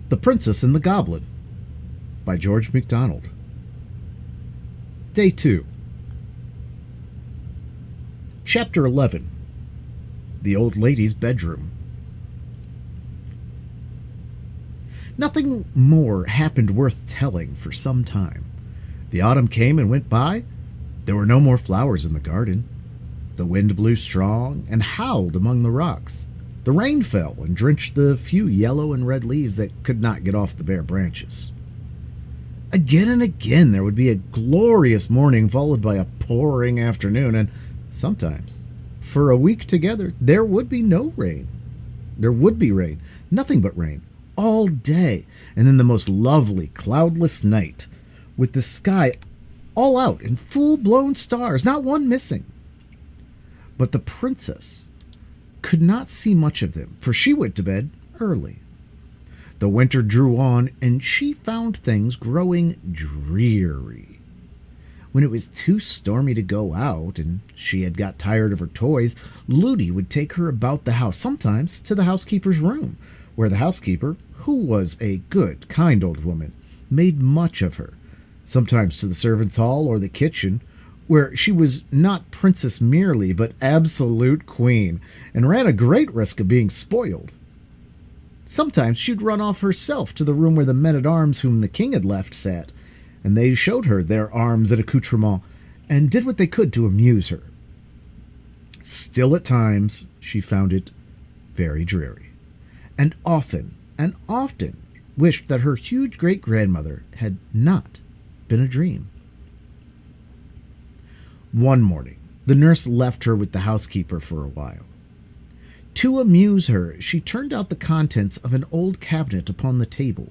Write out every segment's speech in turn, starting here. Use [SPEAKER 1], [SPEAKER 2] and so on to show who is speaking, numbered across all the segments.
[SPEAKER 1] The Princess and the Goblin by George MacDonald. Day 2. Chapter 11. The Old Lady's Bedroom. Nothing more happened worth telling for some time. The autumn came and went by. There were no more flowers in the garden. The wind blew strong and howled among the rocks. The rain fell and drenched the few yellow and red leaves that could not get off the bare branches. Again and again there would be a glorious morning followed by a pouring afternoon, and sometimes, for a week together, there would be no rain. There would be rain, nothing but rain, all day, and then the most lovely cloudless night, with the sky all out in full-blown stars, not one missing. But the princess could not see much of them, for she went to bed early. The winter drew on, and she found things growing dreary. When it was too stormy to go out, and she had got tired of her toys, Ludi would take her about the house, sometimes to the housekeeper's room, where the housekeeper, who was a good, kind old woman, made much of her, sometimes to the servants' hall or the kitchen, where she was not princess merely, but absolute queen, and ran a great risk of being spoiled. Sometimes she'd run off herself to the room where the men-at-arms whom the king had left sat, and they showed her their arms and accoutrements, and did what they could to amuse her. Still at times she found it very dreary, and often wished that her huge great-grandmother had not been a dream. One morning, the nurse left her with the housekeeper for a while. To amuse her, she turned out the contents of an old cabinet upon the table.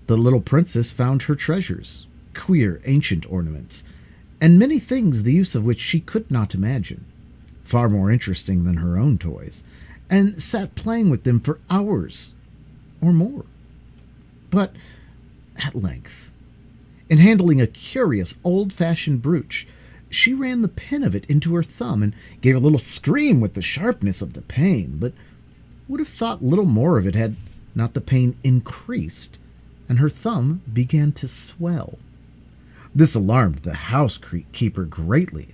[SPEAKER 1] The little princess found her treasures, queer ancient ornaments, and many things the use of which she could not imagine, far more interesting than her own toys, and sat playing with them for hours or more. But at length, in handling a curious old-fashioned brooch, she ran the pin of it into her thumb and gave a little scream with the sharpness of the pain, but would have thought little more of it had not the pain increased, and her thumb began to swell. This alarmed the housekeeper greatly.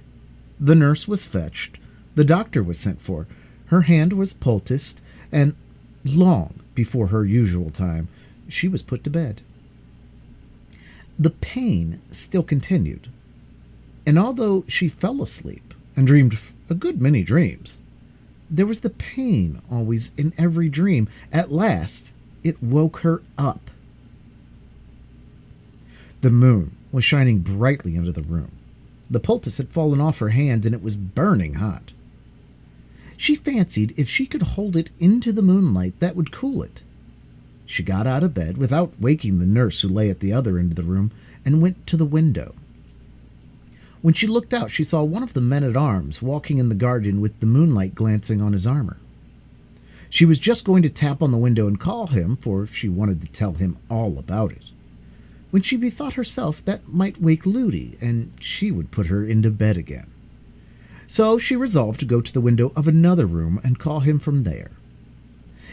[SPEAKER 1] The nurse was fetched, the doctor was sent for, her hand was poulticed, and long before her usual time she was put to bed. The pain still continued, and although she fell asleep and dreamed a good many dreams, there was the pain always in every dream. At last it woke her up. The moon was shining brightly into the room. The poultice had fallen off her hand, and it was burning hot. She fancied if she could hold it into the moonlight, that would cool it. She got out of bed without waking the nurse who lay at the other end of the room, and went to the window. When she looked out, she saw one of the men-at-arms walking in the garden with the moonlight glancing on his armor. She was just going to tap on the window and call him, for she wanted to tell him all about it, when she bethought herself that might wake Ludi, and she would put her into bed again. So she resolved to go to the window of another room and call him from there.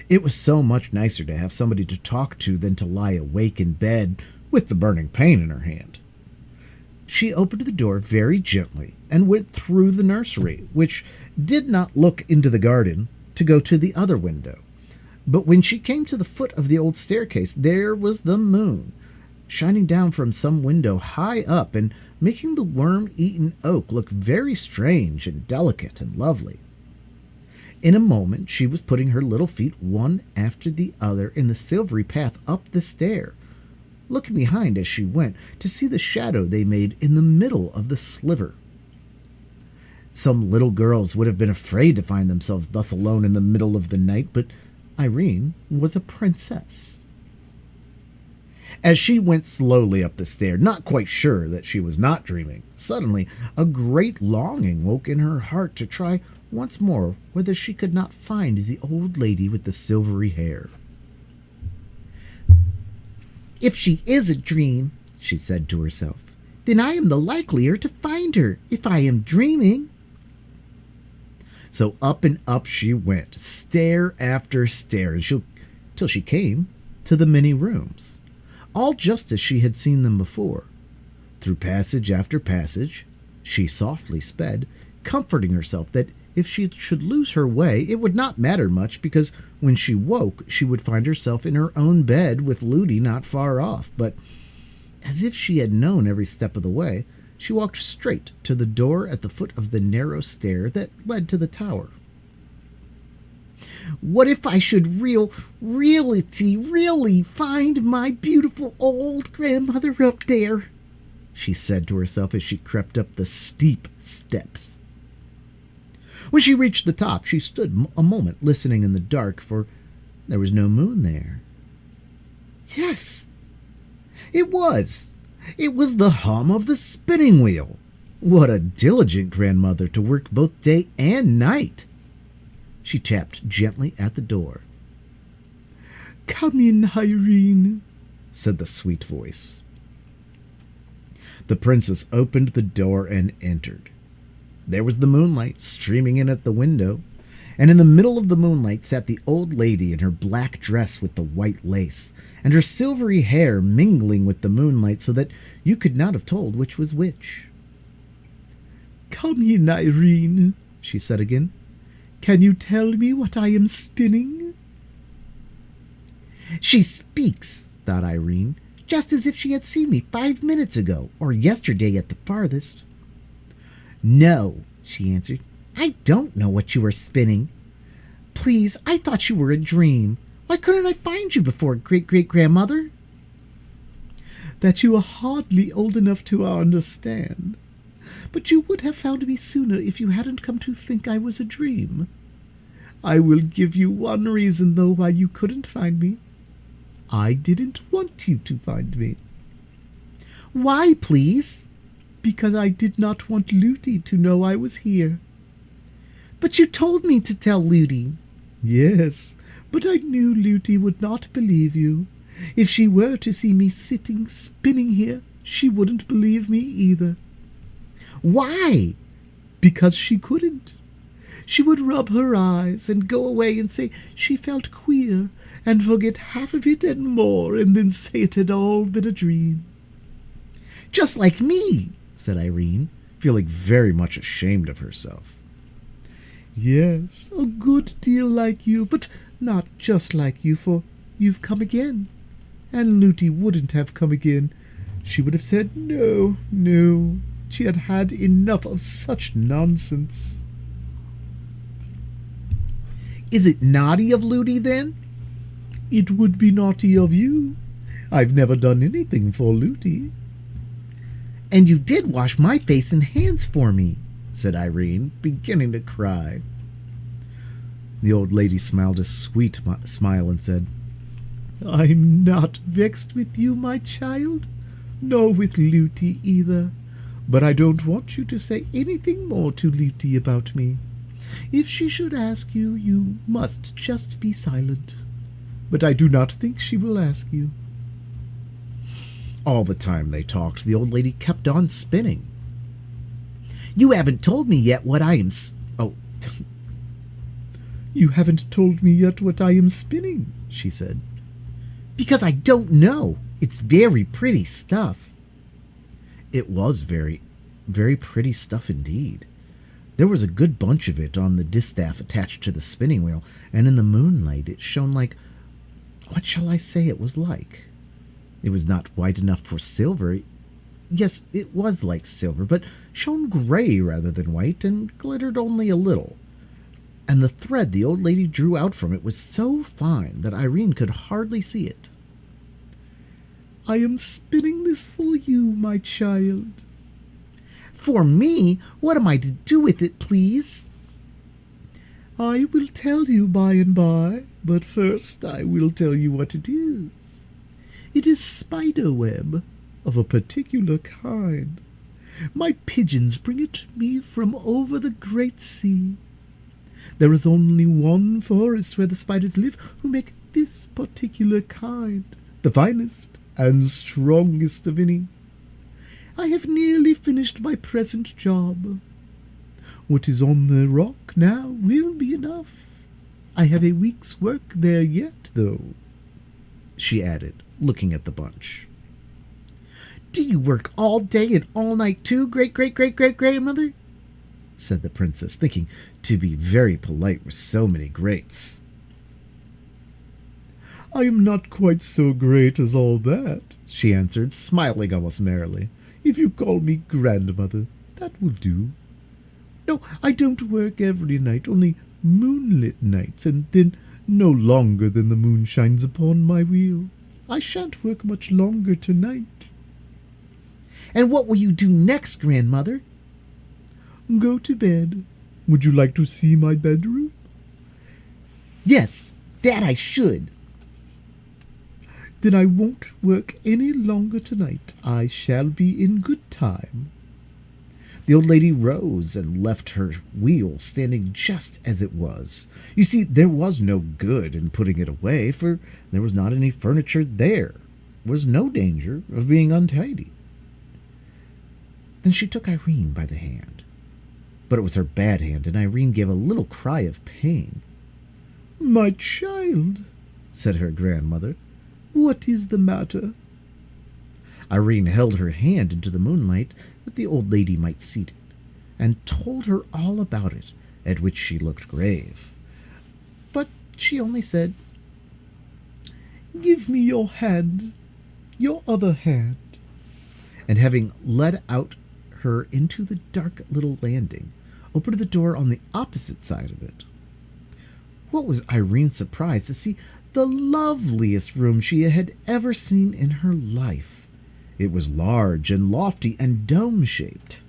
[SPEAKER 1] It was so much nicer to have somebody to talk to than to lie awake in bed with the burning pain in her hand. She opened the door very gently and went through the nursery, which did not look into the garden, to go to the other window. But when she came to the foot of the old staircase, there was the moon, shining down from some window high up and making the worm-eaten oak look very strange and delicate and lovely. In a moment she was putting her little feet one after the other in the silvery path up the stair, looking behind as she went to see the shadow they made in the middle of the sliver. Some little girls would have been afraid to find themselves thus alone in the middle of the night, but Irene was a princess. As she went slowly up the stair, not quite sure that she was not dreaming, suddenly a great longing woke in her heart to try once more whether she could not find the old lady with the silvery hair. "If she is a dream," she said to herself, "then I am the likelier to find her if I am dreaming." So up and up she went, stair after stair, till she came to the many rooms, all just as she had seen them before. Through passage after passage, she softly sped, comforting herself that if she should lose her way, it would not matter much, because when she woke, she would find herself in her own bed with Ludi not far off. But as if she had known every step of the way, she walked straight to the door at the foot of the narrow stair that led to the tower. "What if I should really find my beautiful old grandmother up there?" she said to herself as she crept up the steep steps. When she reached the top, she stood a moment listening in the dark, for there was no moon there. Yes, it was. It was the hum of the spinning wheel. What a diligent grandmother to work both day and night. She tapped gently at the door. "Come in, Irene," said the sweet voice. The princess opened the door and entered. There was the moonlight streaming in at the window, and in the middle of the moonlight sat the old lady in her black dress with the white lace, and her silvery hair mingling with the moonlight so that you could not have told which was which. "Come in, Irene," she said again. "Can you tell me what I am spinning?" She speaks, thought Irene, just as if she had seen me 5 minutes ago, or yesterday at the farthest. "No," she answered, "I don't know what you are spinning. Please, I thought you were a dream. Why couldn't I find you before, great-great-grandmother?" "That you are hardly old enough to understand. But you would have found me sooner if you hadn't come to think I was a dream. I will give you one reason, though, why you couldn't find me. I didn't want you to find me." "Why, please?" "Because I did not want Ludi to know I was here." "But you told me to tell Ludi." "Yes, but I knew Ludi would not believe you. If she were to see me sitting spinning here, she wouldn't believe me either." "Why?" "Because she couldn't. She would rub her eyes and go away and say she felt queer, and forget half of it and more, and then say it had all been a dream." "Just like me," said Irene, feeling very much ashamed of herself. "Yes, a good deal like you, but not just like you, for you've come again. And Ludi wouldn't have come again. She would have said no, no. She had had enough of such nonsense." "Is it naughty of Ludi, then?" "It would be naughty of you. I've never done anything for Ludi." "And you did wash my face and hands for me," said Irene, beginning to cry. The old lady smiled a sweet smile and said, "I'm not vexed with you, my child, nor with Ludi either, but I don't want you to say anything more to Ludi about me. If she should ask you, you must just be silent. But I do not think she will ask you." All the time they talked, the old lady kept on spinning. "You haven't told me yet what I am "You haven't told me yet what I am spinning," she said. "Because I don't know. It's very pretty stuff." It was very, very pretty stuff indeed. There was a good bunch of it on the distaff attached to the spinning wheel, and in the moonlight it shone like... what shall I say it was like? It was not white enough for silver. Yes, it was like silver, but shone gray rather than white, and glittered only a little. And the thread the old lady drew out from it was so fine that Irene could hardly see it. "I am spinning this for you, my child." "For me? What am I to do with it, please?" "I will tell you by and by, but first I will tell you what it is. It is spider web, of a particular kind. My pigeons bring it to me from over the great sea. There is only one forest where the spiders live who make this particular kind, the finest and strongest of any. I have nearly finished my present job. What is on the rock now will be enough. I have a week's work there yet, though. she added, looking at the bunch. "Do you work all day and all night too, great-great-great-great-grandmother?" said the princess, thinking to be very polite with so many greats. "I am not quite so great as all that," she answered, smiling almost merrily. "If you call me grandmother, that will do. No, I don't work every night, only moonlit nights, and then no longer than the moon shines upon my wheel. I shan't work much longer tonight."
[SPEAKER 2] "And what will you do next, grandmother?"
[SPEAKER 3] "Go to bed. Would you like to see my bedroom?"
[SPEAKER 2] "Yes, that I should."
[SPEAKER 3] "Then I won't work any longer tonight. I shall be in good time."
[SPEAKER 1] The old lady rose and left her wheel standing just as it was. You see, there was no good in putting it away, for there was not any furniture there. There was no danger of being untidy. Then she took Irene by the hand. But it was her bad hand, and Irene gave a little cry of pain.
[SPEAKER 3] "My child," said her grandmother, "what is the matter?"
[SPEAKER 1] Irene held her hand into the moonlight that the old lady might see it, and told her all about it, at which she looked grave. But she only said,
[SPEAKER 3] "Give me your hand, your other hand."
[SPEAKER 1] And having led out her into the dark little landing, opened the door on the opposite side of it. What was Irene's surprise to see the loveliest room she had ever seen in her life. It was large and lofty and dome-shaped.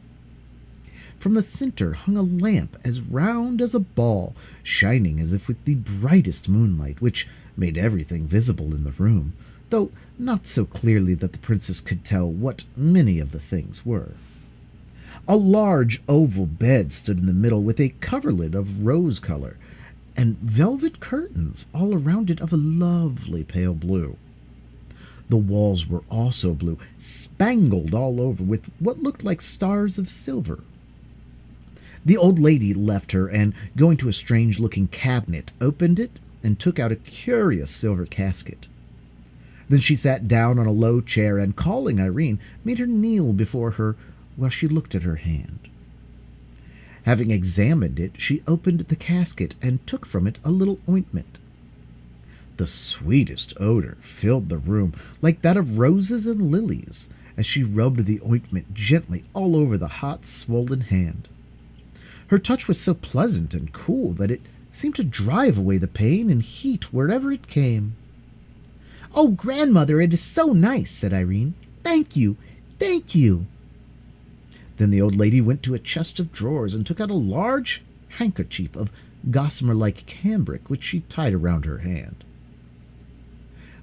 [SPEAKER 1] From the center hung a lamp as round as a ball, shining as if with the brightest moonlight, which made everything visible in the room, though not so clearly that the princess could tell what many of the things were. A large oval bed stood in the middle with a coverlid of rose color, and velvet curtains all around it of a lovely pale blue. The walls were also blue, spangled all over with what looked like stars of silver. The old lady left her, and going to a strange-looking cabinet, opened it and took out a curious silver casket. Then she sat down on a low chair and, calling Irene, made her kneel before her while she looked at her hand. Having examined it, she opened the casket and took from it a little ointment. The sweetest odor filled the room, like that of roses and lilies, as she rubbed the ointment gently all over the hot, swollen hand. Her touch was so pleasant and cool that it seemed to drive away the pain and heat wherever it came.
[SPEAKER 2] "Oh, grandmother, it is so nice," said Irene. "Thank you, thank you."
[SPEAKER 1] Then the old lady went to a chest of drawers and took out a large handkerchief of gossamer-like cambric, which she tied around her hand.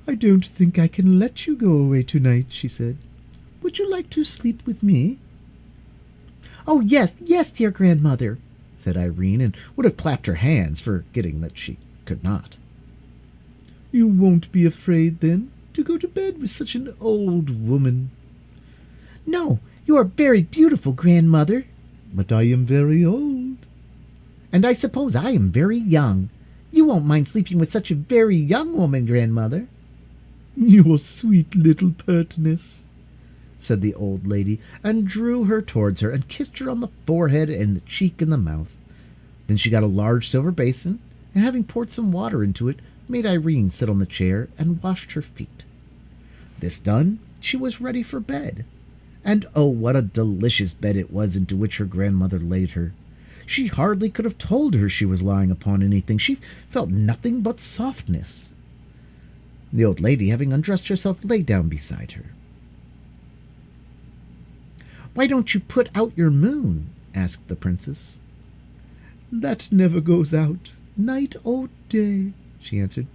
[SPEAKER 3] "I don't think I can let you go away tonight," she said. "Would you like to sleep with me?"
[SPEAKER 2] "Oh, yes, yes, dear grandmother,"
[SPEAKER 1] said Irene, and would have clapped her hands, forgetting that she could not.
[SPEAKER 3] "You won't be afraid, then, to go to bed with such an old woman?"
[SPEAKER 2] "No, you are very beautiful, grandmother."
[SPEAKER 3] "But I am very old."
[SPEAKER 2] "And I suppose I am very young. You won't mind sleeping with such a very young woman, grandmother."
[SPEAKER 3] "Your sweet little pertness,"
[SPEAKER 1] said the old lady, and drew her towards her and kissed her on the forehead and the cheek and the mouth. Then she got a large silver basin, and having poured some water into it, made Irene sit on the chair and washed her feet. This done, she was ready for bed. And oh, what a delicious bed it was into which her grandmother laid her. She hardly could have told her she was lying upon anything. She felt nothing but softness. The old lady, having undressed herself, lay down beside her.
[SPEAKER 2] "Why don't you put out your moon?" asked the princess.
[SPEAKER 3] "That never goes out, night or day," she answered.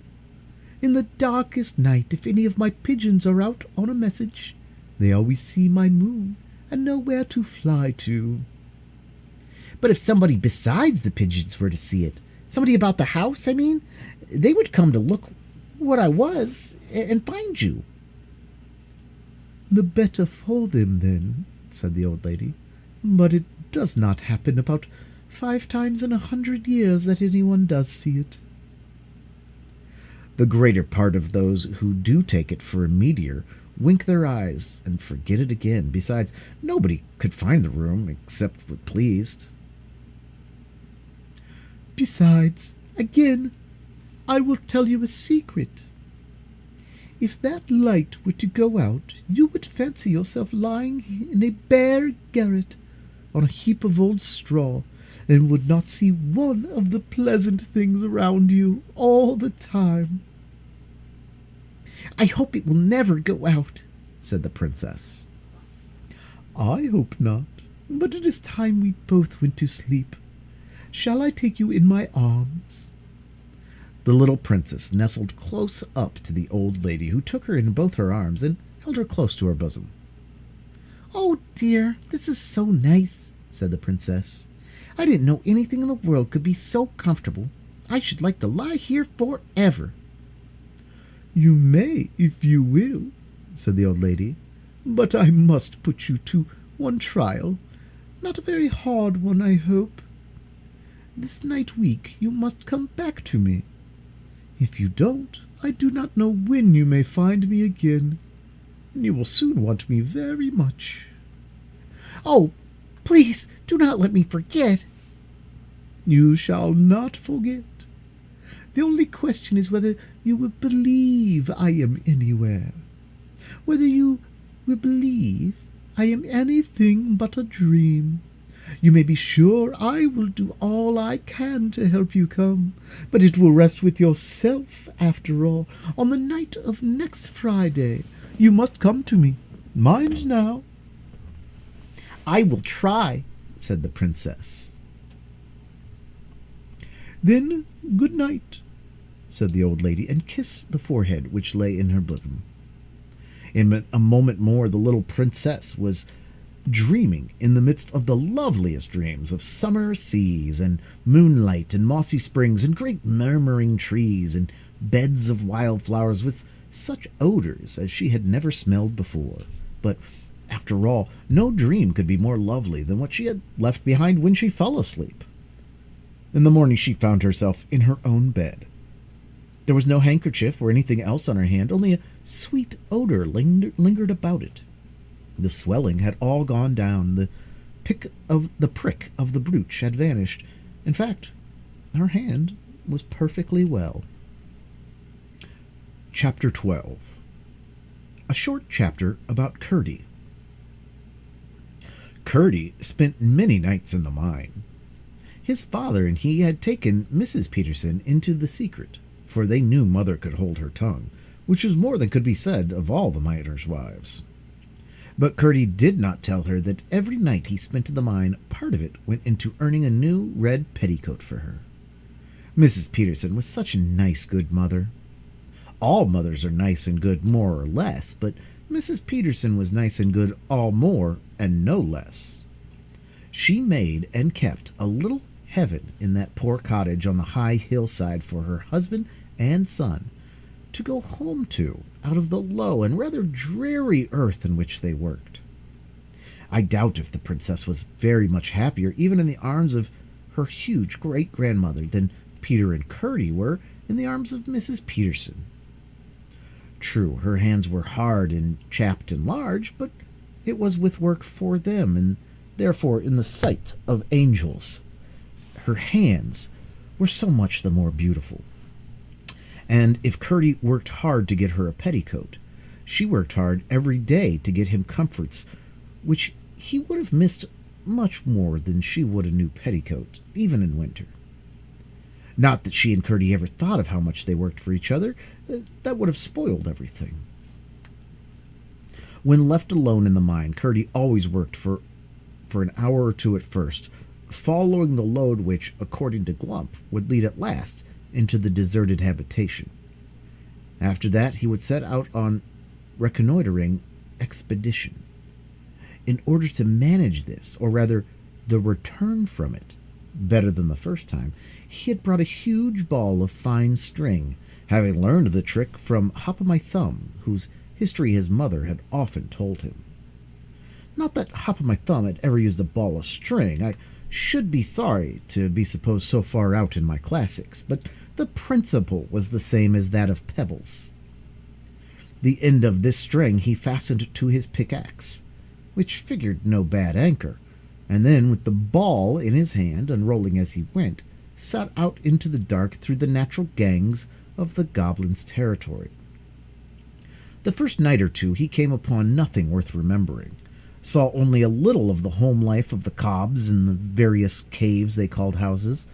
[SPEAKER 3] "In the darkest night, if any of my pigeons are out on a message, they always see my moon and know where to fly to."
[SPEAKER 2] "But if somebody besides the pigeons were to see it, somebody about the house, I mean, they would come to look what I was and find you."
[SPEAKER 3] "The better for them, then," said the old lady. "But it does not happen about 5 times in 100 years that anyone does see it."
[SPEAKER 1] The greater part of those who do take it for a meteor wink their eyes and forget it again. Besides, nobody could find the room except what pleased.
[SPEAKER 3] Besides, again, I will tell you a secret. If that light were to go out, you would fancy yourself lying in a bare garret on a heap of old straw, and would not see one of the pleasant things around you all the time.
[SPEAKER 2] I hope it will never go out, said the princess.
[SPEAKER 3] I hope not, but it is time we both went to sleep. Shall I take you in my arms?
[SPEAKER 1] The little princess nestled close up to the old lady, who took her in both her arms and held her close to her bosom.
[SPEAKER 2] Oh, dear, this is so nice, said the princess. I didn't know anything in the world could be so comfortable. I should like to lie here forever.
[SPEAKER 3] You may, if you will, said the old lady, but I must put you to one trial. Not a very hard one, I hope. This night week you must come back to me. If you don't, I do not know when you may find me again, and you will soon want me very much.
[SPEAKER 2] Oh, please do not let me forget.
[SPEAKER 3] You shall not forget. The only question is whether you will believe I am anywhere, whether you will believe I am anything but a dream. You may be sure I will do all I can to help you come, but it will rest with yourself, after all. On the night of next Friday, you must come to me. Mind now.
[SPEAKER 2] I will try, said the princess.
[SPEAKER 3] Then good night, said the old lady, and kissed the forehead which lay in her bosom.
[SPEAKER 1] In a moment more, the little princess was dreaming in the midst of the loveliest dreams of summer seas and moonlight and mossy springs and great murmuring trees and beds of wildflowers with such odors as she had never smelled before. But after all, no dream could be more lovely than what she had left behind when she fell asleep. In the morning she found herself in her own bed. There was no handkerchief or anything else on her hand, only a sweet odor lingered about it. The swelling had all gone down. The prick of the brooch had vanished. In fact, her hand was perfectly well. Chapter 12. A short chapter about Curdie. Curdie spent many nights in the mine. His father and he had taken Mrs. Peterson into the secret, for they knew Mother could hold her tongue, which is more than could be said of all the miners' wives. But Curdie did not tell her that every night he spent in the mine, part of it went into earning a new red petticoat for her. Mrs. Peterson was such a nice, good mother. All mothers are nice and good more or less, but Mrs. Peterson was nice and good all more and no less. She made and kept a little heaven in that poor cottage on the high hillside for her husband and son to go home to out of the low and rather dreary earth in which they worked. I doubt if the princess was very much happier even in the arms of her huge great-grandmother than Peter and Curdie were in the arms of Mrs. Peterson. True, her hands were hard and chapped and large, but it was with work for them, and therefore in the sight of angels. Her hands were so much the more beautiful. And if Curdie worked hard to get her a petticoat, she worked hard every day to get him comforts, which he would have missed much more than she would a new petticoat, even in winter. Not that she and Curdie ever thought of how much they worked for each other. That would have spoiled everything. When left alone in the mine, Curdie always worked for an hour or two at first, following the lode which, according to Glump, would lead at last into the deserted habitation. After that he would set out on reconnoitering expedition. In order to manage this, or rather the return from it, better than the first time, he had brought a huge ball of fine string, having learned the trick from Hop-o'-my-Thumb, whose history his mother had often told him. Not that Hop-o'-my-Thumb had ever used a ball of string. I should be sorry to be supposed so far out in my classics, but the principle was the same as that of pebbles. The end of this string he fastened to his pickaxe, which figured no bad anchor, and then, with the ball in his hand, unrolling as he went, set out into the dark through the natural gangs of the goblins' territory. The first night or two he came upon nothing worth remembering, saw only a little of the home life of the Cobs in the various caves they called houses,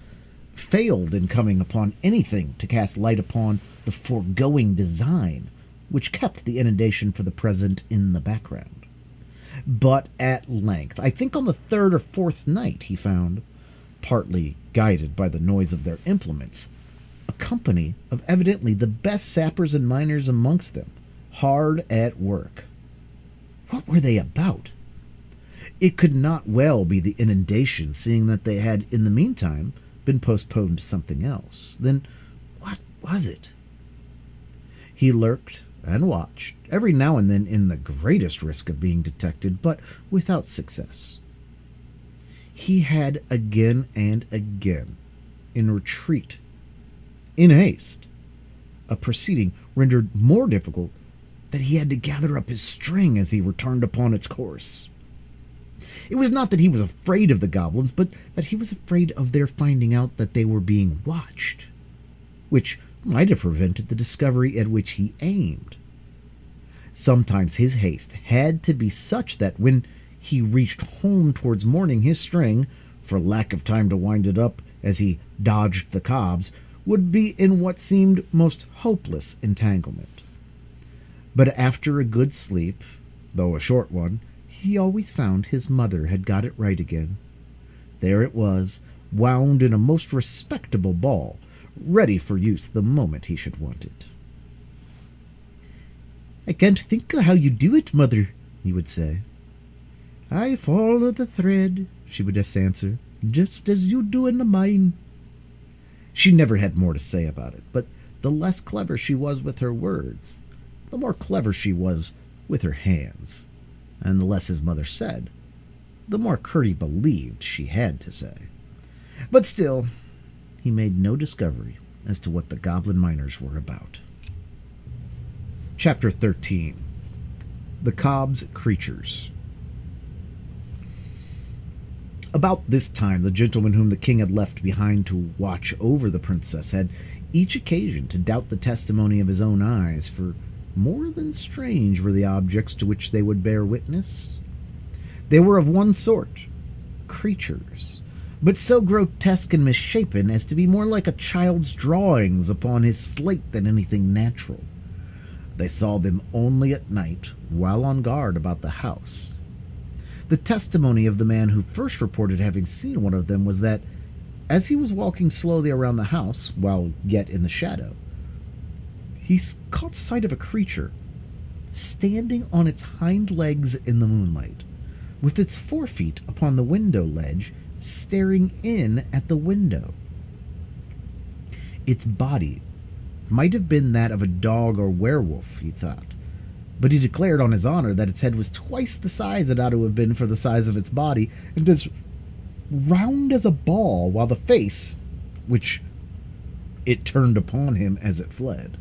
[SPEAKER 1] failed in coming upon anything to cast light upon the foregoing design, which kept the inundation for the present in the background. But at length, I think on the third or fourth night, he found, partly guided by the noise of their implements, a company of evidently the best sappers and miners amongst them, hard at work. What were they about? It could not well be the inundation, seeing that they had, in the meantime, been postponed to something else. Then what was it? He lurked and watched, every now and then in the greatest risk of being detected, but without success. He had again and again, in retreat, in haste, a proceeding rendered more difficult that he had to gather up his string as he returned upon its course. It was not that he was afraid of the goblins, but that he was afraid of their finding out that they were being watched, which might have prevented the discovery at which he aimed. Sometimes his haste had to be such that when he reached home towards morning, his string, for lack of time to wind it up as he dodged the Cobs, would be in what seemed most hopeless entanglement. But after a good sleep, though a short one, he always found his mother had got it right again. There it was, wound in a most respectable ball, ready for use the moment he should want it. "I can't think how you do it, mother," he would say. "I follow the thread," she would just answer, "just as you do in the mine." She never had more to say about it, but the less clever she was with her words, the more clever she was with her hands, and the less his mother said, the more Curdie believed she had to say. But still, he made no discovery as to what the goblin miners were about. Chapter 13. The Cobs' Creatures. About this time, the gentlemen whom the king had left behind to watch over the princess had each occasion to doubt the testimony of his own eyes, for more than strange were the objects to which they would bear witness. They were of one sort, creatures, but so grotesque and misshapen as to be more like a child's drawings upon his slate than anything natural. They saw them only at night, while on guard about the house. The testimony of the man who first reported having seen one of them was that, as he was walking slowly around the house, while yet in the shadow, he caught sight of a creature standing on its hind legs in the moonlight, with its forefeet upon the window ledge, staring in at the window. Its body might have been that of a dog or werewolf, he thought, but he declared on his honor that its head was twice the size it ought to have been for the size of its body, and as round as a ball, while the face, which it turned upon him as it fled,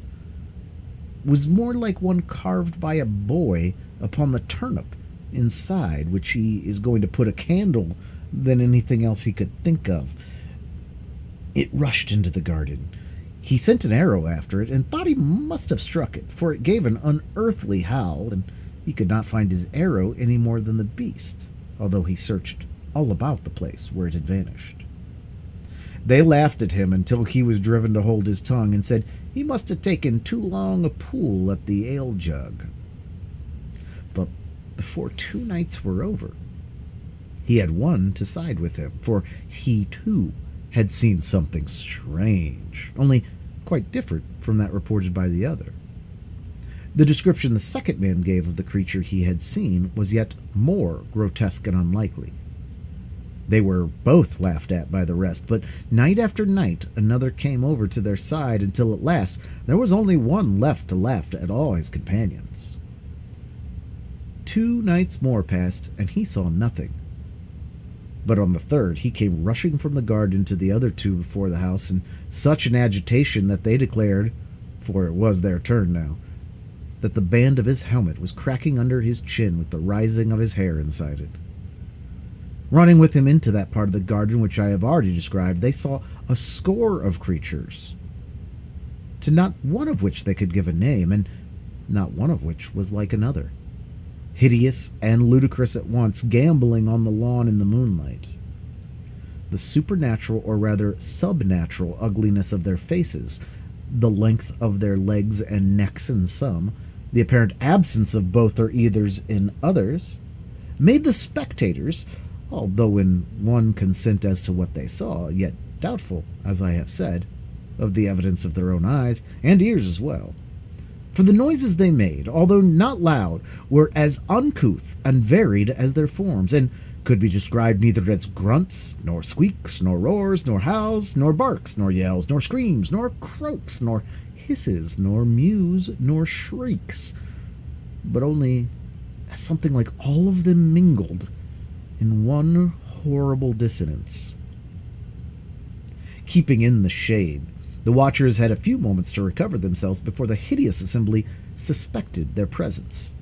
[SPEAKER 1] was more like one carved by a boy upon the turnip inside which he is going to put a candle than anything else he could think of. It rushed into the garden. He sent an arrow after it, and thought he must have struck it, for it gave an unearthly howl, and he could not find his arrow any more than the beast, although he searched all about the place where it had vanished. They laughed at him until he was driven to hold his tongue, and said he must have taken too long a pull at the ale jug. But before 2 nights were over, he had one to side with him, for he too had seen something strange, only quite different from that reported by the other. The description the second man gave of the creature he had seen was yet more grotesque and unlikely. They were both laughed at by the rest, but night after night another came over to their side, until at last there was only one left to laugh at all his companions. 2 nights more passed, and he saw nothing. But on the third, he came rushing from the garden to the other two before the house in such an agitation that they declared, for it was their turn now, that the band of his helmet was cracking under his chin with the rising of his hair inside it. Running with him into that part of the garden which I have already described, they saw a score of creatures, to not one of which they could give a name, and not one of which was like another, hideous and ludicrous at once, gamboling on the lawn in the moonlight. The supernatural, or rather subnatural, ugliness of their faces, the length of their legs and necks in some, the apparent absence of both or either's in others, made the spectators, although in one consent as to what they saw, yet doubtful, as I have said, of the evidence of their own eyes, and ears as well. For the noises they made, although not loud, were as uncouth and varied as their forms, and could be described neither as grunts, nor squeaks, nor roars, nor howls, nor barks, nor yells, nor screams, nor croaks, nor hisses, nor mews, nor shrieks, but only as something like all of them mingled in one horrible dissonance. Keeping in the shade, the watchers had a few moments to recover themselves before the hideous assembly suspected their presence.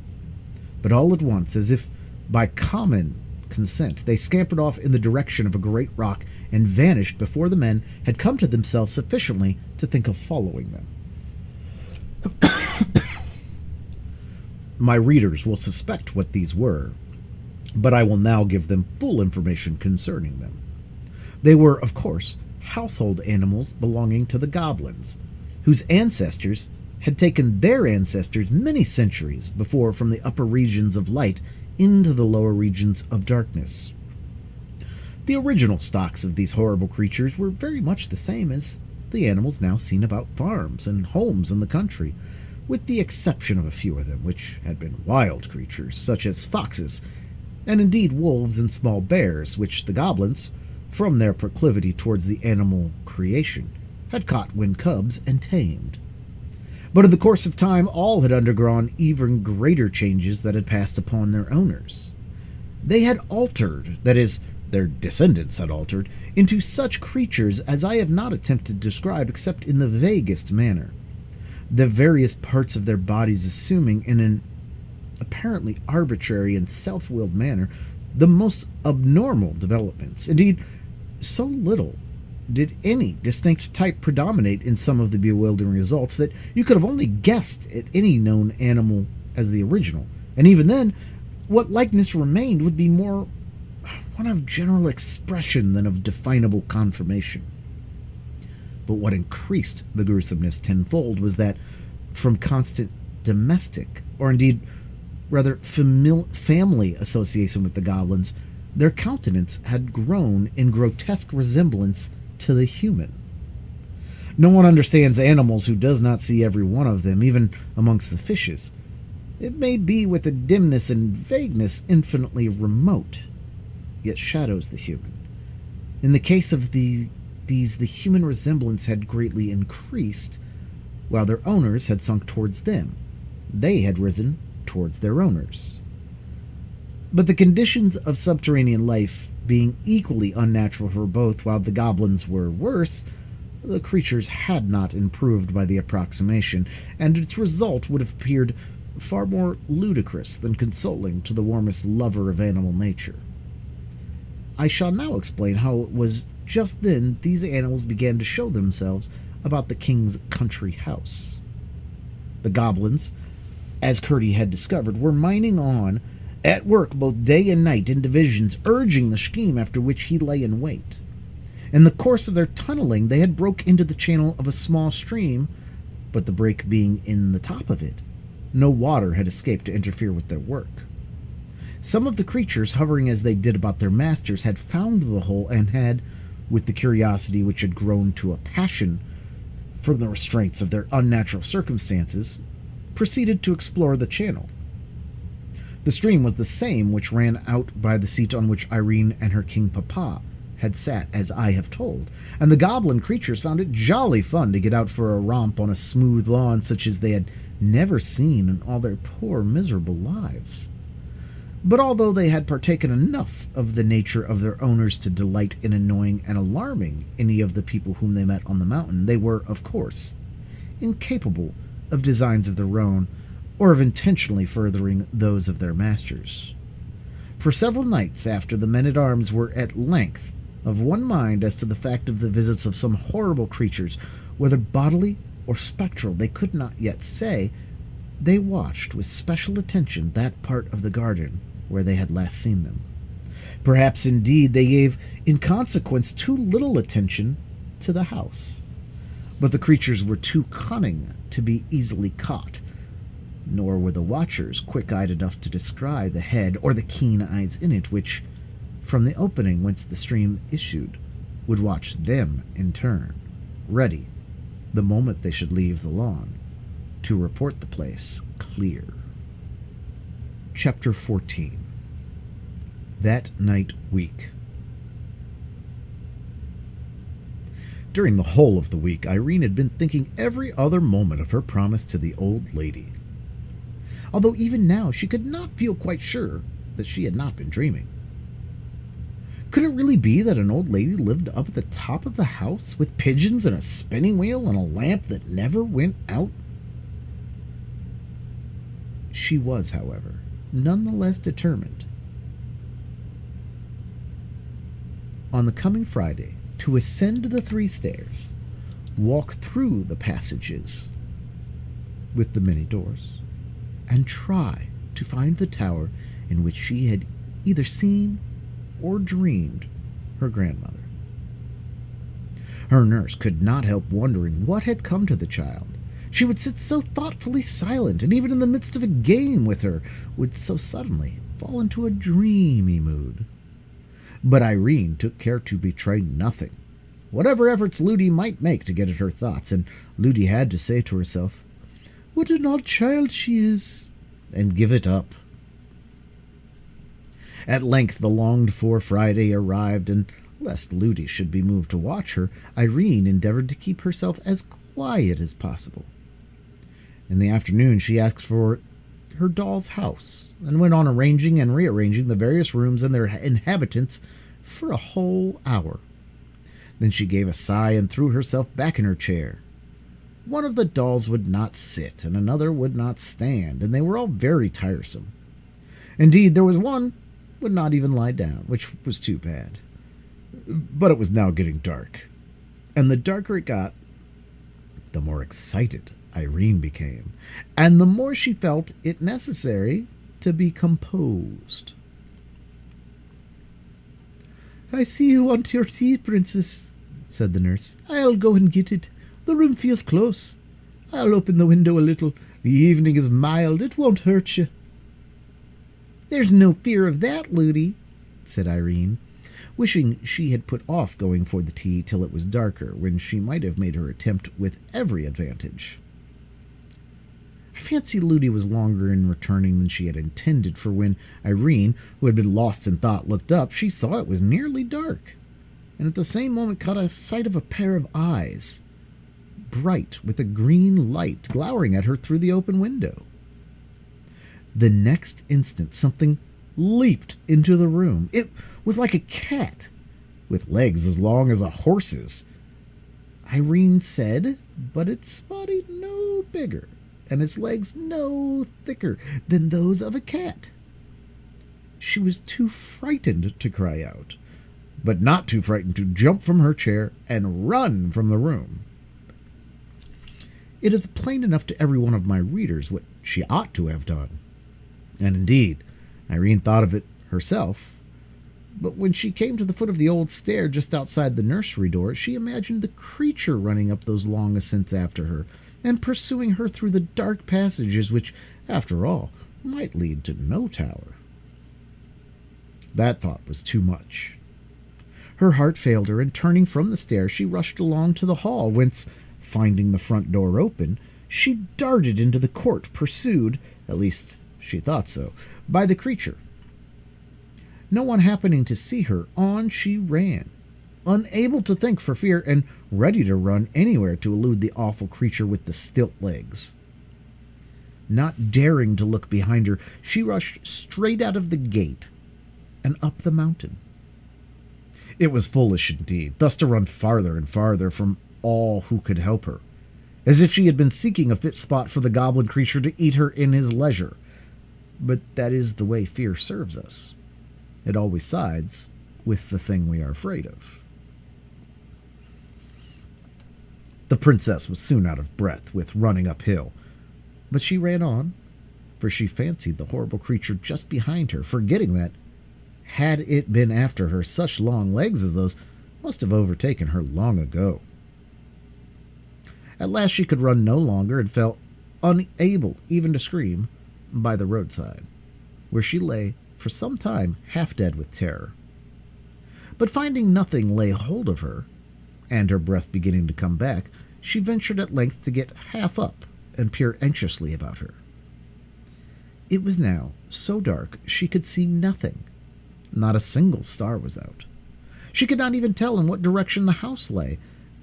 [SPEAKER 1] But all at once, as if by common consent, they scampered off in the direction of a great rock and vanished before the men had come to themselves sufficiently to think of following them. My readers will suspect what these were, but I will now give them full information concerning them. They were, of course, household animals belonging to the goblins, whose ancestors had taken their ancestors many centuries before from the upper regions of light into the lower regions of darkness. The original stocks of these horrible creatures were very much the same as the animals now seen about farms and homes in the country, with the exception of a few of them which had been wild creatures, such as foxes, and indeed wolves and small bears, which the goblins, from their proclivity towards the animal creation, had caught when cubs and tamed. But in the course of time all had undergone even greater changes that had passed upon their owners. They had altered, that is, their descendants had altered, into such creatures as I have not attempted to describe except in the vaguest manner, the various parts of their bodies assuming, in an apparently arbitrary and self-willed manner, the most abnormal developments. Indeed, so little did any distinct type predominate in some of the bewildering results that you could have only guessed at any known animal as the original, and even then, what likeness remained would be more one of general expression than of definable conformation. But what increased the gruesomeness tenfold was that, from constant domestic, or indeed rather family association with the goblins, their countenance had grown in grotesque resemblance to the human. No one understands animals who does not see every one of them, even amongst the fishes. It may be with a dimness and vagueness infinitely remote, yet shadows the human. In the case of these, the human resemblance had greatly increased, while their owners had sunk towards them. They had risen towards their owners. But the conditions of subterranean life being equally unnatural for both, while the goblins were worse, the creatures had not improved by the approximation, and its result would have appeared far more ludicrous than consoling to the warmest lover of animal nature. I shall now explain how it was just then these animals began to show themselves about the king's country house. The goblins, as Curdie had discovered, were mining on, at work both day and night in divisions, urging the scheme after which he lay in wait. In the course of their tunneling, they had broke into the channel of a small stream, but the break being in the top of it, no water had escaped to interfere with their work. Some of the creatures, hovering as they did about their masters, had found the hole and had, with the curiosity which had grown to a passion from the restraints of their unnatural circumstances, proceeded to explore the channel. The stream was the same which ran out by the seat on which Irene and her king papa had sat, as I have told, and the goblin creatures found it jolly fun to get out for a romp on a smooth lawn such as they had never seen in all their poor miserable lives. But although they had partaken enough of the nature of their owners to delight in annoying and alarming any of the people whom they met on the mountain, they were, of course, incapable of designs of their own, or of intentionally furthering those of their masters. For several nights after, the men-at-arms were at length of one mind as to the fact of the visits of some horrible creatures, whether bodily or spectral they could not yet say. They watched with special attention that part of the garden where they had last seen them. Perhaps, indeed, they gave, in consequence, too little attention to the house. But the creatures were too cunning to be easily caught, nor were the watchers quick-eyed enough to descry the head or the keen eyes in it, which, from the opening whence the stream issued, would watch them in turn, ready, the moment they should leave the lawn, to report the place clear. Chapter 14. That Night Week. During the whole of the week, Irene had been thinking every other moment of her promise to the old lady. Although even now she could not feel quite sure that she had not been dreaming. Could it really be that an old lady lived up at the top of the house, with pigeons and a spinning wheel and a lamp that never went out? She was, however, none the less determined, on the coming Friday, to ascend the 3 stairs, walk through the passages with the many doors, and try to find the tower in which she had either seen or dreamed her grandmother. Her nurse could not help wondering what had come to the child. She would sit so thoughtfully silent, and even in the midst of a game with her, would so suddenly fall into a dreamy mood. But Irene took care to betray nothing, whatever efforts Ludi might make to get at her thoughts, and Ludi had to say to herself, "What an odd child she is," and give it up. At length the longed-for Friday arrived, and lest Ludi should be moved to watch her, Irene endeavored to keep herself as quiet as possible. In the afternoon she asked for her doll's house, and went on arranging and rearranging the various rooms and their inhabitants for a whole hour. Then she gave a sigh and threw herself back in her chair. One of the dolls would not sit, and another would not stand, and they were all very tiresome. Indeed, there was one would not even lie down, which was too bad. But it was now getting dark, and the darker it got, the more excited Irene became, and the more she felt it necessary to be composed.
[SPEAKER 3] "I see you want your tea, Princess," said the nurse. "I'll go and get it. The room feels close. I'll open the window a little. The evening is mild. It won't hurt you."
[SPEAKER 1] "There's no fear of that, Ludi," said Irene, wishing she had put off going for the tea till it was darker, when she might have made her attempt with every advantage. I fancy Ludi was longer in returning than she had intended, for when Irene, who had been lost in thought, looked up, she saw it was nearly dark, and at the same moment caught a sight of a pair of eyes, bright with a green light, glowering at her through the open window. The next instant something leaped into the room. It was like a cat, with legs as long as a horse's, Irene said, but its body no bigger, and its legs no thicker than those of a cat. She was too frightened to cry out, but not too frightened to jump from her chair and run from the room. It is plain enough to every one of my readers what she ought to have done. And indeed, Irene thought of it herself, but when she came to the foot of the old stair just outside the nursery door, she imagined the creature running up those long ascents after her, and pursuing her through the dark passages which, after all, might lead to no tower. That thought was too much. Her heart failed her, and turning from the stair, she rushed along to the hall, whence, finding the front door open, she darted into the court, pursued, at least she thought so, by the creature. No one happening to see her, on she ran, unable to think for fear, and ready to run anywhere to elude the awful creature with the stilt legs. Not daring to look behind her, she rushed straight out of the gate and up the mountain. It was foolish indeed, thus to run farther and farther from all who could help her, as if she had been seeking a fit spot for the goblin creature to eat her in his leisure. But that is the way fear serves us. It always sides with the thing we are afraid of. The princess was soon out of breath with running uphill, but she ran on, for she fancied the horrible creature just behind her, forgetting that, had it been after her, such long legs as those must have overtaken her long ago. At last she could run no longer and felt unable even to scream by the roadside, where she lay for some time half dead with terror. But finding nothing lay hold of her, and her breath beginning to come back, she ventured at length to get half up and peer anxiously about her. It was now so dark she could see nothing. Not a single star was out. She could not even tell in what direction the house lay,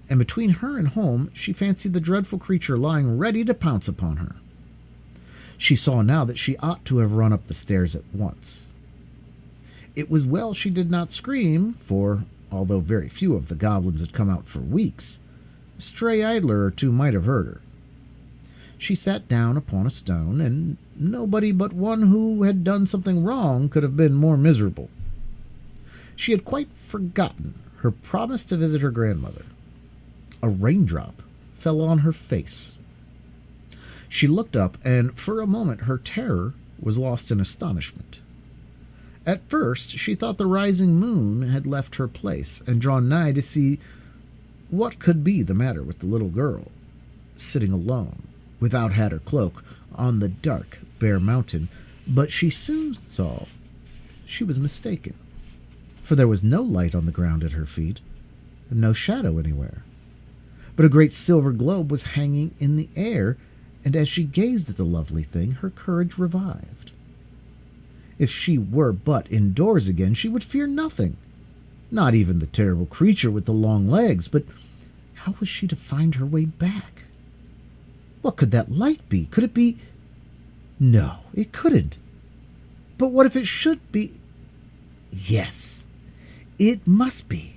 [SPEAKER 1] and between her and home she fancied the dreadful creature lying ready to pounce upon her. She saw now that she ought to have run up the stairs at once. It was well she did not scream, for, although very few of the goblins had come out for weeks, a stray idler or two might have heard her. She sat down upon a stone, and nobody but one who had done something wrong could have been more miserable. She had quite forgotten her promise to visit her grandmother. A raindrop fell on her face. She looked up, and for a moment her terror was lost in astonishment. At first she thought the rising moon had left her place and drawn nigh to see what could be the matter with the little girl, sitting alone, without hat or cloak, on the dark, bare mountain, but she soon saw she was mistaken, for there was no light on the ground at her feet, and no shadow anywhere. But a great silver globe was hanging in the air, and as she gazed at the lovely thing, her courage revived. If she were but indoors again, she would fear nothing, not even the terrible creature with the long legs. But how was she to find her way back? What could that light be? Could it be? No, it couldn't. But what if it should be? Yes, it must be.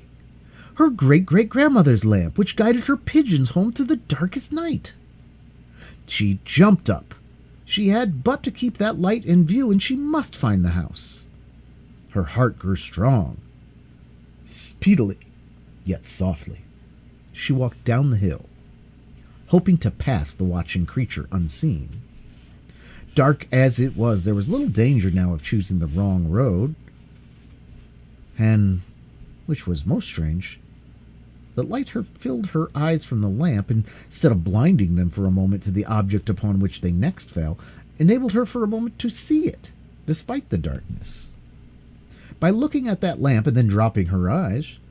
[SPEAKER 1] Her great-great-grandmother's lamp, which guided her pigeons home through the darkest night. She jumped up. She had but to keep that light in view, and she must find the house. Her heart grew strong. Speedily, yet softly, she walked down the hill, hoping to pass the watching creature unseen. Dark as it was, there was little danger now of choosing the wrong road, and, which was most strange, the light filled her eyes from the lamp, and instead of blinding them for a moment to the object upon which they next fell, enabled her for a moment to see it, despite the darkness. By looking at that lamp and then dropping her eyes,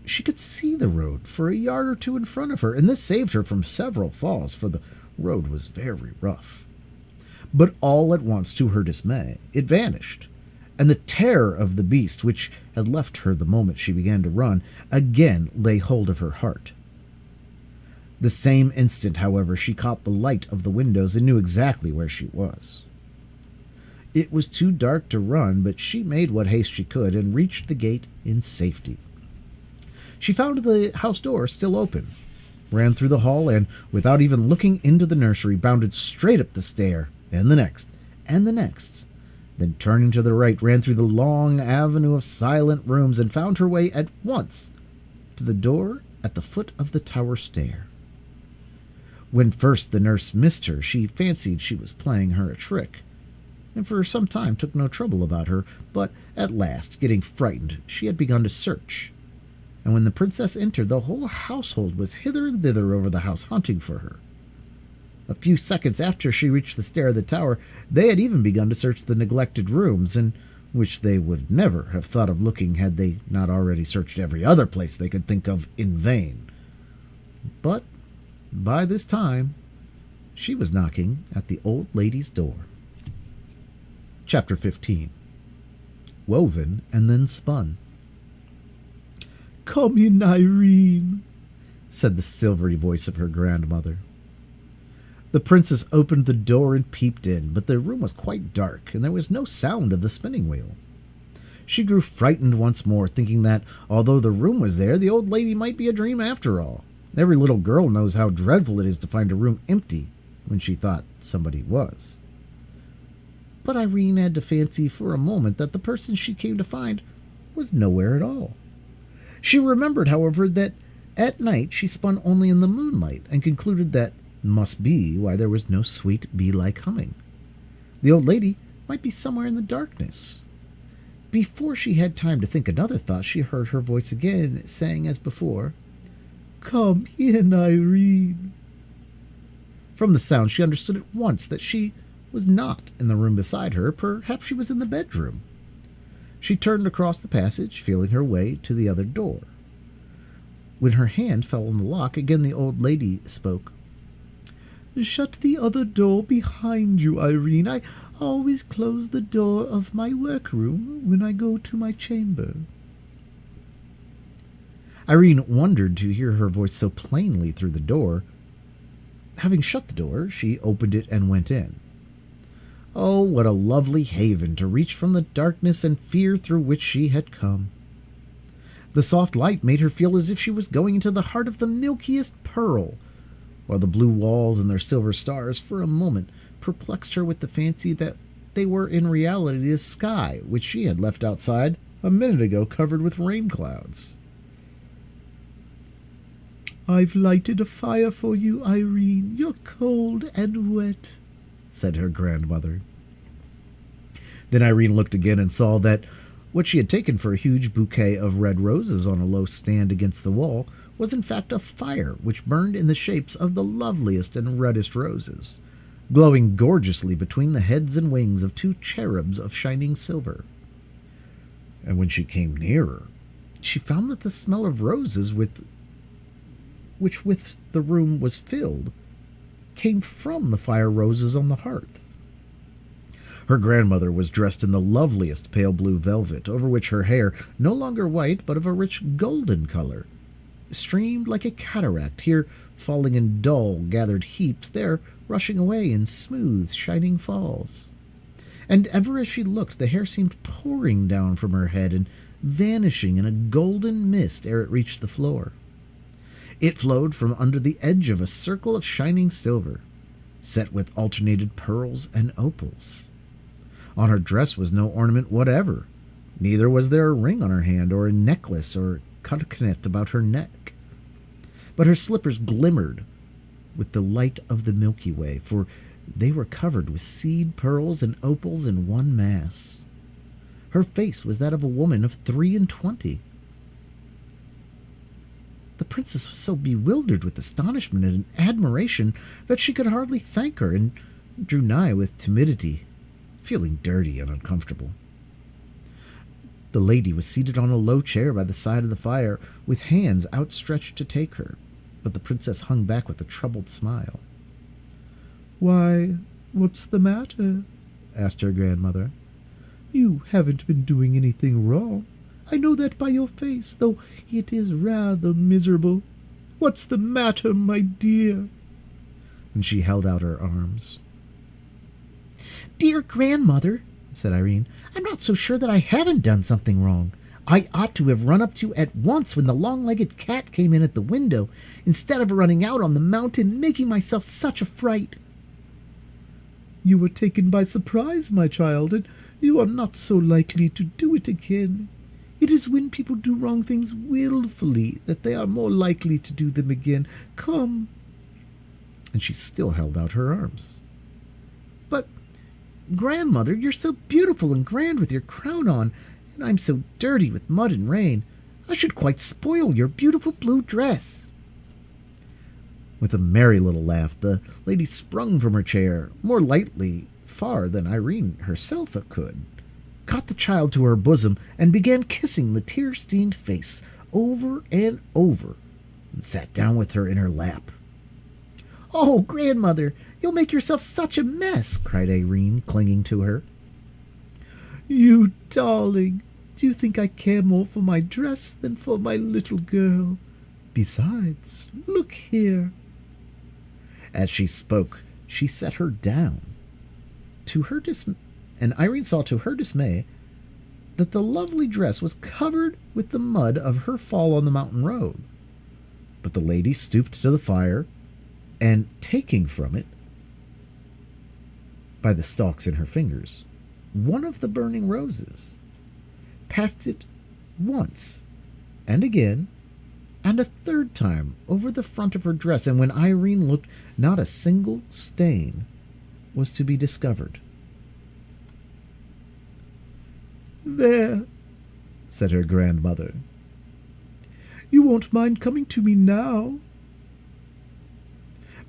[SPEAKER 1] she could see the road for a yard or two in front of her, and this saved her from several falls, for the road was very rough. But all at once, to her dismay, it vanished, and the terror of the beast, which had left her the moment she began to run, again lay hold of her heart. The same instant, however, she caught the light of the windows and knew exactly where she was. It was too dark to run, but she made what haste she could and reached the gate in safety. She found the house door still open, ran through the hall, and, without even looking into the nursery, bounded straight up the stair, and the next, and the next. Then, turning to the right, ran through the long avenue of silent rooms and found her way at once to the door at the foot of the tower stair. When first the nurse missed her, she fancied she was playing her a trick, and for some time took no trouble about her, but at last, getting frightened, she had begun to search, and when the princess entered, the whole household was hither and thither over the house hunting for her. A few seconds after she reached the stair of the tower, they had even begun to search the neglected rooms, in which they would never have thought of looking had they not already searched every other place they could think of in vain. But by this time, she was knocking at the old lady's door. Chapter 15. Woven and then Spun.
[SPEAKER 3] "Come in, Irene," said the silvery voice of her grandmother.
[SPEAKER 1] The princess opened the door and peeped in, but the room was quite dark, and there was no sound of the spinning wheel. She grew frightened once more, thinking that, although the room was there, the old lady might be a dream after all. Every little girl knows how dreadful it is to find a room empty when she thought somebody was. But Irene had to fancy for a moment that the person she came to find was nowhere at all. She remembered, however, that at night she spun only in the moonlight, and concluded that must be why there was no sweet bee-like humming. The old lady might be somewhere in the darkness. Before she had time to think another thought, she heard her voice again, saying as before, "Come in, Irene." From the sound, she understood at once that she was not in the room beside her. Perhaps she was in the bedroom. She turned across the passage, feeling her way to the other door. When her hand fell on the lock, again the old lady spoke. "Shut the other door behind you, Irene. I always close the door of my workroom when I go to my chamber." Irene wondered to hear her voice so plainly through the door. Having shut the door, she opened it and went in. Oh, what a lovely haven to reach from the darkness and fear through which she had come. The soft light made her feel as if she was going into the heart of the milkiest pearl, while the blue walls and their silver stars for a moment perplexed her with the fancy that they were in reality the sky, which she had left outside a minute ago covered with rain clouds. "I've lighted a fire for you, Irene. You're cold and wet," said her grandmother. Then Irene looked again and saw that what she had taken for a huge bouquet of red roses on a low stand against the wall was in fact a fire which burned in the shapes of the loveliest and reddest roses, glowing gorgeously between the heads and wings of two cherubs of shining silver. And when she came nearer, she found that the smell of roses which with the room was filled came from the fire roses on the hearth. Her grandmother was dressed in the loveliest pale blue velvet, over which her hair, no longer white but of a rich golden color, streamed like a cataract, here falling in dull gathered heaps, there rushing away in smooth shining falls. And ever as she looked, the hair seemed pouring down from her head and vanishing in a golden mist ere it reached the floor. It flowed from under the edge of a circle of shining silver, set with alternated pearls and opals. On her dress was no ornament whatever, neither was there a ring on her hand, or a necklace, or cocknet about her neck. But her slippers glimmered with the light of the Milky Way, for they were covered with seed pearls and opals in one mass. Her face was that of a woman of 23. The princess was so bewildered with astonishment and admiration that she could hardly thank her, and drew nigh with timidity, feeling dirty and uncomfortable. The lady was seated on a low chair by the side of the fire, with hands outstretched to take her, but the princess hung back with a troubled smile. "Why, what's the matter?" asked her grandmother. "You haven't been doing anything wrong. I know that by your face, though it is rather miserable. What's the matter, my dear?" And she held out her arms. "Dear grandmother," said Irene, "I'm not so sure that I haven't done something wrong. I ought to have run up to you at once when the long-legged cat came in at the window, instead of running out on the mountain, making myself such a fright." "You were taken by surprise, my child, and you are not so likely to do it again. It is when people do wrong things willfully that they are more likely to do them again. Come." And she still held out her arms. "But, grandmother, you're so beautiful and grand with your crown on, and I'm so dirty with mud and rain. I should quite spoil your beautiful blue dress." With a merry little laugh, the lady sprung from her chair, more lightly far than Irene herself could, caught the child to her bosom, and began kissing the tear-stained face over and over, and sat down with her in her lap. "Oh, grandmother, you'll make yourself such a mess!" cried Irene, clinging to her. "You darling! Do you think I care more for my dress than for my little girl? Besides, look here." As she spoke, she set her down. And Irene saw to her dismay that the lovely dress was covered with the mud of her fall on the mountain road. But the lady stooped to the fire, and taking from it, by the stalks in her fingers, one of the burning roses, passed it once, and again, and a third time over the front of her dress, and when Irene looked, not a single stain was to be discovered.
[SPEAKER 3] "There," said her grandmother. "You won't mind coming to me now?"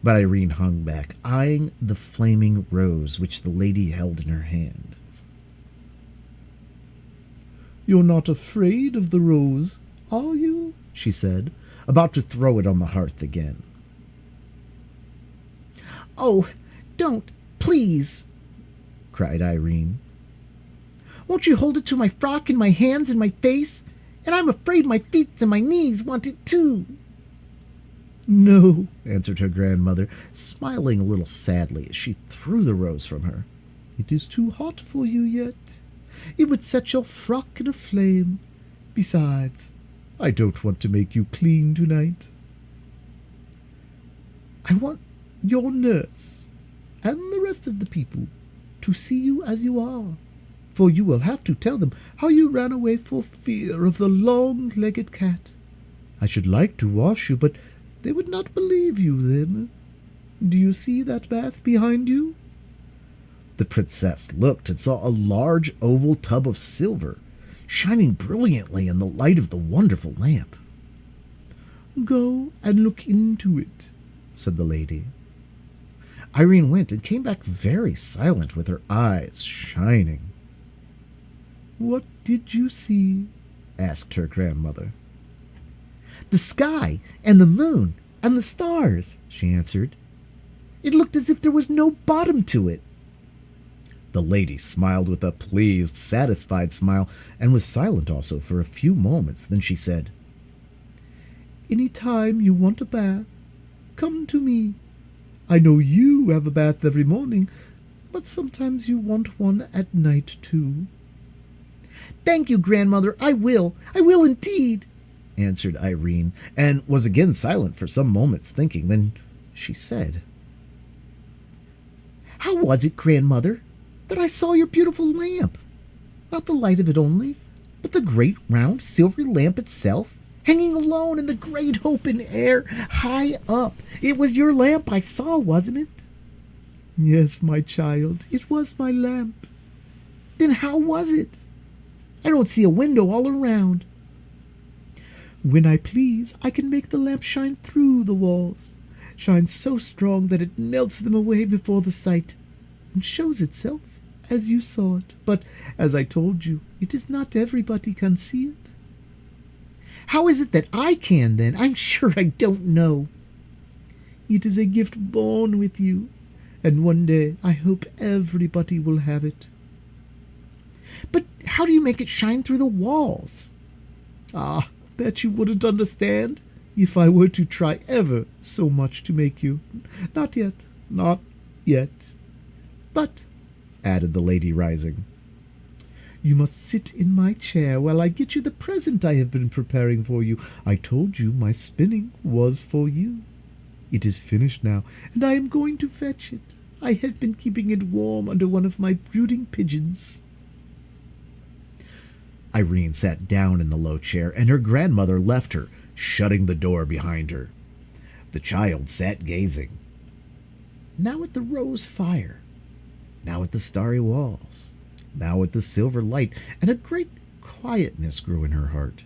[SPEAKER 1] But Irene hung back, eyeing the flaming rose which the lady held in her hand.
[SPEAKER 3] "You're not afraid of the rose, are you?"
[SPEAKER 1] she said, about to throw it on the hearth again.
[SPEAKER 2] "Oh, don't, please!" cried Irene. "Won't you hold it to my frock and my hands and my face? And I'm afraid my feet and my knees want it too."
[SPEAKER 3] "No,"
[SPEAKER 1] answered her grandmother, smiling a little sadly as she threw the rose from her.
[SPEAKER 3] "It is too hot for you yet. It would set your frock in a flame. Besides, I don't want to make you clean tonight. I want your nurse and the rest of the people to see you as you are, for you will have to tell them how you ran away for fear of the long-legged cat. I should like to wash you, but they would not believe you then. Do you see that bath behind you?"
[SPEAKER 1] The princess looked and saw a large oval tub of silver, shining brilliantly in the light of the wonderful lamp.
[SPEAKER 3] "Go and look into it," said the lady.
[SPEAKER 1] Irene went and came back very silent with her eyes shining.
[SPEAKER 3] "What did you see?"
[SPEAKER 1] asked her grandmother.
[SPEAKER 2] "The sky and the moon and the stars," she answered. "It looked as if there was no bottom to it."
[SPEAKER 1] The lady smiled with a pleased, satisfied smile, and was silent also for a few moments. Then she said,
[SPEAKER 3] "Any time you want a bath, come to me. I know you have a bath every morning, but sometimes you want one at night too."
[SPEAKER 2] "Thank you, grandmother. I will indeed,"
[SPEAKER 1] answered Irene, and was again silent for some moments, thinking. Then she said,
[SPEAKER 2] "How was it, grandmother, that I saw your beautiful lamp? Not the light of it only, but the great round silvery lamp itself, hanging alone in the great open air, high up. It was your lamp I saw, wasn't it?"
[SPEAKER 3] "Yes, my child, it was my lamp."
[SPEAKER 2] "Then how was it? I don't see a window all around."
[SPEAKER 3] "When I please, I can make the lamp shine through the walls, shine so strong that it melts them away before the sight, and shows itself as you saw it. But, as I told you, it is not everybody can see it."
[SPEAKER 2] "How is it that I can, then? I'm sure I don't know."
[SPEAKER 3] "It is a gift born with you, and one day I hope everybody will have it."
[SPEAKER 2] "But how do you make it shine through the walls?"
[SPEAKER 3] "Ah, that you wouldn't understand if I were to try ever so much to make you. Not yet, not yet. But," added the lady, rising, "you must sit in my chair while I get you the present I have been preparing for you. I told you my spinning was for you. It is finished now, and I am going to fetch it. I have been keeping it warm under one of my brooding pigeons."
[SPEAKER 1] Irene sat down in the low chair, and her grandmother left her, shutting the door behind her. The child sat gazing, now at the rose fire, now at the starry walls, now at the silver light, and a great quietness grew in her heart.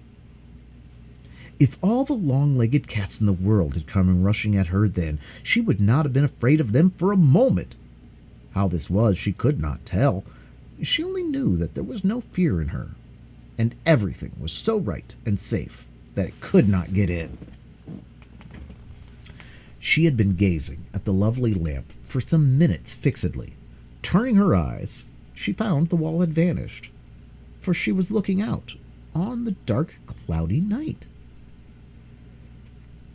[SPEAKER 1] If all the long-legged cats in the world had come rushing at her then, she would not have been afraid of them for a moment. How this was, she could not tell. She only knew that there was no fear in her, and everything was so right and safe that it could not get in. She had been gazing at the lovely lamp for some minutes fixedly. Turning her eyes, she found the wall had vanished, for she was looking out on the dark, cloudy night.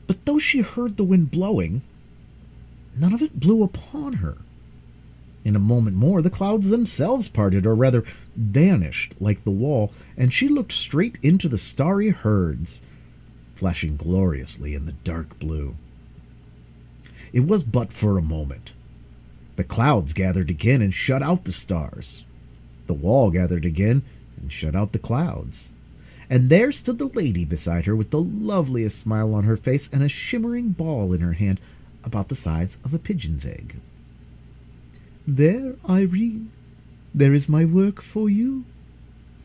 [SPEAKER 1] But though she heard the wind blowing, none of it blew upon her. In a moment more, the clouds themselves parted, or rather vanished like the wall, and she looked straight into the starry herds, flashing gloriously in the dark blue. It was but for a moment. The clouds gathered again and shut out the stars. The wall gathered again and shut out the clouds. And there stood the lady beside her with the loveliest smile on her face and a shimmering ball in her hand about the size of a pigeon's egg.
[SPEAKER 3] "There, Irene, there is my work for you,"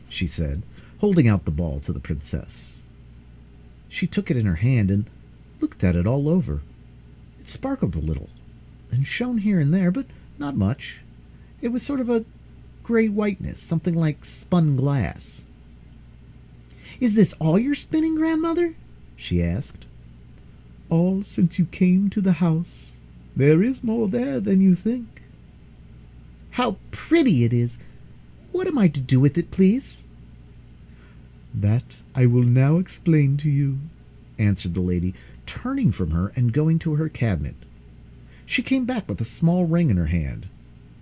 [SPEAKER 1] she said, holding out the ball to the princess. She took it in her hand and looked at it all over. It sparkled a little and shone here and there, but not much. It was sort of a gray whiteness, something like spun glass.
[SPEAKER 2] "Is this all you're spinning, grandmother?" she asked.
[SPEAKER 3] "All since you came to the house. There is more there than you think."
[SPEAKER 2] "How pretty it is! What am I to do with it, please?"
[SPEAKER 3] "That I will now explain to you,"
[SPEAKER 1] answered the lady, turning from her and going to her cabinet. She came back with a small ring in her hand.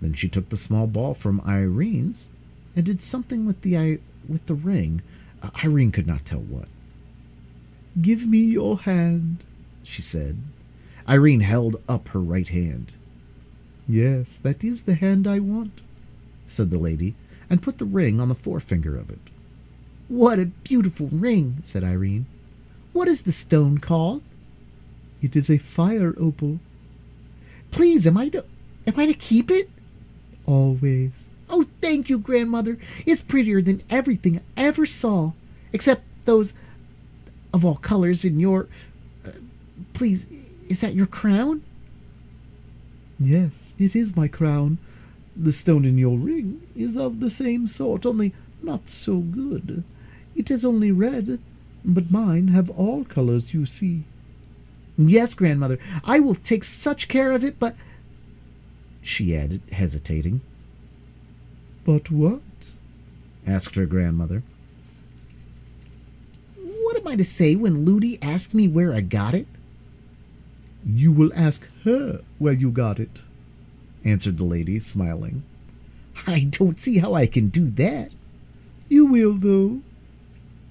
[SPEAKER 1] Then she took the small ball from Irene's and did something with the ring. Irene could not tell what.
[SPEAKER 3] "Give me your hand,"
[SPEAKER 1] she said. Irene held up her right hand.
[SPEAKER 3] "Yes, that is the hand I want,"
[SPEAKER 1] said the lady, and put the ring on the forefinger of it.
[SPEAKER 2] "What a beautiful ring," said Irene. "What is the stone called?"
[SPEAKER 3] "It is a fire opal."
[SPEAKER 2] "Please, am I to keep it?"
[SPEAKER 3] "Always."
[SPEAKER 2] "Oh, thank you, grandmother. It's prettier than everything I ever saw, except those of all colors in your... please, is that your crown?"
[SPEAKER 3] "Yes, it is my crown. The stone in your ring is of the same sort, only not so good. It is only red, but mine have all colors, you see."
[SPEAKER 2] "Yes, grandmother, I will take such care of it, but..."
[SPEAKER 1] she added, hesitating.
[SPEAKER 3] "But what?"
[SPEAKER 1] asked her grandmother.
[SPEAKER 2] "What am I to say when Ludi asks me where I got it?"
[SPEAKER 3] "You will ask her where you got it," answered the lady, smiling.
[SPEAKER 2] "I don't see how I can do that."
[SPEAKER 3] "You will, though."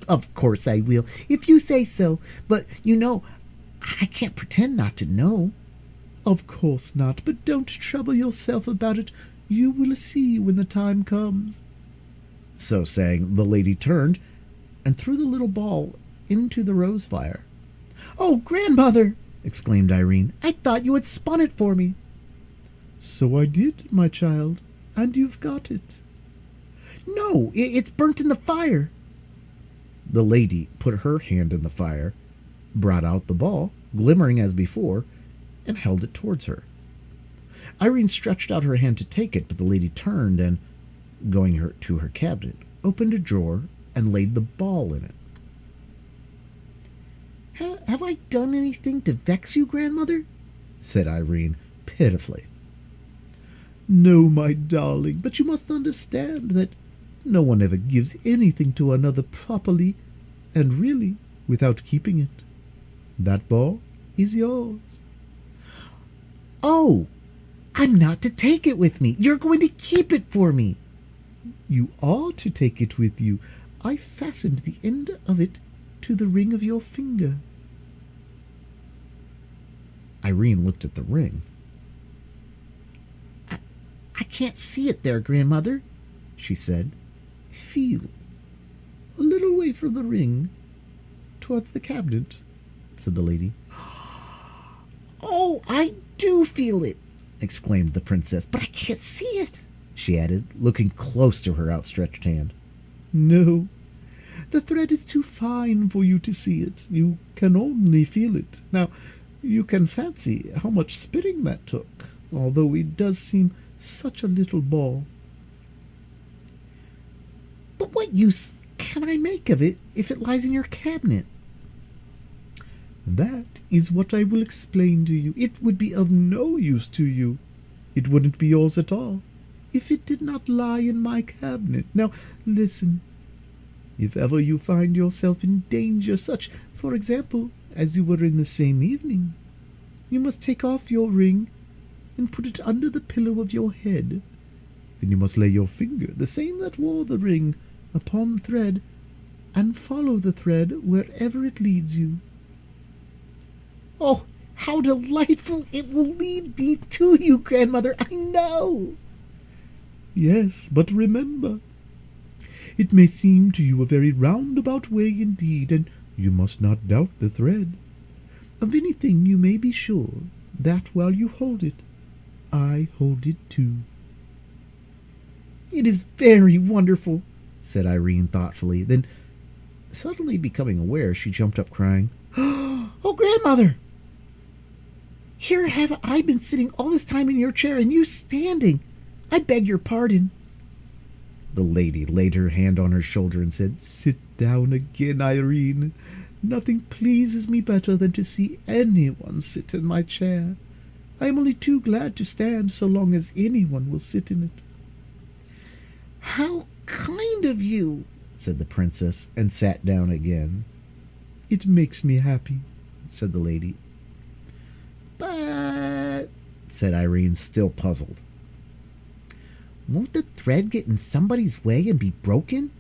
[SPEAKER 2] "Of course I will, if you say so. But, you know, I can't pretend not to know."
[SPEAKER 3] "Of course not, but don't trouble yourself about it. You will see when the time comes."
[SPEAKER 1] So saying, the lady turned and threw the little ball into the rose fire.
[SPEAKER 2] "Oh, grandmother!"
[SPEAKER 1] exclaimed Irene.
[SPEAKER 2] "I thought you had spun it for me."
[SPEAKER 3] "So I did, my child, and you've got it."
[SPEAKER 2] "No, it's burnt in the fire."
[SPEAKER 1] The lady put her hand in the fire, brought out the ball, glimmering as before, and held it towards her. Irene stretched out her hand to take it, but the lady turned and, going to her cabinet, opened a drawer and laid the ball in it.
[SPEAKER 2] "Have I done anything to vex you, grandmother?"
[SPEAKER 1] said Irene pitifully.
[SPEAKER 3] "No, my darling, but you must understand that no one ever gives anything to another properly and really without keeping it. That ball is yours."
[SPEAKER 2] "Oh, I'm not to take it with me. You're going to keep it for me."
[SPEAKER 3] "You are to take it with you. I fastened the end of it to the ring of your finger."
[SPEAKER 1] Irene looked at the ring.
[SPEAKER 2] I can't see it there, grandmother," she said.
[SPEAKER 3] "Feel. A little way from the ring, towards the cabinet," said the lady.
[SPEAKER 2] "Oh, I do feel it," exclaimed the princess, "but I can't see it," she added, looking close to her outstretched hand.
[SPEAKER 3] "No, the thread is too fine for you to see it. You can only feel it. Now, you can fancy how much spinning that took, although it does seem such a little ball."
[SPEAKER 2] "But what use can I make of it if it lies in your cabinet?"
[SPEAKER 3] "That is what I will explain to you. It would be of no use to you. It wouldn't be yours at all if it did not lie in my cabinet. Now, listen. If ever you find yourself in danger, such, for example, as you were in the same evening, you must take off your ring and put it under the pillow of your head. Then you must lay your finger, the same that wore the ring, upon the thread, and follow the thread wherever it leads you."
[SPEAKER 2] "Oh, how delightful! It will lead me to you, grandmother, I know."
[SPEAKER 3] "Yes, but remember, it may seem to you a very roundabout way indeed, and you must not doubt the thread. Of anything you may be sure, that while you hold it, I hold it too."
[SPEAKER 2] "It is very wonderful," said Irene thoughtfully. Then, suddenly becoming aware, she jumped up crying, "Oh, grandmother! Here have I been sitting all this time in your chair, and you standing. I beg your pardon."
[SPEAKER 3] The lady laid her hand on her shoulder and said, "Sit down again, Irene. Nothing pleases me better than to see anyone sit in my chair. I am only too glad to stand so long as anyone will sit in it."
[SPEAKER 2] "How kind of you," said the princess, and sat down again.
[SPEAKER 3] "It makes me happy," said the lady.
[SPEAKER 2] "But," said Irene, still puzzled, "won't the thread get in somebody's way and be broken?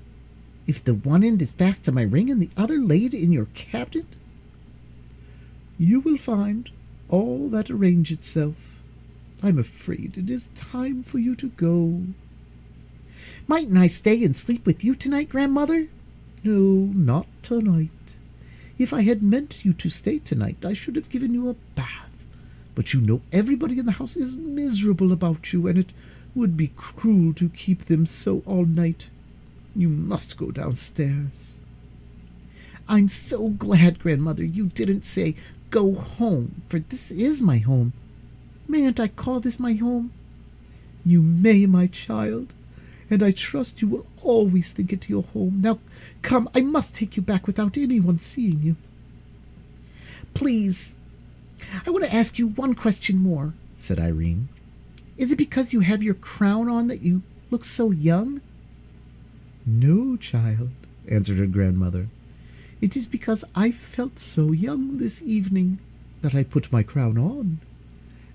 [SPEAKER 2] If the one end is fast to my ring and the other laid in your cabinet?"
[SPEAKER 3] "You will find all that arrange itself. I'm afraid it is time for you to go."
[SPEAKER 2] "Mightn't I stay and sleep with you tonight, grandmother?"
[SPEAKER 3] "No, not tonight. If I had meant you to stay tonight, I should have given you a bath. But you know everybody in the house is miserable about you, and it would be cruel to keep them so all night. You must go downstairs."
[SPEAKER 2] "I'm so glad, grandmother, you didn't say go home, for this is my home. Mayn't I call this my home?"
[SPEAKER 3] "You may, my child, and I trust you will always think it your home. Now come, I must take you back without anyone seeing you."
[SPEAKER 2] "Please, I want to ask you one question more," said Irene. "Is it because you have your crown on that you look so young?"
[SPEAKER 3] "No, child," answered her grandmother. "It is because I felt so young this evening that I put my crown on,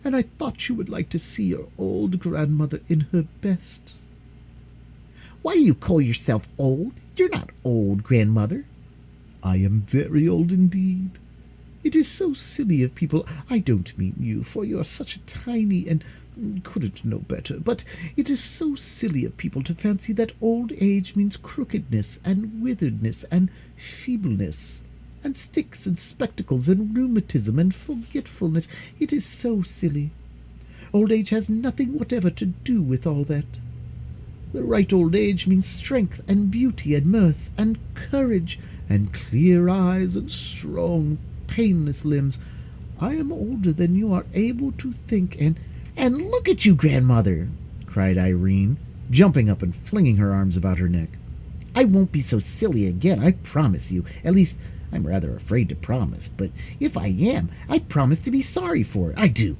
[SPEAKER 3] and I thought you would like to see your old grandmother in her best."
[SPEAKER 2] "Why do you call yourself old? You're not old, grandmother."
[SPEAKER 3] "I am very old indeed. It is so silly of people. I don't mean you, for you are such a tiny and couldn't know better, but it is so silly of people to fancy that old age means crookedness and witheredness and feebleness and sticks and spectacles and rheumatism and forgetfulness. It is so silly. Old age has nothing whatever to do with all that. The right old age means strength and beauty and mirth and courage and clear eyes and strong, painless limbs. I am older than you are able to think, and
[SPEAKER 2] look at you, grandmother!" cried Irene, jumping up and flinging her arms about her neck. "I won't be so silly again, I promise you. At least, I'm rather afraid to promise, but if I am, I promise to be sorry for it. I do.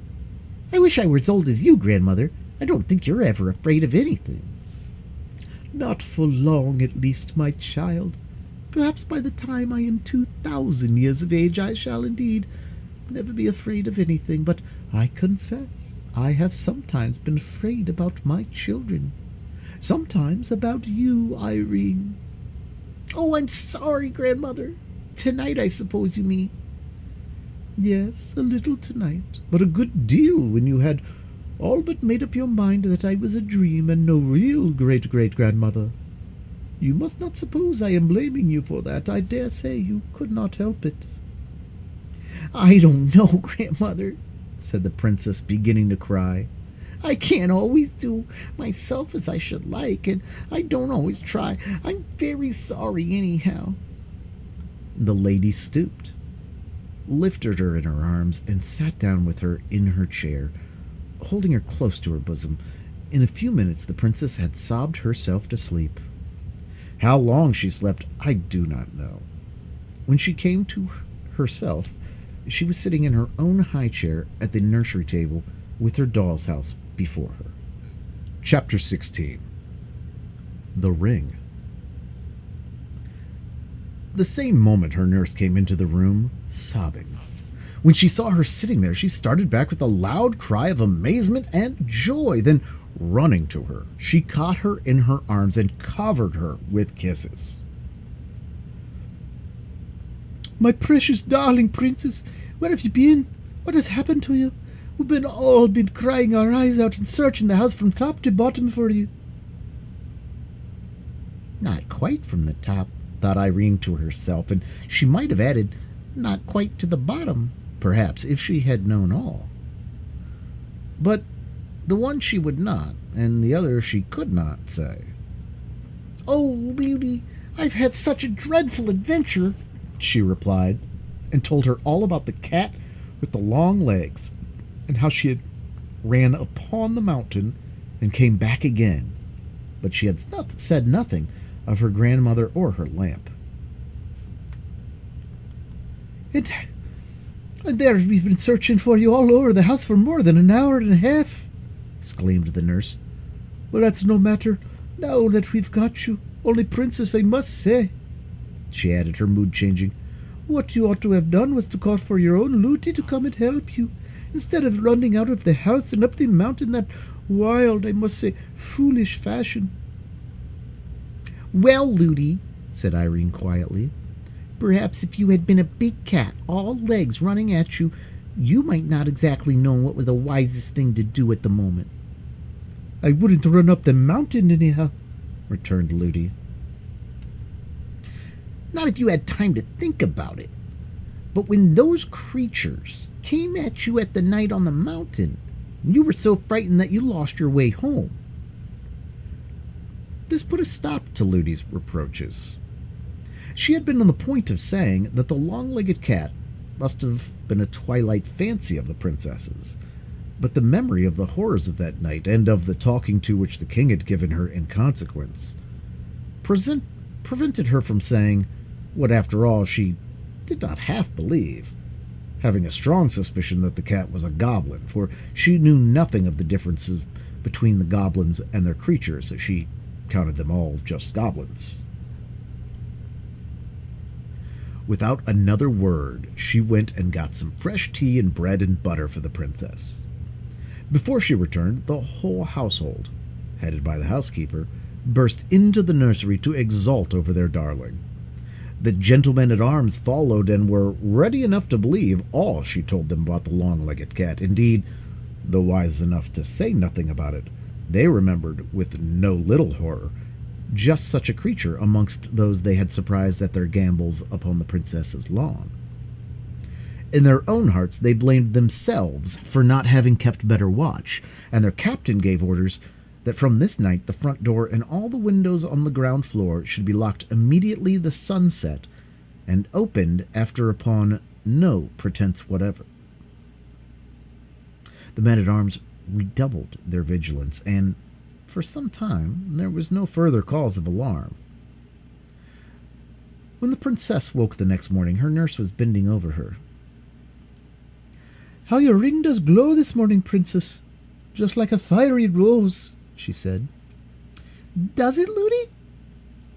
[SPEAKER 2] I wish I were as old as you, grandmother. I don't think you're ever afraid of anything."
[SPEAKER 3] "Not for long, at least, my child. Perhaps by the time I am 2,000 years of age I shall indeed never be afraid of anything, but I confess I have sometimes been afraid about my children. Sometimes about you, Irene."
[SPEAKER 2] "Oh, I'm sorry, grandmother. Tonight, I suppose you mean."
[SPEAKER 3] "Yes, a little tonight, but a good deal when you had all but made up your mind that I was a dream and no real great-great-grandmother. You must not suppose I am blaming you for that. I dare say you could not help it."
[SPEAKER 2] "I don't know, grandmother," said the princess, beginning to cry. "I can't always do myself as I should like, and I don't always try. I'm very sorry anyhow."
[SPEAKER 1] The lady stooped, lifted her in her arms, and sat down with her in her chair, holding her close to her bosom. In a few minutes the princess had sobbed herself to sleep. How long she slept, I do not know. When she came to herself, she was sitting in her own high chair at the nursery table with her doll's house before her. Chapter 16. The Ring. The same moment her nurse came into the room, sobbing. When she saw her sitting there, she started back with a loud cry of amazement and joy. Then, running to her, she caught her in her arms and covered her with kisses.
[SPEAKER 3] My precious darling princess, where have you been? What has happened to you? We've all been crying our eyes out and searching the house from top to bottom for you.
[SPEAKER 1] Not quite from the top, thought Irene to herself, and she might have added, not quite to the bottom, perhaps, if she had known all. But the one she would not, and the other she could not say.
[SPEAKER 2] Oh, Ludi, I've had such a dreadful adventure, she replied, and told her all about the cat with the long legs, and how she had ran upon the mountain and came back again, but she had said nothing of her grandmother or her lamp.
[SPEAKER 3] And there we've been searching for you all over the house for more than an hour and a half, exclaimed the nurse. Well, that's no matter, now that we've got you. Only, princess, I must say, she added, her mood changing, what you ought to have done was to call for your own Ludi to come and help you, instead of running out of the house and up the mountain that wild, I must say, foolish fashion.
[SPEAKER 2] Well, Ludi, said Irene quietly, perhaps if you had been a big cat, all legs, running at you, you might not exactly know what was the wisest thing to do at the moment.
[SPEAKER 3] I wouldn't run up the mountain anyhow, returned Ludi.
[SPEAKER 2] Not if you had time to think about it. But when those creatures came at you at the night on the mountain, you were so frightened that you lost your way home.
[SPEAKER 1] This put a stop to Ludi's reproaches. She had been on the point of saying that the long-legged cat must have been a twilight fancy of the princess's, but the memory of the horrors of that night and of the talking to which the king had given her in consequence prevented her from saying what, after all, she did not half believe, having a strong suspicion that the cat was a goblin, for she knew nothing of the differences between the goblins and their creatures, as she counted them all just goblins. Without another word, she went and got some fresh tea and bread and butter for the princess. Before she returned, the whole household, headed by the housekeeper, burst into the nursery to exult over their darling. The gentlemen-at-arms followed and were ready enough to believe all she told them about the long-legged cat. Indeed, though wise enough to say nothing about it, they remembered, with no little horror, just such a creature amongst those they had surprised at their gambols upon the princess's lawn. In their own hearts they blamed themselves for not having kept better watch, and their captain gave orders that from this night the front door and all the windows on the ground floor should be locked immediately the sun set, and opened after upon no pretense whatever. The men-at-arms redoubled their vigilance, and for some time there was no further cause of alarm. When the princess woke the next morning, her nurse was bending over her.
[SPEAKER 3] How your ring does glow this morning, princess, just like a fiery rose, she said.
[SPEAKER 2] Does it, Ludi?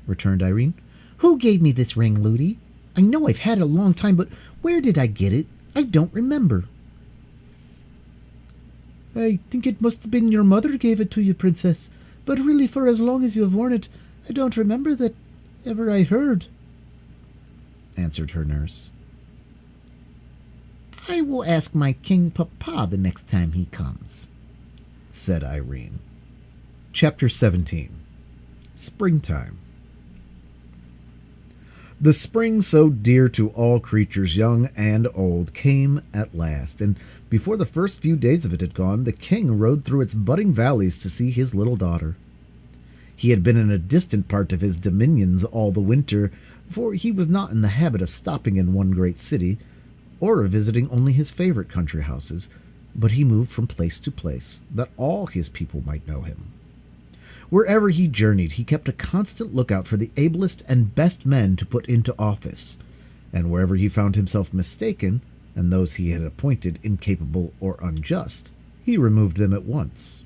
[SPEAKER 2] Returned Irene. Who gave me this ring, Ludi? I know I've had it a long time, but where did I get it? I don't remember.
[SPEAKER 3] I think it must have been your mother gave it to you, princess, but really for as long as you have worn it, I don't remember that ever I heard,
[SPEAKER 1] answered her nurse.
[SPEAKER 2] I will ask my king papa the next time he comes,
[SPEAKER 1] said Irene. Chapter 17. Springtime. The spring so dear to all creatures young and old came at last, and before the first few days of it had gone, the king rode through its budding valleys to see his little daughter. He had been in a distant part of his dominions all the winter, for he was not in the habit of stopping in one great city, or of visiting only his favorite country houses, but he moved from place to place, that all his people might know him. Wherever he journeyed, he kept a constant lookout for the ablest and best men to put into office, and wherever he found himself mistaken, and those he had appointed incapable or unjust, he removed them at once.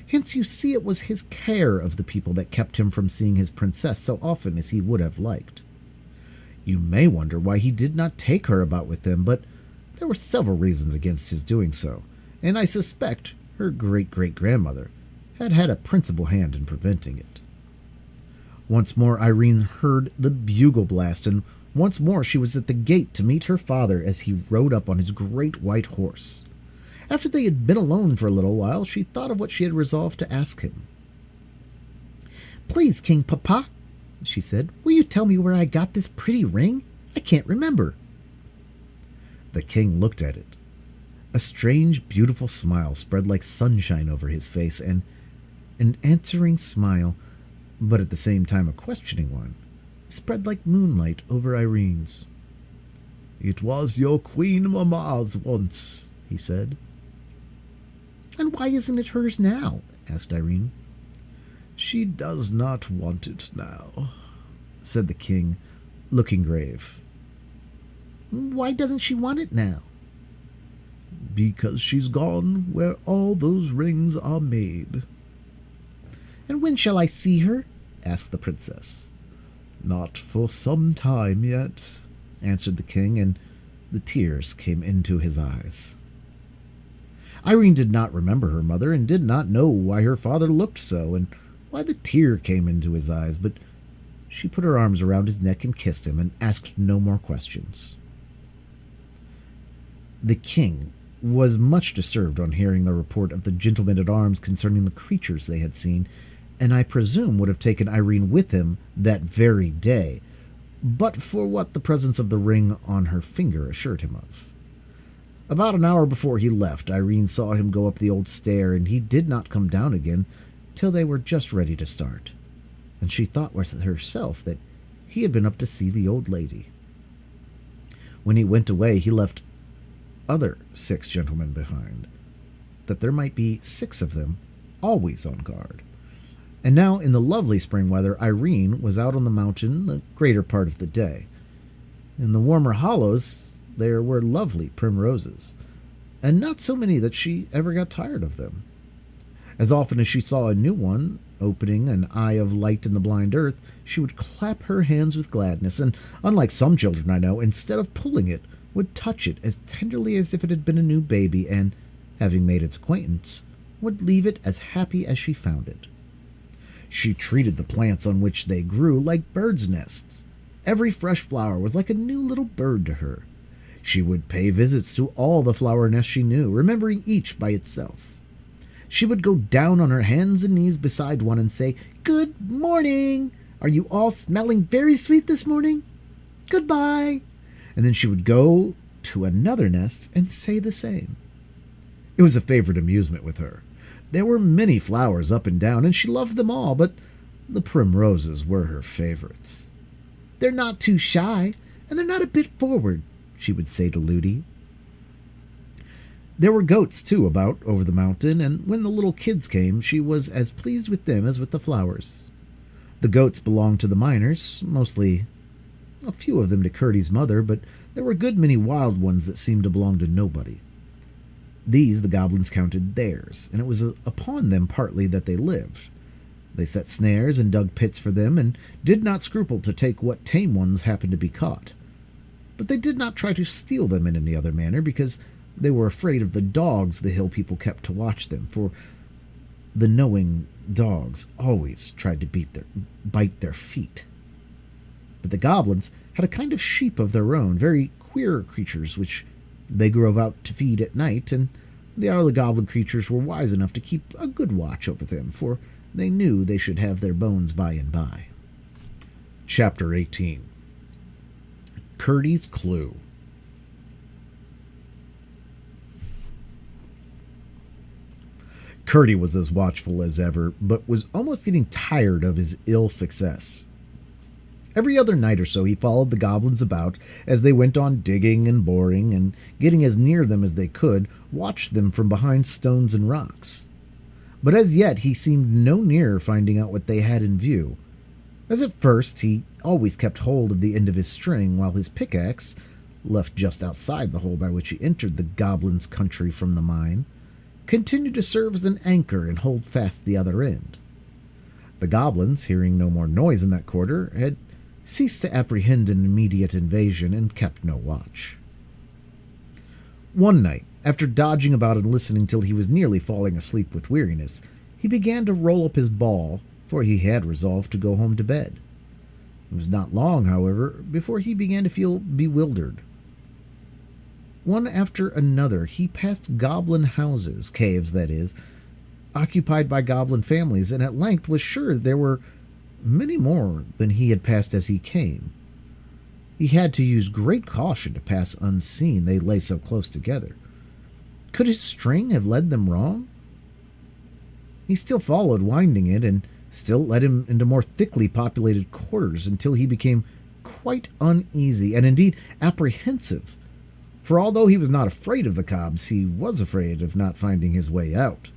[SPEAKER 1] Hence you see it was his care of the people that kept him from seeing his princess so often as he would have liked. You may wonder why he did not take her about with him, but There were several reasons against his doing so, and I suspect her great-great-grandmother had had a principal hand in preventing it. Once more Irene heard the bugle blast, and once more she was at the gate to meet her father as he rode up on his great white horse. After they had been alone for a little while, she thought of what she had resolved to ask him.
[SPEAKER 2] "Please, King Papa," she said, "will you tell me where I got this pretty ring? I can't remember."
[SPEAKER 1] The king looked at it. A strange, beautiful smile spread like sunshine over his face, and an answering smile, but at the same time a questioning one, spread like moonlight over Irene's. "It was your queen mamma's once," he said.
[SPEAKER 2] "And why isn't it hers now?" asked Irene.
[SPEAKER 3] "She does not want it now,"
[SPEAKER 1] said the king, looking grave.
[SPEAKER 2] "Why doesn't she want it now?"
[SPEAKER 3] "Because she's gone where all those rings are made."
[SPEAKER 2] "And when shall I see her?" asked the princess.
[SPEAKER 3] "Not for some time yet,"
[SPEAKER 1] answered the king, and the tears came into his eyes. Irene did not remember her mother, and did not know why her father looked so, and why the tear came into his eyes, but she put her arms around his neck and kissed him, and asked no more questions. The king was much disturbed on hearing the report of the gentlemen-at-arms concerning the creatures they had seen, and I presume would have taken Irene with him that very day, but for what the presence of the ring on her finger assured him of. About an hour before he left, Irene saw him go up the old stair, and he did not come down again till they were just ready to start, and she thought with herself that he had been up to see the old lady. When he went away, he left other 6 gentlemen behind, that there might be 6 of them always on guard. And now, in the lovely spring weather, Irene was out on the mountain the greater part of the day. In the warmer hollows there were lovely primroses, and not so many that she ever got tired of them. As often as she saw a new one opening an eye of light in the blind earth, she would clap her hands with gladness, and, unlike some children I know, instead of pulling it, would touch it as tenderly as if it had been a new baby, and, having made its acquaintance, would leave it as happy as she found it. She treated the plants on which they grew like birds' nests. Every fresh flower was like a new little bird to her. She would pay visits to all the flower nests she knew, remembering each by itself. She would go down on her hands and knees beside one and say, "Good morning! Are you all smelling very sweet this morning? Goodbye!" And then she would go to another nest and say the same. It was a favorite amusement with her. There were many flowers up and down, and she loved them all, but the primroses were her favorites. "They're not too shy, and they're not a bit forward," she would say to Ludi. There were goats, too, about over the mountain, and when the little kids came, she was as pleased with them as with the flowers. The goats belonged to the miners, mostly a few of them to Curdie's mother, but there were a good many wild ones that seemed to belong to nobody. These the goblins counted theirs, and it was upon them partly that they lived. They set snares and dug pits for them, and did not scruple to take what tame ones happened to be caught. But they did not try to steal them in any other manner, because they were afraid of the dogs the hill people kept to watch them, for the knowing dogs always tried to bite their feet. But the goblins had a kind of sheep of their own, very queer creatures, which they drove out to feed at night, and the other goblin creatures were wise enough to keep a good watch over them, for they knew they should have their bones by and by. Chapter 18. Curdie's Clue. Curdie was as watchful as ever, but was almost getting tired of his ill success. Every other night or so he followed the goblins about as they went on digging and boring, and, getting as near them as they could, watched them from behind stones and rocks. But as yet he seemed no nearer finding out what they had in view, as at first he always kept hold of the end of his string, while his pickaxe, left just outside the hole by which he entered the goblins' country from the mine, continued to serve as an anchor and hold fast the other end. The goblins, hearing no more noise in that quarter, had ceased to apprehend an immediate invasion, and kept no watch. One night, after dodging about and listening till he was nearly falling asleep with weariness, he began to roll up his ball, for he had resolved to go home to bed. It was not long, however, before he began to feel bewildered. One after another, he passed goblin houses, caves that is, occupied by goblin families, and at length was sure there were many more than he had passed as he came. He had to use great caution to pass unseen, they lay so close together. Could his string have led them wrong? He still followed, winding it, and still led him into more thickly populated quarters until he became quite uneasy and indeed apprehensive. For although he was not afraid of the Cobs, he was afraid of not finding his way out.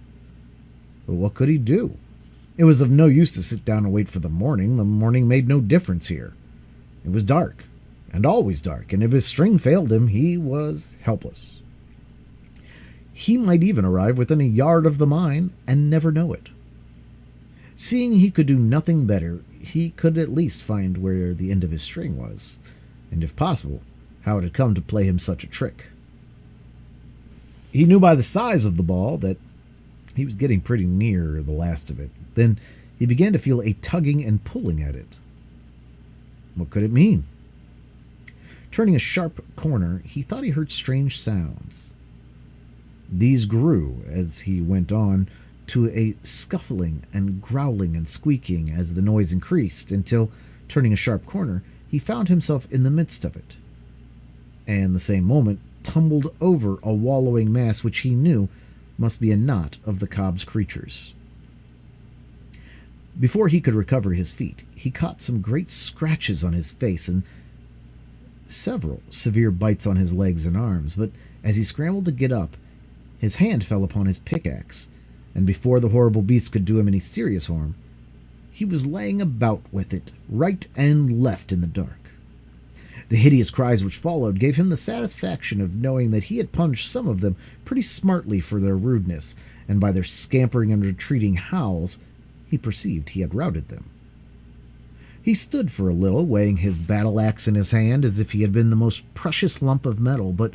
[SPEAKER 1] But what could he do? It was of no use to sit down and wait for the morning. The morning made no difference here. It was dark, and always dark, and if his string failed him, he was helpless. He might even arrive within a yard of the mine and never know it. Seeing he could do nothing better, he could at least find where the end of his string was, and if possible, how it had come to play him such a trick. He knew by the size of the ball that he was getting pretty near the last of it. Then he began to feel a tugging and pulling at it. What could it mean? Turning a sharp corner, he thought he heard strange sounds. These grew, as he went on, to a scuffling and growling and squeaking as the noise increased, until, turning a sharp corner, he found himself in the midst of it, and the same moment tumbled over a wallowing mass which he knew must be a knot of the Cobs creatures. Before he could recover his feet, he caught some great scratches on his face and several severe bites on his legs and arms, but as he scrambled to get up, his hand fell upon his pickaxe, and before the horrible beast could do him any serious harm, he was laying about with it right and left in the dark. The hideous cries which followed gave him the satisfaction of knowing that he had punished some of them pretty smartly for their rudeness, and by their scampering and retreating howls, he perceived he had routed them. He stood for a little, weighing his battle-axe in his hand as if he had been the most precious lump of metal, but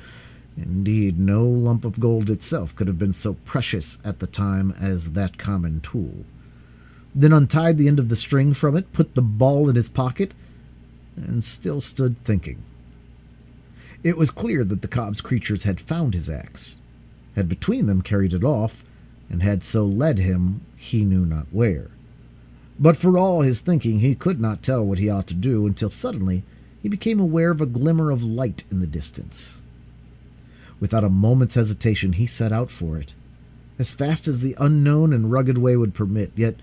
[SPEAKER 1] indeed no lump of gold itself could have been so precious at the time as that common tool. Then untied the end of the string from it, put the ball in his pocket, and still stood thinking. It was clear that the Cobs creatures had found his axe, had between them carried it off, and had so led him he knew not where. But for all his thinking, he could not tell what he ought to do until suddenly he became aware of a glimmer of light in the distance. Without a moment's hesitation, he set out for it, as fast as the unknown and rugged way would permit, yet,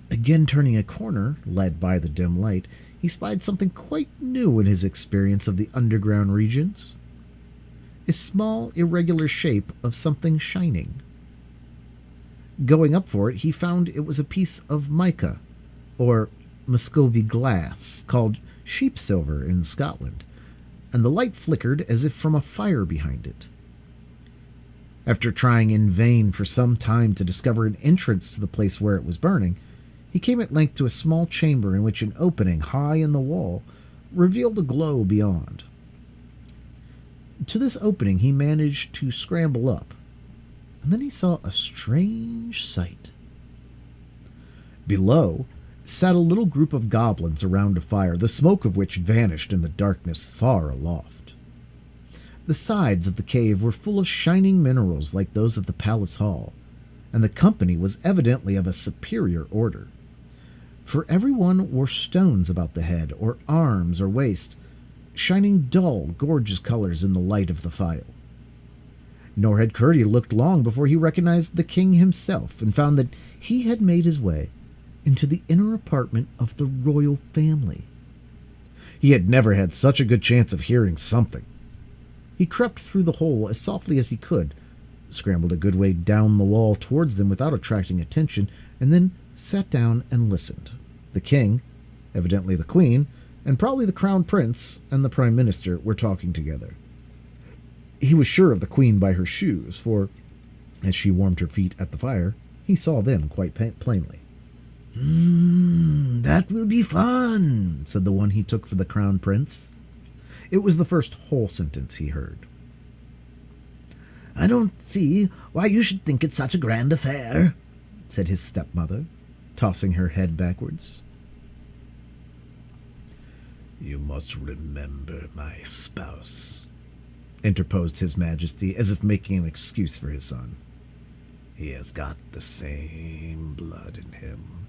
[SPEAKER 1] again turning a corner, led by the dim light, he spied something quite new in his experience of the underground regions. A small, irregular shape of something shining. Going up for it, he found it was a piece of mica, or Muscovy glass, called sheep silver in Scotland, and the light flickered as if from a fire behind it. After trying in vain for some time to discover an entrance to the place where it was burning, he came at length to a small chamber in which an opening high in the wall revealed a glow beyond. To this opening he managed to scramble up, and then he saw a strange sight. Below sat a little group of goblins around a fire, the smoke of which vanished in the darkness far aloft. The sides of the cave were full of shining minerals like those of the palace hall, and the company was evidently of a superior order. For every one wore stones about the head, or arms, or waist, shining dull, gorgeous colors in the light of the fire. Nor had Curdie looked long before he recognized the king himself, and found that he had made his way into the inner apartment of the royal family. He had never had such a good chance of hearing something. He crept through the hole as softly as he could, scrambled a good way down the wall towards them without attracting attention, and then sat down and listened. The king, evidently the queen, and probably the crown prince and the prime minister were talking together. He was sure of the queen by her shoes, for, as she warmed her feet at the fire, he saw them quite plainly. That will be fun," said the one he took for the crown prince. It was the first whole sentence he heard.
[SPEAKER 2] I don't see why you should think it such a grand affair, said his stepmother, tossing her head backwards.
[SPEAKER 1] You must remember my spouse, interposed His Majesty, as if making an excuse for his son. He has got the same blood in him.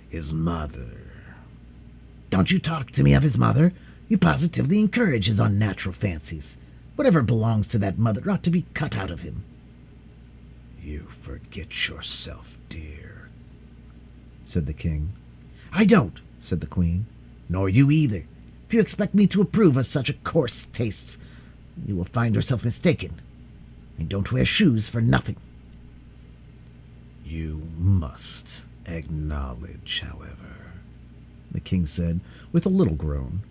[SPEAKER 1] His mother.
[SPEAKER 2] Don't you talk to me of his mother. You positively encourage his unnatural fancies. Whatever belongs to that mother ought to be cut out of him.
[SPEAKER 1] You forget yourself, dear, said the king.
[SPEAKER 2] I don't, said the queen. Nor you either. If you expect me to approve of such a coarse taste, you will find yourself mistaken. I don't wear shoes for nothing.
[SPEAKER 1] You must acknowledge, however, the king said with a little groan,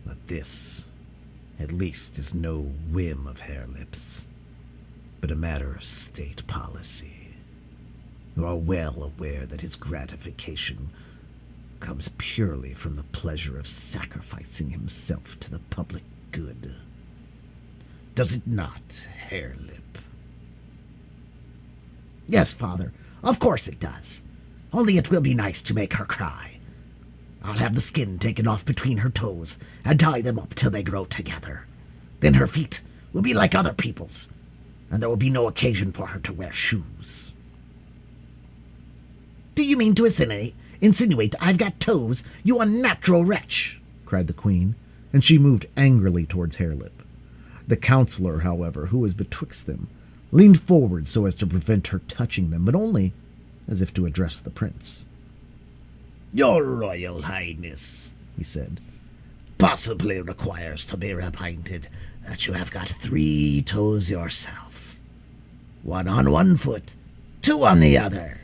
[SPEAKER 1] that this, at least, is no whim of Harelip's, but a matter of state policy. You are well aware that his gratification comes purely from the pleasure of sacrificing himself to the public good. Does it not, Harelip?
[SPEAKER 2] Yes, father, of course it does. Only it will be nice to make her cry. I'll have the skin taken off between her toes and tie them up till they grow together. Then her feet will be like other people's, and there will be no occasion for her to wear shoes. Do you mean to insinuate I've got toes, you unnatural wretch? Cried the queen, and she moved angrily towards Harelip. The counselor, however, who was betwixt them, leaned forward so as to prevent her touching them, but only as if to address the prince.
[SPEAKER 4] Your Royal Highness, he said, possibly requires to be reminded that you have got 3 toes yourself. 1 on one foot, 2 on the other.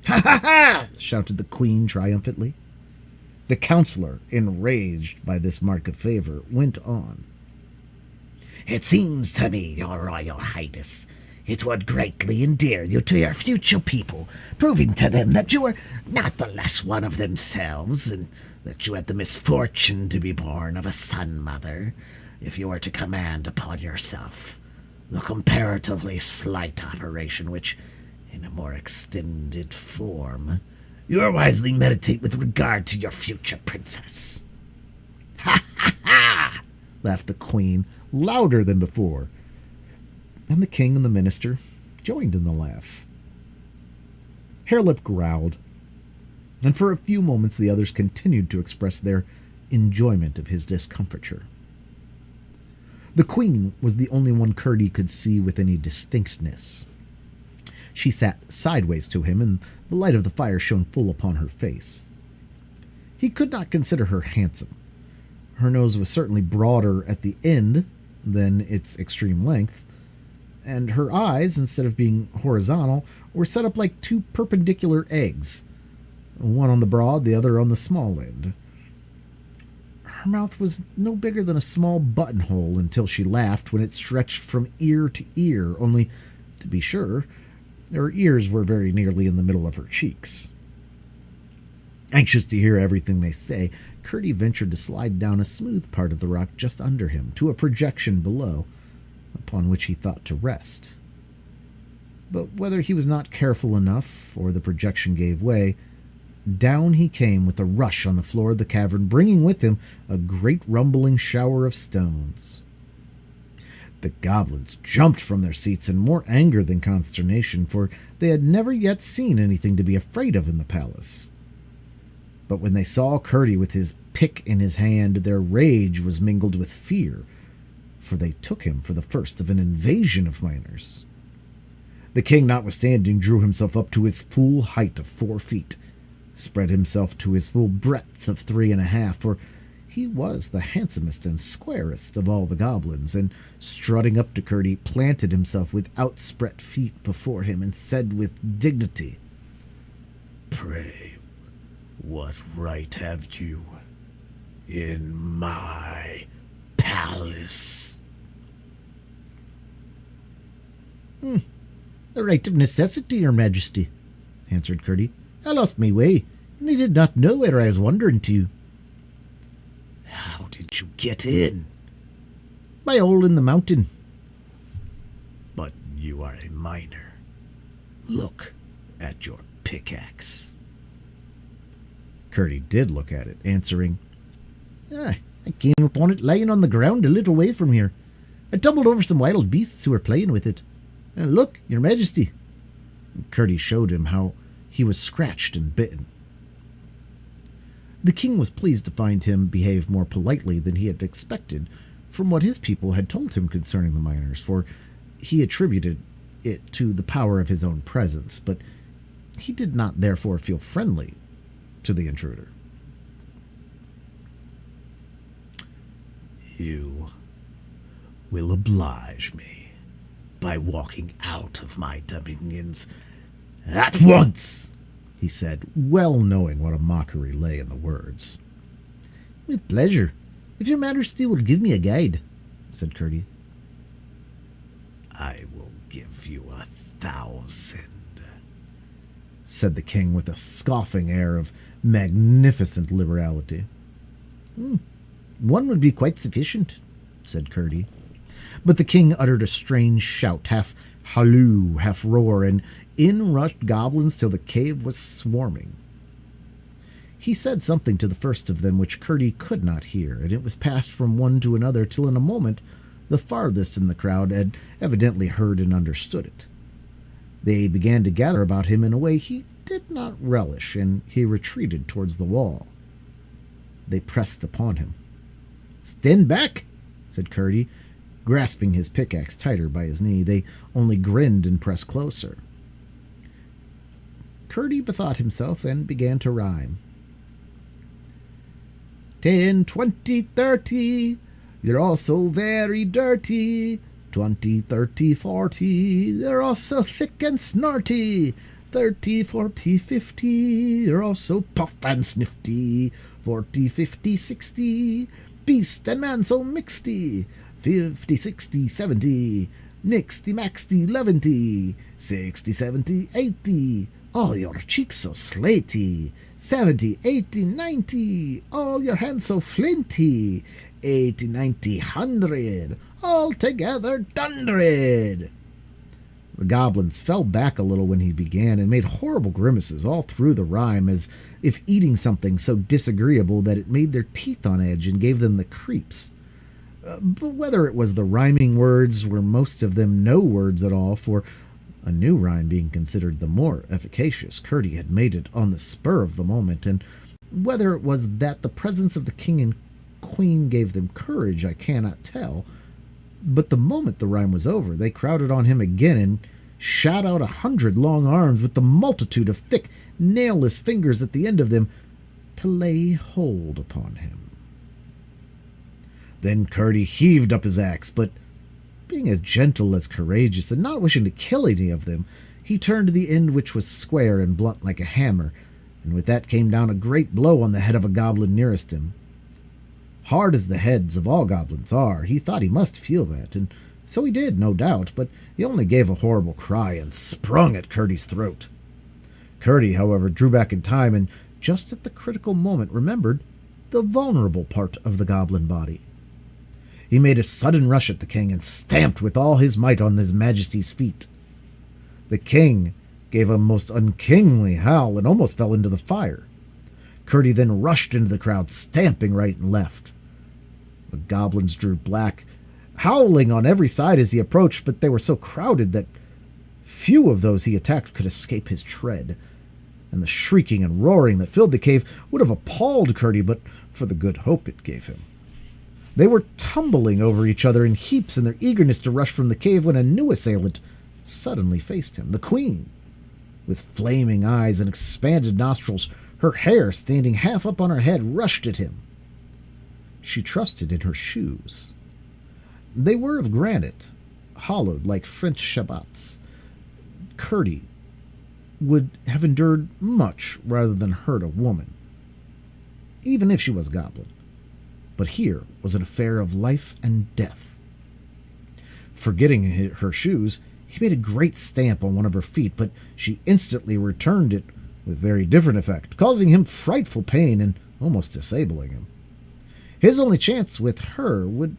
[SPEAKER 2] Ha ha ha! Shouted the queen triumphantly. The counselor, enraged by this mark of favor, went on.
[SPEAKER 4] It seems to me, Your Royal Highness, it would greatly endear you to your future people, proving to them that you are not the less one of themselves, and that you had the misfortune to be born of a son-mother, if you were to command upon yourself the comparatively slight operation which, in a more extended form, you are wisely meditate with regard to your future princess.
[SPEAKER 2] Ha ha ha! Laughed the queen, louder than before, and the king and the minister joined in the laugh. Harelip growled, and for a few moments the others continued to express their enjoyment of his discomfiture. The queen was the only one Curdie could see with any distinctness. She sat sideways to him, and the light of the fire shone full upon her face. He could not consider her handsome. Her nose was certainly broader at the end than its extreme length, and her eyes, instead of being horizontal, were set up like 2 perpendicular eggs, one on the broad, the other on the small end. Her mouth was no bigger than a small buttonhole until she laughed, when it stretched from ear to ear, only, to be sure, her ears were very nearly in the middle of her cheeks. Anxious to hear everything they say, Curdie ventured to slide down a smooth part of the rock just under him, to a projection below, upon which he thought to rest. But whether he was not careful enough, or the projection gave way, down he came with a rush on the floor of the cavern, bringing with him a great rumbling shower of stones. The goblins jumped from their seats in more anger than consternation, for they had never yet seen anything to be afraid of in the palace. But when they saw Curdie with his pick in his hand, their rage was mingled with fear, for they took him for the first of an invasion of miners. The king, notwithstanding, drew himself up to his full height of 4 feet, spread himself to his full breadth of 3.5, for he was the handsomest and squarest of all the goblins, and strutting up to Curdie, planted himself with outspread feet before him, and said with dignity,
[SPEAKER 4] Pray, what right have you in my palace?
[SPEAKER 2] The right of necessity, your majesty, answered Curdie. I lost my way, and I did not know where I was wandering to.
[SPEAKER 4] How did you get in?
[SPEAKER 2] By a hole in the mountain.
[SPEAKER 4] You are a miner. Look at your pickaxe.
[SPEAKER 1] Curdie did look at it, answering, I came upon it lying on the ground a little way from here. I tumbled over some wild beasts who were playing with it. And look, your majesty. Curdie showed him how he was scratched and bitten. The king was pleased to find him behave more politely than he had expected from what his people had told him concerning the miners, for he attributed it to the power of his own presence, but he did not therefore feel friendly to the intruder.
[SPEAKER 4] You will oblige me by walking out of my dominions at once,
[SPEAKER 1] he said, well knowing what a mockery lay in the words. With pleasure, if your majesty will give me a guide, said Curdie.
[SPEAKER 4] I will give you 1,000,
[SPEAKER 1] said the king with a scoffing air of magnificent liberality. One would be quite sufficient, said Curdie. But the king uttered a strange shout, half halloo, half roar, and in rushed goblins till the cave was swarming. He said something to the first of them which Curdie could not hear, and it was passed from one to another till in a moment the farthest in the crowd had evidently heard and understood it. They began to gather about him in a way he did not relish, and he retreated towards the wall. They pressed upon him. Stand back, said Curdie, grasping his pickaxe tighter by his knee. They only grinned and pressed closer. Curdie bethought himself and began to rhyme. 10, 20, 30, you're all so very dirty. 20, 30, 40, they're all so thick and snorty. 30, 40, 50, you're all so puff and snifty. 40, 50, 60, beast and man so mixty. 50, 60, 70, nixty, maxty, 11ty. 60, 70, 80, all your cheeks so slaty. 70, 80, 90, all your hands so flinty. 80, 90, 100, all together dundred. The goblins fell back a little when he began and made horrible grimaces all through the rhyme, as if eating something so disagreeable that it made their teeth on edge and gave them the creeps. But whether it was the rhyming words, were most of them no words at all, for a new rhyme being considered the more efficacious, Curdie had made it on the spur of the moment, and whether it was that the presence of the king and queen gave them courage, I cannot tell. But the moment the rhyme was over, they crowded on him again and shot out 100 long arms with the multitude of thick, nailless fingers at the end of them to lay hold upon him. Then Curdie heaved up his axe, but being as gentle as courageous, and not wishing to kill any of them, he turned to the end which was square and blunt like a hammer, and with that came down a great blow on the head of a goblin nearest him. Hard as the heads of all goblins are, he thought he must feel that, and so he did, no doubt, but he only gave a horrible cry and sprung at Curdie's throat. Curdie, however, drew back in time, and just at the critical moment remembered the vulnerable part of the goblin body. He made a sudden rush at the king and stamped with all his might on his majesty's feet. The king gave a most unkingly howl and almost fell into the fire. Curdie then rushed into the crowd, stamping right and left. The goblins drew back, howling on every side as he approached, but they were so crowded that few of those he attacked could escape his tread, and the shrieking and roaring that filled the cave would have appalled Curdie but for the good hope it gave him. They were tumbling over each other in heaps in their eagerness to rush from the cave when a new assailant suddenly faced him, the queen. With flaming eyes and expanded nostrils, her hair standing half up on her head, rushed at him. She trusted in her shoes. They were of granite, hollowed like French sabots. Curdie would have endured much rather than hurt a woman, even if she was a goblin. But here was an affair of life and death. Forgetting her shoes, he made a great stamp on one of her feet, but she instantly returned it with very different effect, causing him frightful pain and almost disabling him. His only chance with her would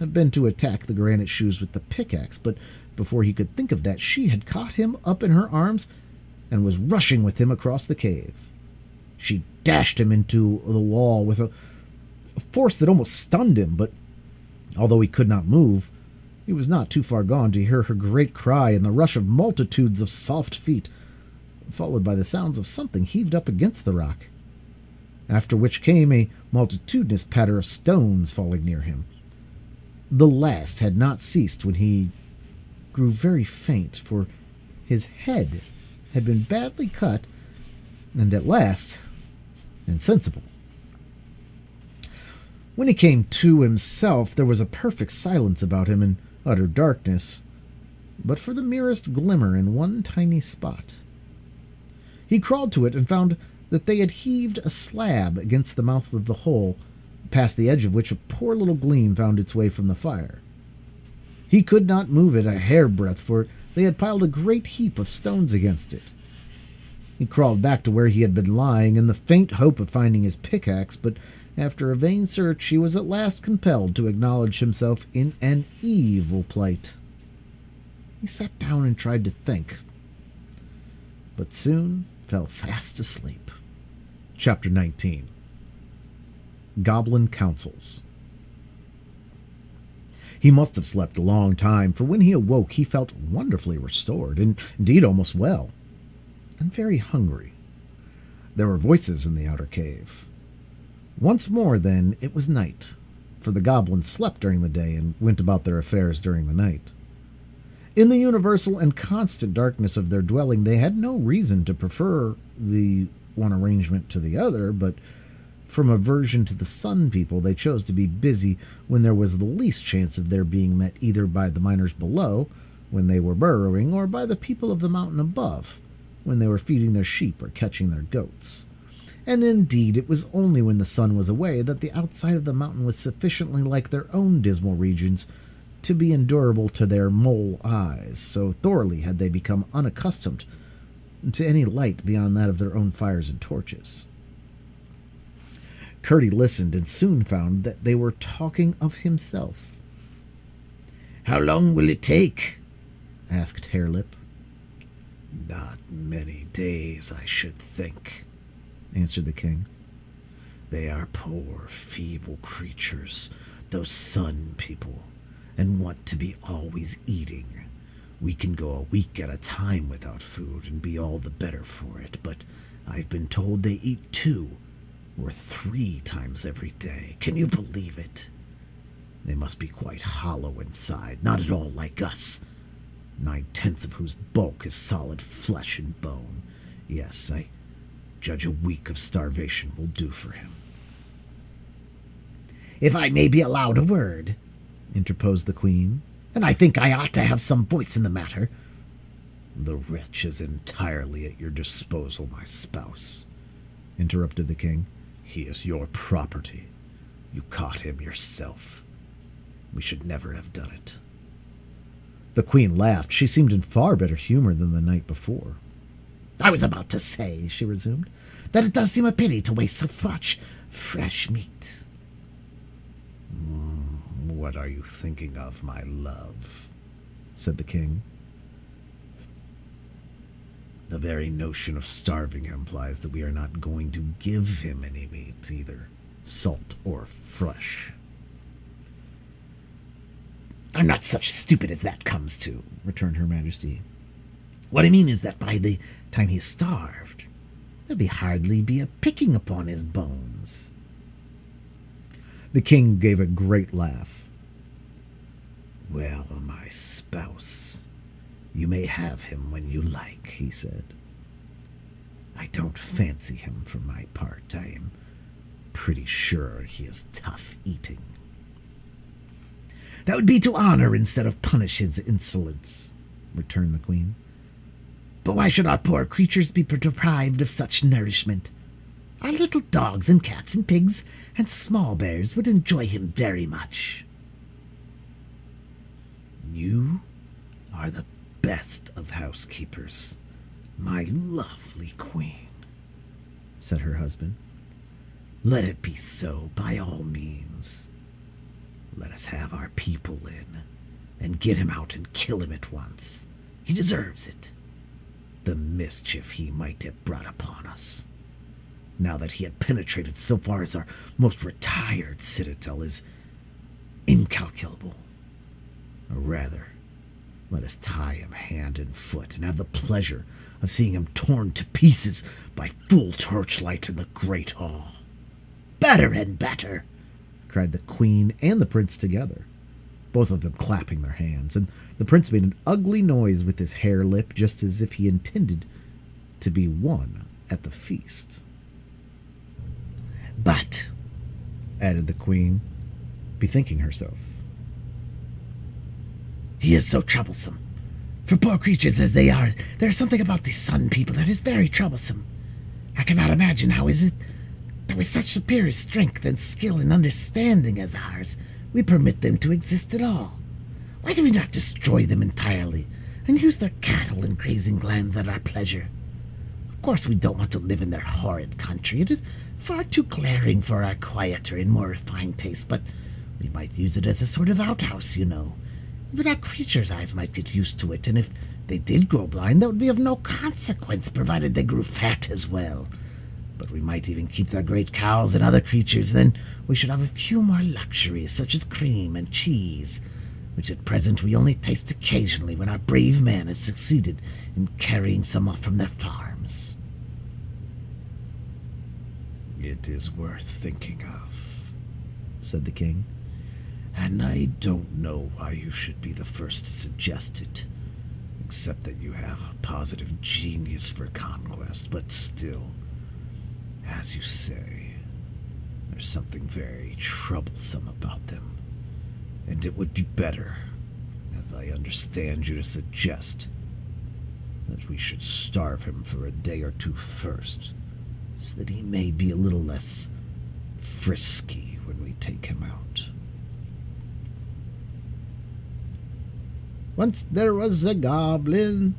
[SPEAKER 1] have been to attack the granite shoes with the pickaxe, but before he could think of that, she had caught him up in her arms and was rushing with him across the cave. She dashed him into the wall with a force that almost stunned him, but although he could not move, he was not too far gone to hear her great cry and the rush of multitudes of soft feet, followed by the sounds of something heaved up against the rock, after which came a multitudinous patter of stones falling near him. The last had not ceased when he grew very faint, for his head had been badly cut, and at last insensible. When he came to himself, there was a perfect silence about him and utter darkness, but for the merest glimmer in one tiny spot. He crawled to it and found that they had heaved a slab against the mouth of the hole, past the edge of which a poor little gleam found its way from the fire. He could not move it a hairbreadth, for they had piled a great heap of stones against it. He crawled back to where he had been lying in the faint hope of finding his pickaxe, but after a vain search he was at last compelled to acknowledge himself in an evil plight. He sat down and tried to think, but soon fell fast asleep. Chapter 19. Goblin Councels. He must have slept a long time, for when he awoke he felt wonderfully restored, and indeed almost well, and very hungry. There were voices in the outer cave. Once more, then, it was night, for the goblins slept during the day and went about their affairs during the night. In the universal and constant darkness of their dwelling, they had no reason to prefer the one arrangement to the other, but from aversion to the Sun People, they chose to be busy when there was the least chance of their being met either by the miners below, when they were burrowing, or by the people of the mountain above, when they were feeding their sheep or catching their goats. And indeed, it was only when the sun was away that the outside of the mountain was sufficiently like their own dismal regions to be endurable to their mole eyes, so thoroughly had they become unaccustomed to any light beyond that of their own fires and torches. Curdie listened and soon found that they were talking of himself.
[SPEAKER 4] "How long will it take?"
[SPEAKER 1] asked Harelip.
[SPEAKER 4] "Not many days, I should think,"
[SPEAKER 1] answered the king.
[SPEAKER 4] "They are poor, feeble creatures, those Sun People, and want to be always eating. We can go a week at a time without food and be all the better for it, but I've been told they eat 2 or 3 times every day. Can you believe it? They must be quite hollow inside, not at all like us, 9/10 of whose bulk is solid flesh and bone. Yes, I judge a week of starvation will do for him."
[SPEAKER 2] "If I may be allowed a word," interposed the queen, "and I think I ought to have some voice in the matter."
[SPEAKER 4] "The wretch is entirely at your disposal, my spouse,"
[SPEAKER 1] interrupted the king.
[SPEAKER 4] "He is your property. You caught him yourself. We should never have done it."
[SPEAKER 1] The queen laughed. She seemed in far better humor than the night before.
[SPEAKER 2] "I was about to say," she resumed, "that it does seem a pity to waste so much fresh meat."
[SPEAKER 4] "What are you thinking of, my love?" said the king. "The very notion of starving him implies that we are not going to give him any meat, either salt or fresh."
[SPEAKER 2] "I'm not such stupid as that comes to," returned Her Majesty. "What I mean is that by the time he's starved, there'll be hardly be a picking upon his bones."
[SPEAKER 1] The king gave a great laugh.
[SPEAKER 4] "Well, my spouse, you may have him when you like," he said. "I don't fancy him for my part. I am pretty sure he is tough eating."
[SPEAKER 2] "That would be to honor instead of punish his insolence," returned the queen. "But why should our poor creatures be deprived of such nourishment? Our little dogs and cats and pigs and small bears would enjoy him very much."
[SPEAKER 4] "You are the best of housekeepers, my lovely queen," said her husband. "Let it be so by all means. Let us have our people in, and get him out and kill him at once. He deserves it. The mischief he might have brought upon us, now that he had penetrated so far as our most retired citadel, is incalculable. Or rather, let us tie him hand and foot and have the pleasure of seeing him torn to pieces by full torchlight in the great hall. Better and better, cried the queen and the prince together, both of them clapping their hands, and the prince made an ugly noise with his hare lip, just as if he intended to be one at the feast.
[SPEAKER 1] But, added the queen, bethinking herself,
[SPEAKER 4] he is so troublesome. For poor creatures as they are, there is something about these sun people that is very troublesome. I cannot imagine how is it that with such superior strength and skill and understanding as ours, we permit them to exist at all. Why do we not destroy them entirely and use their cattle and grazing lands at our pleasure? Of course we don't want to live in their horrid country. It is far too glaring for our quieter and more refined taste, but we might use it as a sort of outhouse, you know. Even our creatures' eyes might get used to it, and if they did grow blind, that would be of no consequence, provided they grew fat as well. But we might even keep their great cows and other creatures, then we should have a few more luxuries, such as cream and cheese, which at present we only taste occasionally when our brave men have succeeded in carrying some off from their farms.
[SPEAKER 1] "It is worth thinking of," said the king, "and I don't know why you should be the first to suggest it, except that you have a positive genius for conquest, but still, as you say, there's something very troublesome about them, and it would be better, as I understand you to suggest, that we should starve him for a day or two first, so that he may be a little less frisky when we take him out." "Once there was a goblin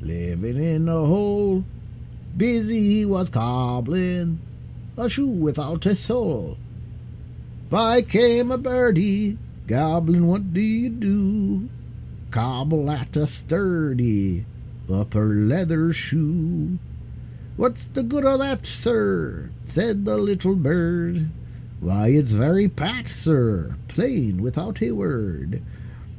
[SPEAKER 1] living in a hole. Busy he was cobbling a shoe without a sole. By came a birdie, goblin, what do you do? Cobble at a sturdy upper leather shoe. What's the good of that, sir? Said the little bird. Why, it's very pat, sir, plain without a word.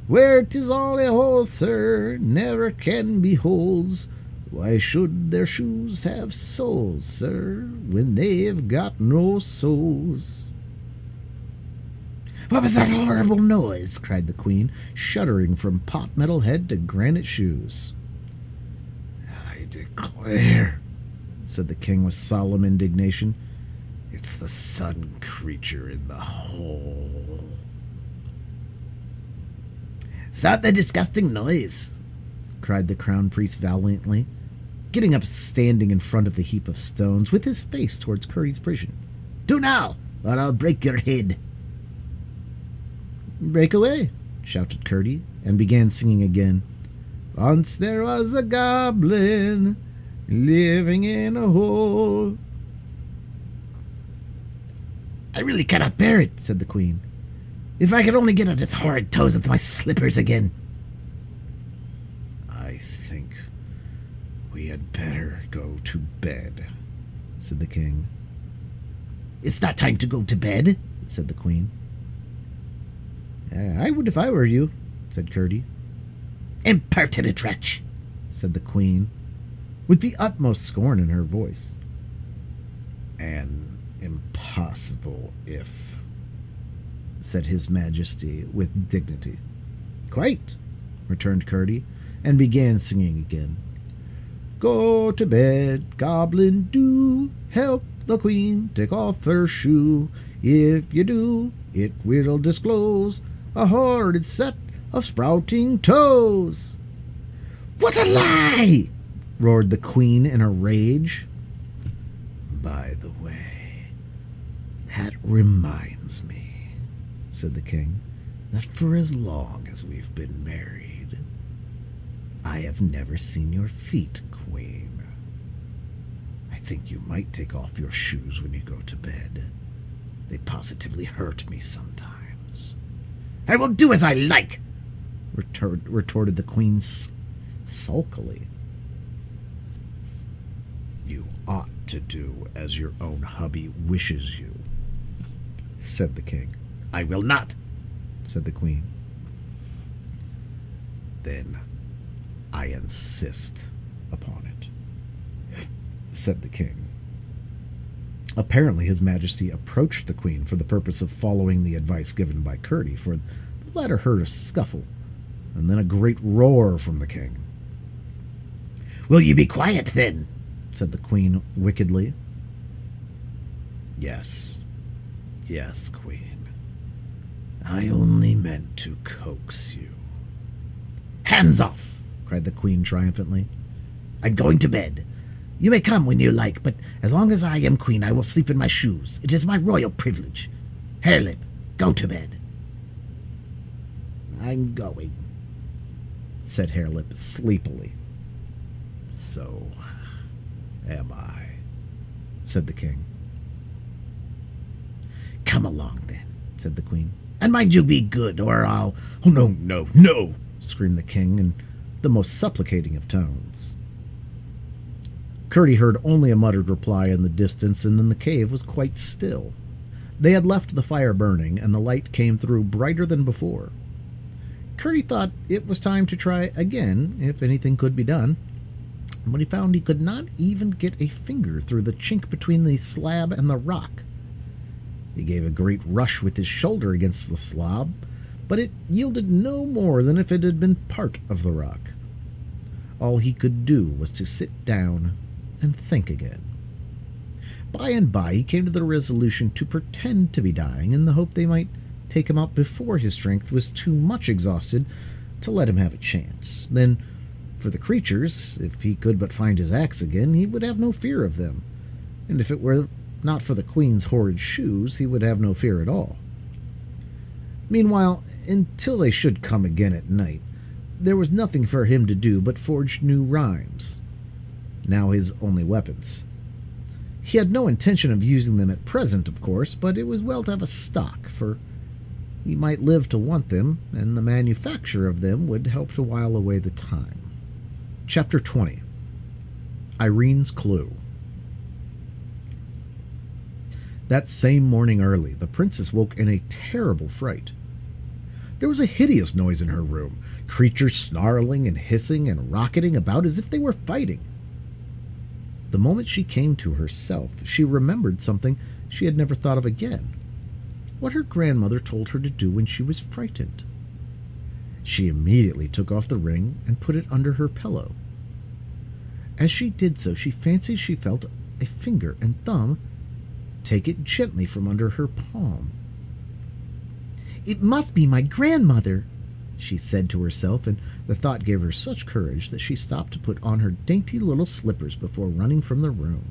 [SPEAKER 1] Where 'tis all a hole, sir, never can be holes. Why should their shoes have soles, sir, when they've got no soles?"
[SPEAKER 4] What was that horrible noise?
[SPEAKER 1] cried the queen, shuddering from pot metal head to granite shoes. "I declare," said the king with solemn indignation, "it's the sun creature in the hole."
[SPEAKER 4] Stop the disgusting noise,
[SPEAKER 1] cried the crown priest valiantly, getting up, standing in front of the heap of stones, with his face towards Curdie's prison.
[SPEAKER 4] "Do now, or I'll break your head."
[SPEAKER 1] "Break away," shouted Curdie, and began singing again. "Once there was a goblin living in a hole."
[SPEAKER 4] "I really cannot bear it," said the queen. "If I could only get at its horrid toes with my slippers again."
[SPEAKER 1] "I think we had better go to bed," said the king.
[SPEAKER 4] "It's not time to go to bed," said the queen.
[SPEAKER 1] "I would if I were you," said Curdie.
[SPEAKER 4] "Impertinent wretch,"
[SPEAKER 1] said the queen, with the utmost scorn in her voice. "An impossible if," said his majesty with dignity. "Quite," returned Curdie, and began singing again. "Go to bed, goblin, do, help the queen take off her shoe. If you do, it will disclose a horrid set of sprouting toes."
[SPEAKER 4] "What a lie!"
[SPEAKER 1] roared the queen in a rage. "By the way, that reminds me," said the king, "that for as long as we've been married, I have never seen your feet, queen. I think you might take off your shoes when you go to bed. They positively hurt me sometimes."
[SPEAKER 4] "I will do as I like,"
[SPEAKER 1] retorted the queen sulkily.
[SPEAKER 3] You ought to do as your own hubby wishes you, said the king.
[SPEAKER 4] I will not,
[SPEAKER 1] said the queen.
[SPEAKER 3] Then I insist upon it, said the king.
[SPEAKER 1] Apparently, His Majesty approached the queen for the purpose of following the advice given by Curdie, for the latter heard a scuffle, and then a great roar from the king.
[SPEAKER 4] Will you be quiet, then?
[SPEAKER 1] Said the queen wickedly.
[SPEAKER 3] Yes, queen. I only meant to coax you.
[SPEAKER 4] Hands off,
[SPEAKER 1] cried the queen triumphantly.
[SPEAKER 4] I'm going to bed. You may come when you like, but as long as I am queen, I will sleep in my shoes. It is my royal privilege. Harelip, go to bed. I'm going,
[SPEAKER 1] said Harelip sleepily.
[SPEAKER 3] So am I,
[SPEAKER 1] said the king.
[SPEAKER 4] Come along, then, said the queen. And mind you be good, or I'll...
[SPEAKER 1] Oh, no, screamed the king in the most supplicating of tones. Curdie heard only a muttered reply in the distance, and then the cave was quite still. They had left the fire burning, and the light came through brighter than before. Curdie thought it was time to try again, if anything could be done, but he found he could not even get a finger through the chink between the slab and the rock. He gave a great rush with his shoulder against the slab, but it yielded no more than if it had been part of the rock. All he could do was to sit down and think again. By and by he came to the resolution to pretend to be dying in the hope they might take him out before his strength was too much exhausted to let him have a chance. Then, for the creatures, if he could but find his axe again, he would have no fear of them, and if it were not for the queen's horrid shoes, he would have no fear at all. Meanwhile, until they should come again at night, there was nothing for him to do but forge new rhymes, now his only weapons. He had no intention of using them at present, of course, but it was well to have a stock, for he might live to want them, and the manufacture of them would help to while away the time. Chapter 20. Irene's Clue. That same morning early, the princess woke in a terrible fright. There was a hideous noise in her room, creatures snarling and hissing and rocketing about as if they were fighting. The moment she came to herself, she remembered something she had never thought of again, what her grandmother told her to do when she was frightened. She immediately took off the ring and put it under her pillow. As she did so, she fancied she felt a finger and thumb take it gently from under her palm. "It must be my grandmother," she said to herself, and the thought gave her such courage that she stopped to put on her dainty little slippers before running from the room.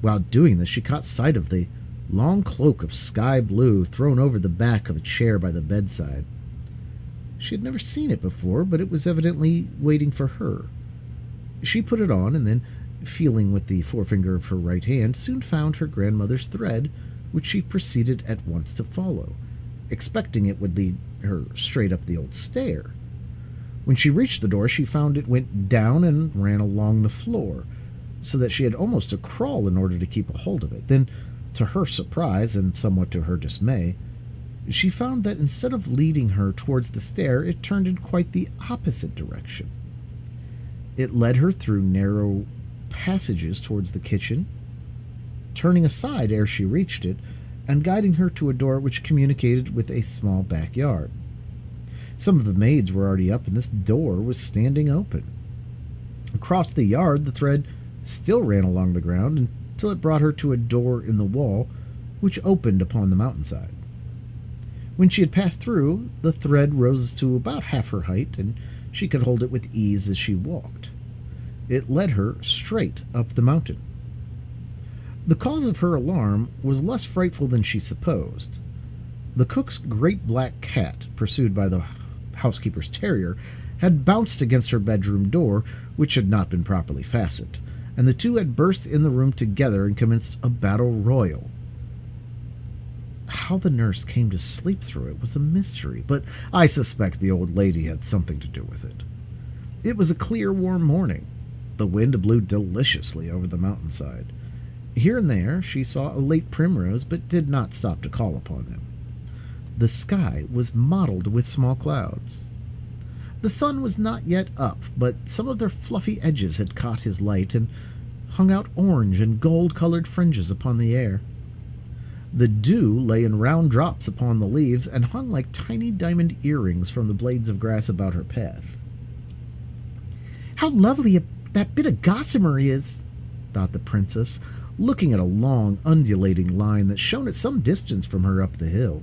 [SPEAKER 1] While doing this, she caught sight of the long cloak of sky blue thrown over the back of a chair by the bedside. She had never seen it before, but it was evidently waiting for her. She put it on, and then, feeling with the forefinger of her right hand, soon found her grandmother's thread, which she proceeded at once to follow, expecting it would lead her straight up the old stair. When she reached the door, she found it went down and ran along the floor, so that she had almost to crawl in order to keep a hold of it. Then, to her surprise, and somewhat to her dismay, she found that instead of leading her towards the stair, it turned in quite the opposite direction. It led her through narrow passages towards the kitchen, turning aside ere she reached it, and guiding her to a door which communicated with a small backyard. Some of the maids were already up, and this door was standing open. Across the yard, the thread still ran along the ground until it brought her to a door in the wall, which opened upon the mountainside. When she had passed through, the thread rose to about half her height, and she could hold it with ease as she walked. It led her straight up the mountain. The cause of her alarm was less frightful than she supposed. The cook's great black cat, pursued by the housekeeper's terrier, had bounced against her bedroom door, which had not been properly fastened, and the two had burst in the room together and commenced a battle royal. How the nurse came to sleep through it was a mystery, but I suspect the old lady had something to do with it. It was a clear, warm morning. The wind blew deliciously over the mountainside. Here and there she saw a late primrose, but did not stop to call upon them. The sky was mottled with small clouds. The sun was not yet up, but some of their fluffy edges had caught his light and hung out orange and gold-colored fringes upon the air. The dew lay in round drops upon the leaves and hung like tiny diamond earrings from the blades of grass about her path.
[SPEAKER 2] How lovely that bit of gossamer is, thought the princess, looking at a long, undulating line that shone at some distance from her up the hill.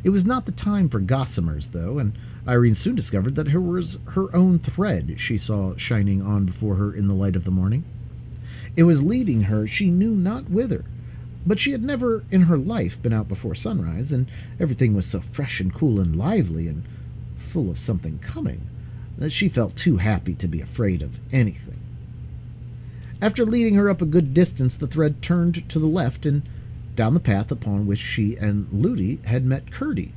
[SPEAKER 2] It was not the time for gossamers, though, and Irene soon discovered that it was her own thread she saw shining on before her in the light of the morning. It was leading her she knew not whither, but she had never in her life been out before sunrise, and everything was so fresh and cool and lively and full of something coming that she felt too happy to be afraid of anything. After leading her up a good distance, the thread turned to the left and down the path upon which she and Ludi had met Curdie.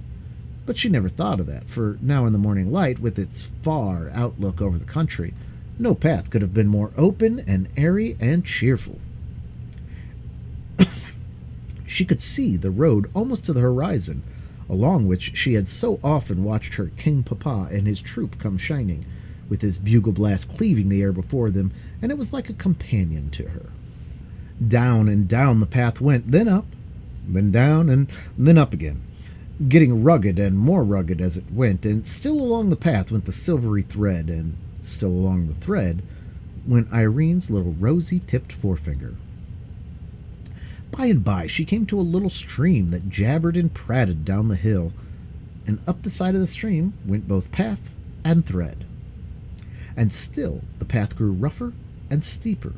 [SPEAKER 2] But she never thought of that, for now in the morning light, with its far outlook over the country, no path could have been more open and airy and cheerful. She could see the road almost to the horizon, along which she had so often watched her King Papa and his troop come shining, with his bugle blast cleaving the air before them, and it was like a companion to her. Down and down the path went, then up, then down, and then up again, getting rugged and more rugged as it went, and still along the path went the silvery thread, and still along the thread went Irene's little rosy-tipped forefinger. By and by she came to a little stream that jabbered and prated down the hill, and up the side of the stream went both path and thread. And still the path grew rougher and steeper,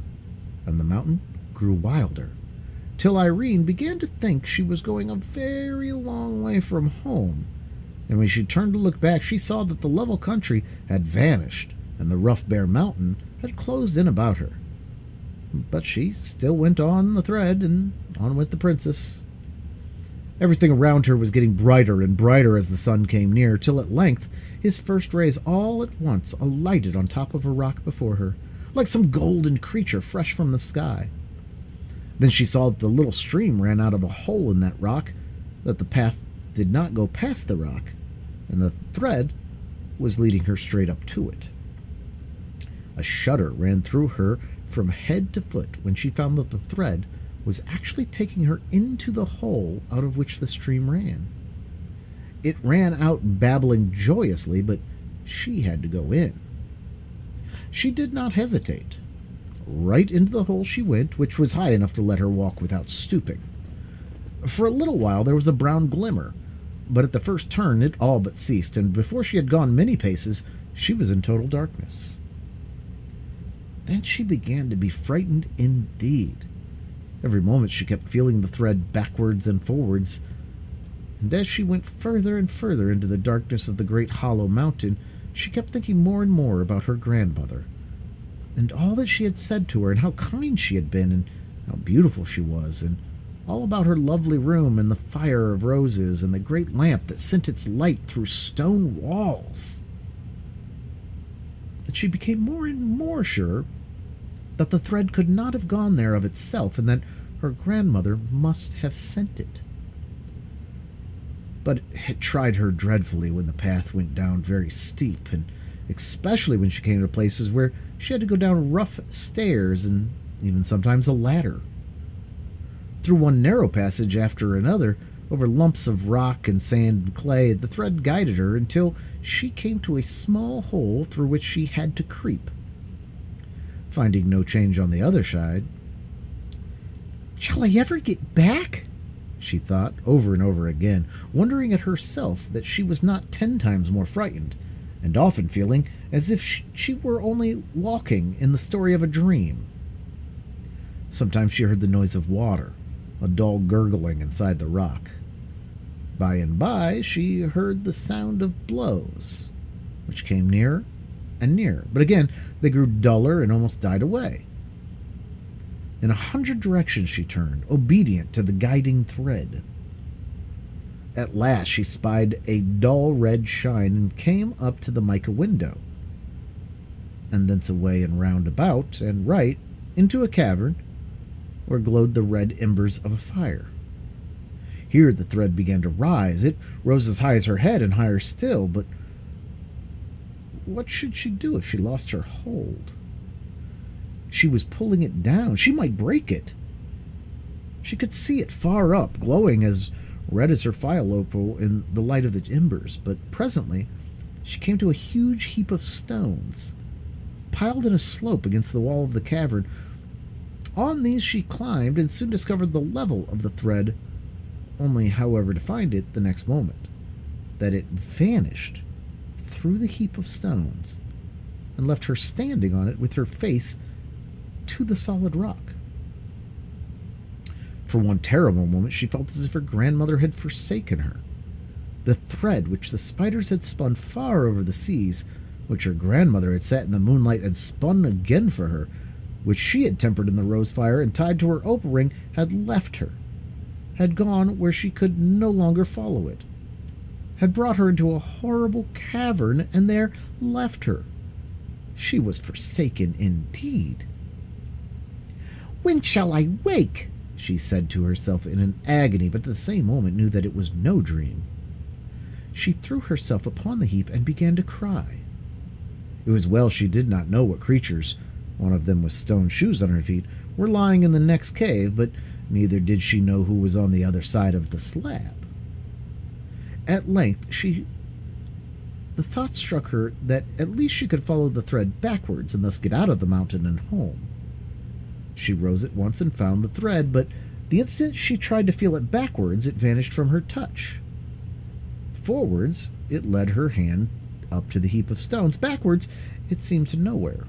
[SPEAKER 2] and the mountain grew wilder, till Irene began to think she was going a very long way from home, and when she turned to look back she saw that the level country had vanished and the rough bare mountain had closed in about her. But she still went on the thread, and on went the princess. Everything around her was getting brighter and brighter as the sun came near, till at length his first rays all at once alighted on top of a rock before her, like some golden creature fresh from the sky. Then she saw that the little stream ran out of a hole in that rock, that the path did not go past the rock, and the thread was leading her straight up to it. A shudder ran through her from head to foot when she found that the thread was actually taking her into the hole out of which the stream ran. It ran out babbling joyously, but she had to go in. She did not hesitate. Right into the hole she went, which was high enough to let her walk without stooping. For a little while there was a brown glimmer, but at the first turn it all but ceased, and before she had gone many paces she was in total darkness. Then she began to be frightened indeed. Every moment she kept feeling the thread backwards and forwards, and as she went further and further into the darkness of the great hollow mountain, she kept thinking more and more about her grandmother, and all that she had said to her, and how kind she had been, and how beautiful she was, and all about her lovely room, and the fire of roses, and the great lamp that sent its light through stone walls. And she became more and more sure that the thread could not have gone there of itself, and that her grandmother must have sent it. But it tried her dreadfully when the path went down very steep, and especially when she came to places where she had to go down rough stairs and even sometimes a ladder. Through one narrow passage after another, over lumps of rock and sand and clay, the thread guided her until she came to a small hole through which she had to creep. Finding no change on the other side, "Shall I ever get back?"
[SPEAKER 1] she thought over and over again, wondering at herself that she was not 10 times more frightened, and often feeling as if she were only walking in the story of a dream. Sometimes she heard the noise of water, a dull gurgling inside the rock. By and by she heard the sound of blows, which came nearer and nearer, but again they grew duller and almost died away. In 100 directions she turned, obedient to the guiding thread. At last she spied a dull red shine and came up to the mica window, and thence away and round about and right into a cavern where glowed the red embers of a fire. Here the thread began to rise. It rose as high as her head and higher still, but what should she do if she lost her hold? She was pulling it down. She might break it. She could see it far up, glowing as red as her file opal in the light of the embers, but presently she came to a huge heap of stones, piled in a slope against the wall of the cavern. On these she climbed and soon discovered the level of the thread, only, however, to find it the next moment that it vanished through the heap of stones and left her standing on it with her face to the solid rock. For one terrible moment she felt as if her grandmother had forsaken her. The thread which the spiders had spun far over the seas, which her grandmother had sat in the moonlight and spun again for her, which she had tempered in the rose fire and tied to her opal ring, had left her, had gone where she could no longer follow it, had brought her into a horrible cavern, and there left her. She was forsaken indeed. "When shall I wake?" she said to herself in an agony, but at the same moment knew that it was no dream. She threw herself upon the heap and began to cry. It was well she did not know what creatures, one of them with stone shoes on her feet, were lying in the next cave, but neither did she know who was on the other side of the slab. At length the thought struck her that at least she could follow the thread backwards and thus get out of the mountain and home. She rose at once and found the thread, but the instant she tried to feel it backwards, it vanished from her touch. Forwards, it led her hand up to the heap of stones. Backwards, it seemed to nowhere.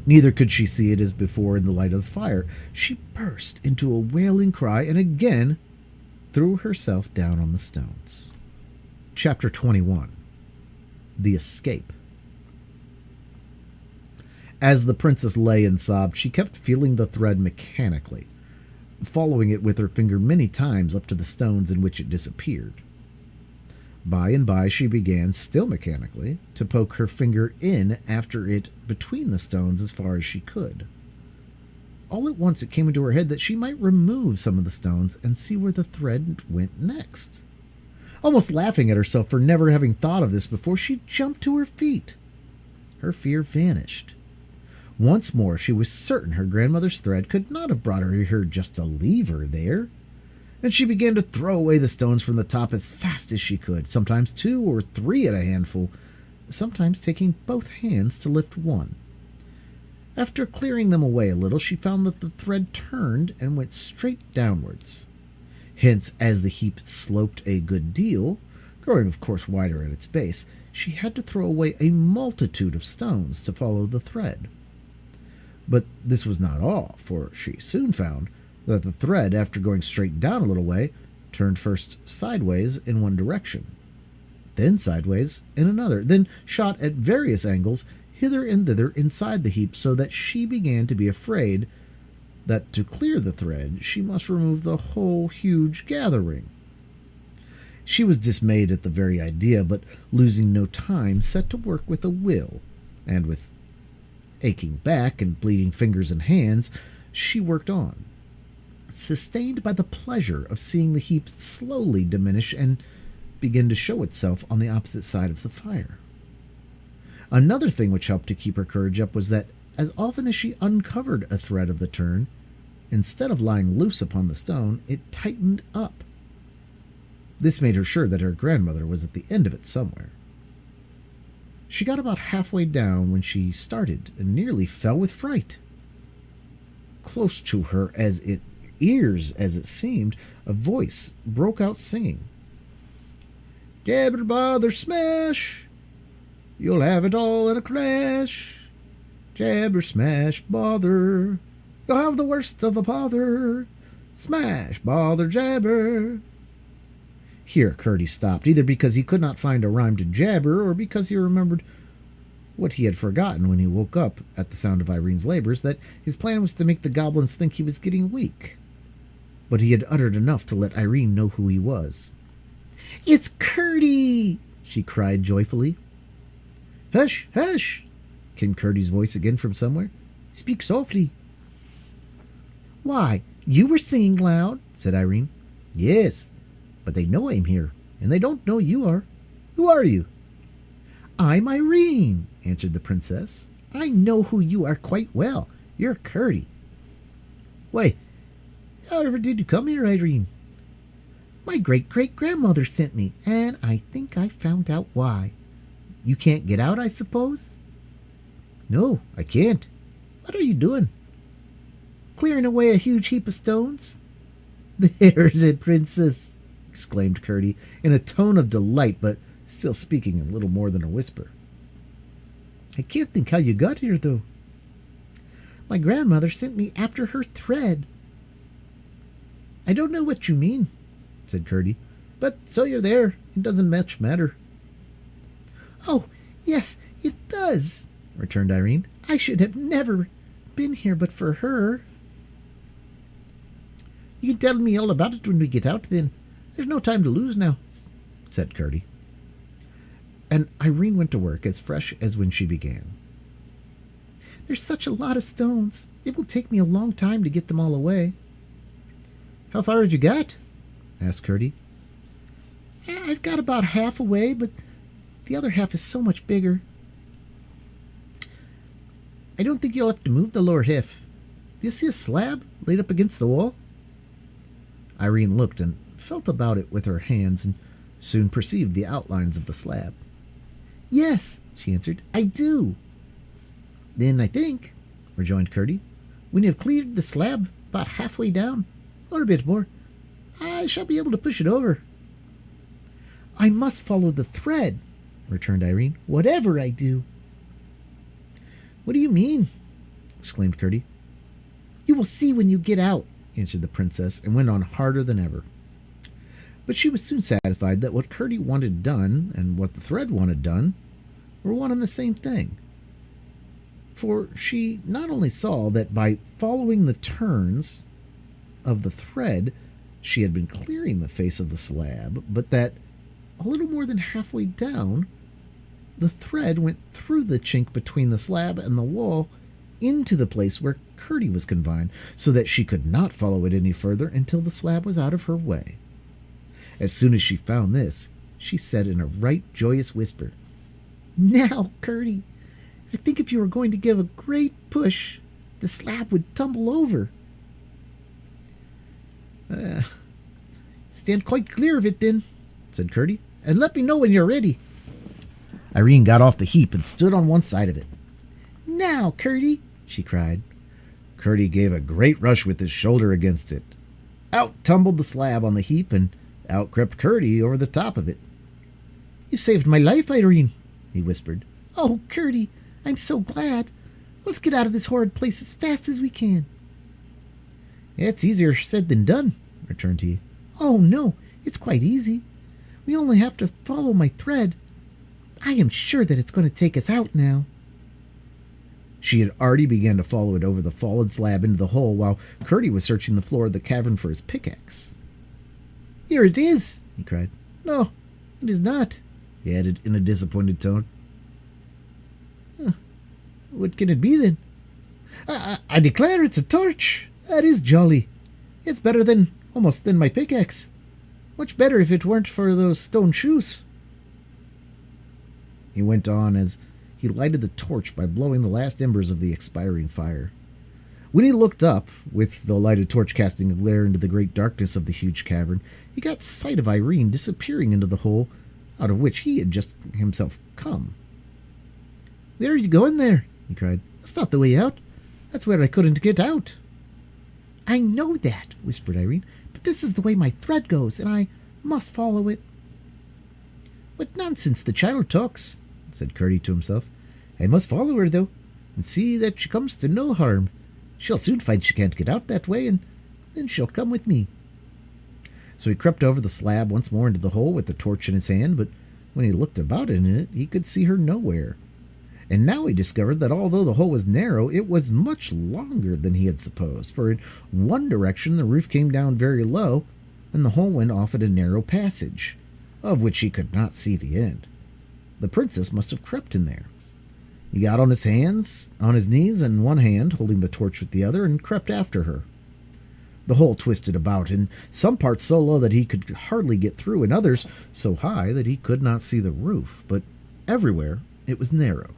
[SPEAKER 1] Neither could she see it as before in the light of the fire. She burst into a wailing cry and again threw herself down on the stones. Chapter 21. The Escape. As the princess lay and sobbed, she kept feeling the thread mechanically, following it with her finger many times up to the stones in which it disappeared. By and by she began, still mechanically, to poke her finger in after it between the stones as far as she could. All at once it came into her head that she might remove some of the stones and see where the thread went next. Almost laughing at herself for never having thought of this before, she jumped to her feet. Her fear vanished. Once more she was certain her grandmother's thread could not have brought her here just to leave her there, and she began to throw away the stones from the top as fast as she could, sometimes 2 or 3 at a handful, sometimes taking both hands to lift one. After clearing them away a little, she found that the thread turned and went straight downwards. Hence, as the heap sloped a good deal, growing of course wider at its base, she had to throw away a multitude of stones to follow the thread. But this was not all, for she soon found that the thread, after going straight down a little way, turned first sideways in one direction, then sideways in another, then shot at various angles hither and thither inside the heap, so that she began to be afraid that to clear the thread she must remove the whole huge gathering. She was dismayed at the very idea, but losing no time, set to work with a will, and with aching back and bleeding fingers and hands, she worked on, sustained by the pleasure of seeing the heap slowly diminish and begin to show itself on the opposite side of the fire. Another thing which helped to keep her courage up was that, as often as she uncovered a thread of the turn, instead of lying loose upon the stone, it tightened up. This made her sure that her grandmother was at the end of it somewhere. She got about halfway down when she started and nearly fell with fright. Close to her, as it seemed, a voice broke out singing, "Jabber, bother, smash! You'll have it all in a crash. Jabber, smash, bother! You'll have the worst of the bother. Smash, bother, jabber!" Here Curdie stopped, either because he could not find a rhyme to jabber, or because he remembered what he had forgotten when he woke up at the sound of Irene's labors, that his plan was to make the goblins think he was getting weak. but he had uttered enough to let Irene know who he was.
[SPEAKER 2] "It's Curdie!" she cried joyfully.
[SPEAKER 1] "Hush, hush!" came Curdie's voice again from somewhere. "Speak softly."
[SPEAKER 2] "Why, you were singing loud," said Irene.
[SPEAKER 1] "Yes, but they know I'm here, and they don't know you are. Who are you?"
[SPEAKER 2] "I'm Irene," answered the princess. "I know who you are quite well. You're Curdie."
[SPEAKER 1] "Why, however did you come here, Irene?"
[SPEAKER 2] "My great-great-grandmother sent me, and I think I found out why. You can't get out, I suppose?"
[SPEAKER 1] "No, I can't. What are you doing?"
[SPEAKER 2] "Clearing away a huge heap of stones."
[SPEAKER 1] "There's it, princess!" exclaimed Curdie in a tone of delight, but still speaking in little more than a whisper. "I can't think how you got here, though."
[SPEAKER 2] "My grandmother sent me after her thread."
[SPEAKER 1] "I don't know what you mean," said Curdie, "but so you're there. It doesn't much matter."
[SPEAKER 2] "Oh, yes, it does," returned Irene. "I should have never been here but for her."
[SPEAKER 1] "You can tell me all about it when we get out, then. There's no time to lose now," said Curdie. And Irene went to work as fresh as when she began.
[SPEAKER 2] "There's such a lot of stones. It will take me a long time to get them all away."
[SPEAKER 1] "How far have you got?" asked Curdie.
[SPEAKER 2] "I've got about half away, but the other half is so much bigger."
[SPEAKER 1] "I don't think you'll have to move the lower half. Do you see a slab laid up against the wall?" Irene looked and felt about it with her hands and soon perceived the outlines of the slab.
[SPEAKER 2] "Yes," she answered, "I do."
[SPEAKER 1] "Then I think," rejoined Curdie, "when you've cleared the slab about halfway down, or a bit more, I shall be able to push it over."
[SPEAKER 2] "I must follow the thread," returned Irene, "whatever I do."
[SPEAKER 1] "What do you mean?" exclaimed Curdie.
[SPEAKER 2] "You will see when you get out,"
[SPEAKER 1] answered the princess, and went on harder than ever. But she was soon satisfied that what Curdie wanted done and what the thread wanted done were one and the same thing. For she not only saw that by following the turns of the thread she had been clearing the face of the slab, but that a little more than halfway down the thread went through the chink between the slab and the wall into the place where Curdie was confined, so that she could not follow it any further until the slab was out of her way. As soon as she found this, she said in a right joyous whisper,
[SPEAKER 2] "Now, Curdie, I think if you were going to give a great push, the slab would tumble over."
[SPEAKER 1] "Stand quite clear of it, then," said Curdie, "and let me know when you're ready." Irene got off the heap and stood on one side of it.
[SPEAKER 2] "Now, Curdie," she cried.
[SPEAKER 1] Curdie gave a great rush with his shoulder against it. Out tumbled the slab on the heap, and out crept Curdie over the top of it. "You saved my life, Irene," he whispered.
[SPEAKER 2] "Oh, Curdie, I'm so glad. Let's get out of this horrid place as fast as we can."
[SPEAKER 1] "It's easier said than done," returned he.
[SPEAKER 2] "Oh, no, it's quite easy. We only have to follow my thread. I am sure that it's going to take us out now."
[SPEAKER 1] She had already begun to follow it over the fallen slab into the hole, while Curdie was searching the floor of the cavern for his pickaxe.
[SPEAKER 2] "Here it is," he cried.
[SPEAKER 1] "No, it is not," he added in a disappointed tone. "What can it be, then?" I declare it's a torch. That is jolly. It's better almost than my pickaxe. Much better if it weren't for those stone shoes." He went on as he lighted the torch by blowing the last embers of the expiring fire. When he looked up, with the lighted torch casting a glare into the great darkness of the huge cavern, he got sight of Irene disappearing into the hole out of which he had just himself come. "Where are you going there?" he cried. "That's not the way out. That's where I couldn't get out."
[SPEAKER 2] "I know that," whispered Irene, "but this is the way my thread goes, and I must follow it."
[SPEAKER 1] "What nonsense the child talks," said Curdie to himself. "I must follow her, though, and see that she comes to no harm. She'll soon find she can't get out that way, and then she'll come with me." So he crept over the slab once more into the hole with the torch in his hand, but when he looked about in it, he could see her nowhere. And now he discovered that although the hole was narrow, it was much longer than he had supposed, for in one direction the roof came down very low, and the hole went off at a narrow passage, of which he could not see the end. The princess must have crept in there. He got on his knees and one hand, holding the torch with the other, and crept after her. The hole twisted about, in some parts so low that he could hardly get through, in others so high that he could not see the roof, but everywhere it was narrow.